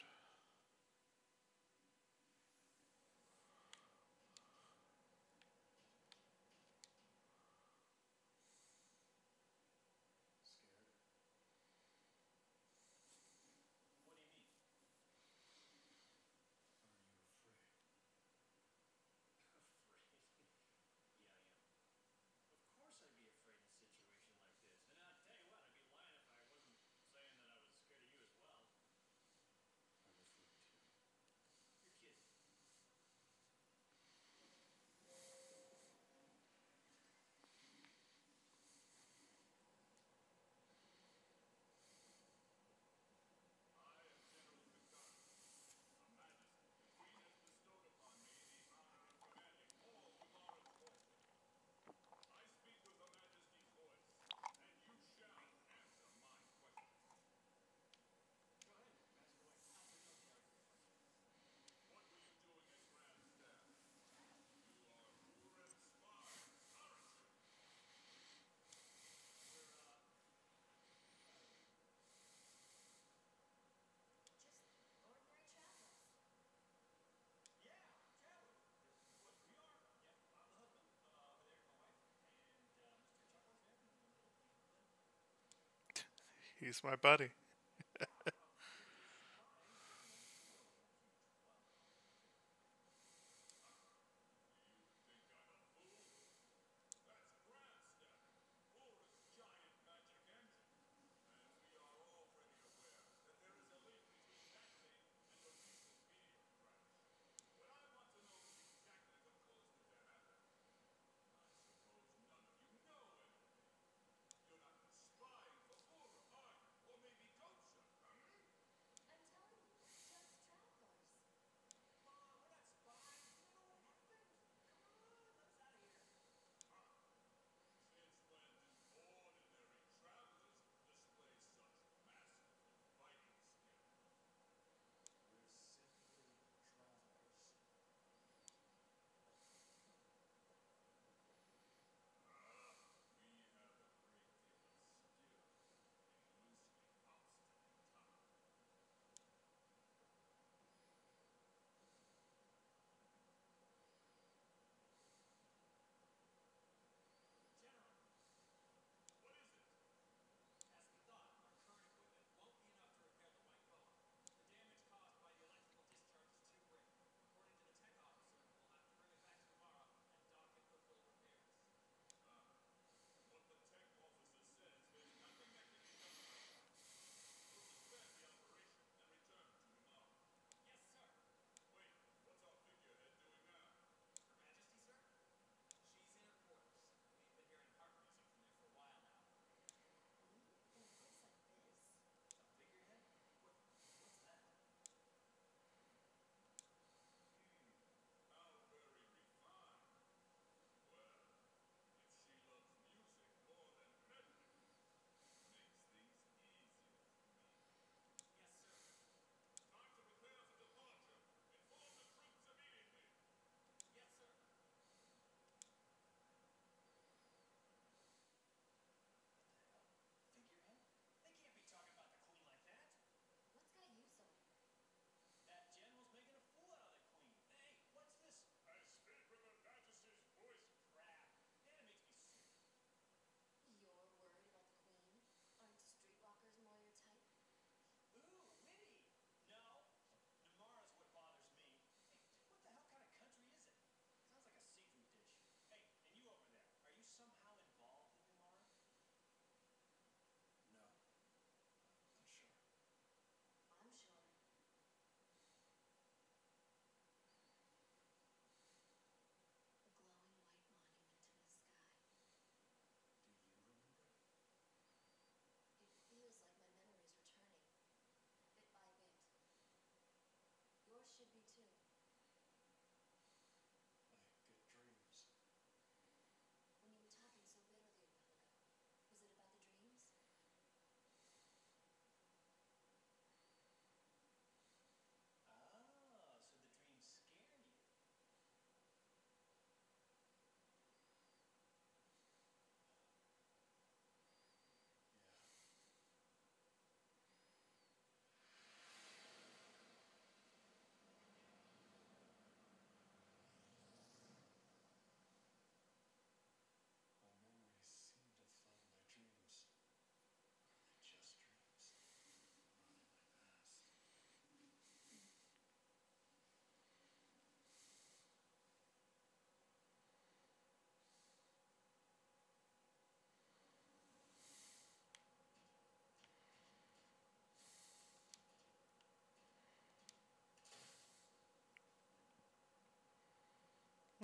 He's my buddy.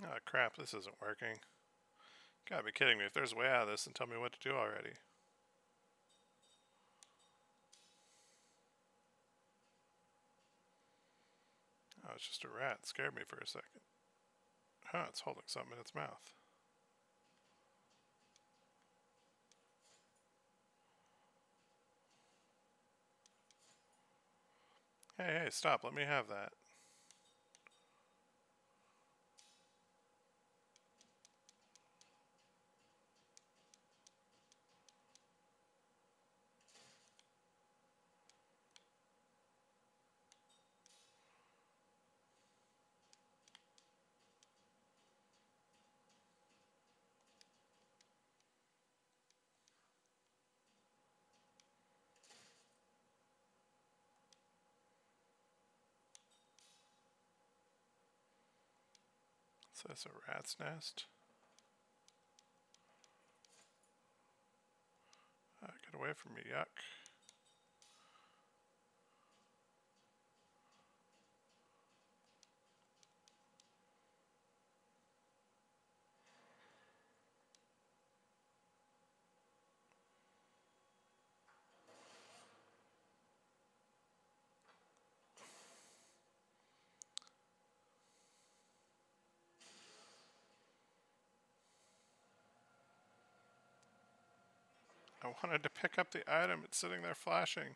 Oh crap, this isn't working. Gotta be kidding me. If there's a way out of this, then tell me what to do already. Oh, it's just a rat. It scared me for a second. Huh, it's holding something in its mouth. Hey, stop. Let me have that. Is this a rat's nest? Get away from me, yuck. I wanted to pick up the item. It's sitting there flashing.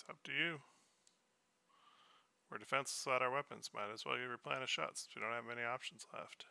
Up to you. We're defenseless without our weapons. Might as well give your plan a shot since we don't have many options left.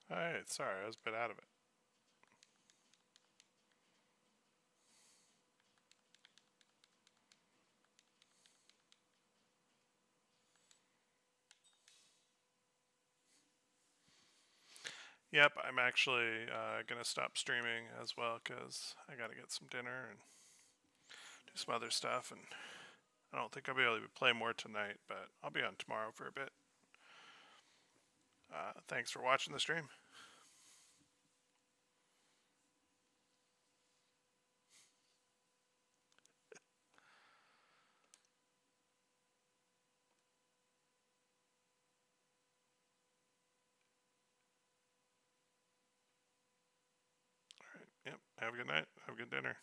Alright, sorry, I was a bit out of it. Yep, I'm actually going to stop streaming as well because I got to get some dinner and do some other stuff. And I don't think I'll be able to play more tonight, but I'll be on tomorrow for a bit. Thanks for watching the stream. All right. Yep. Have a good night. Have a good dinner.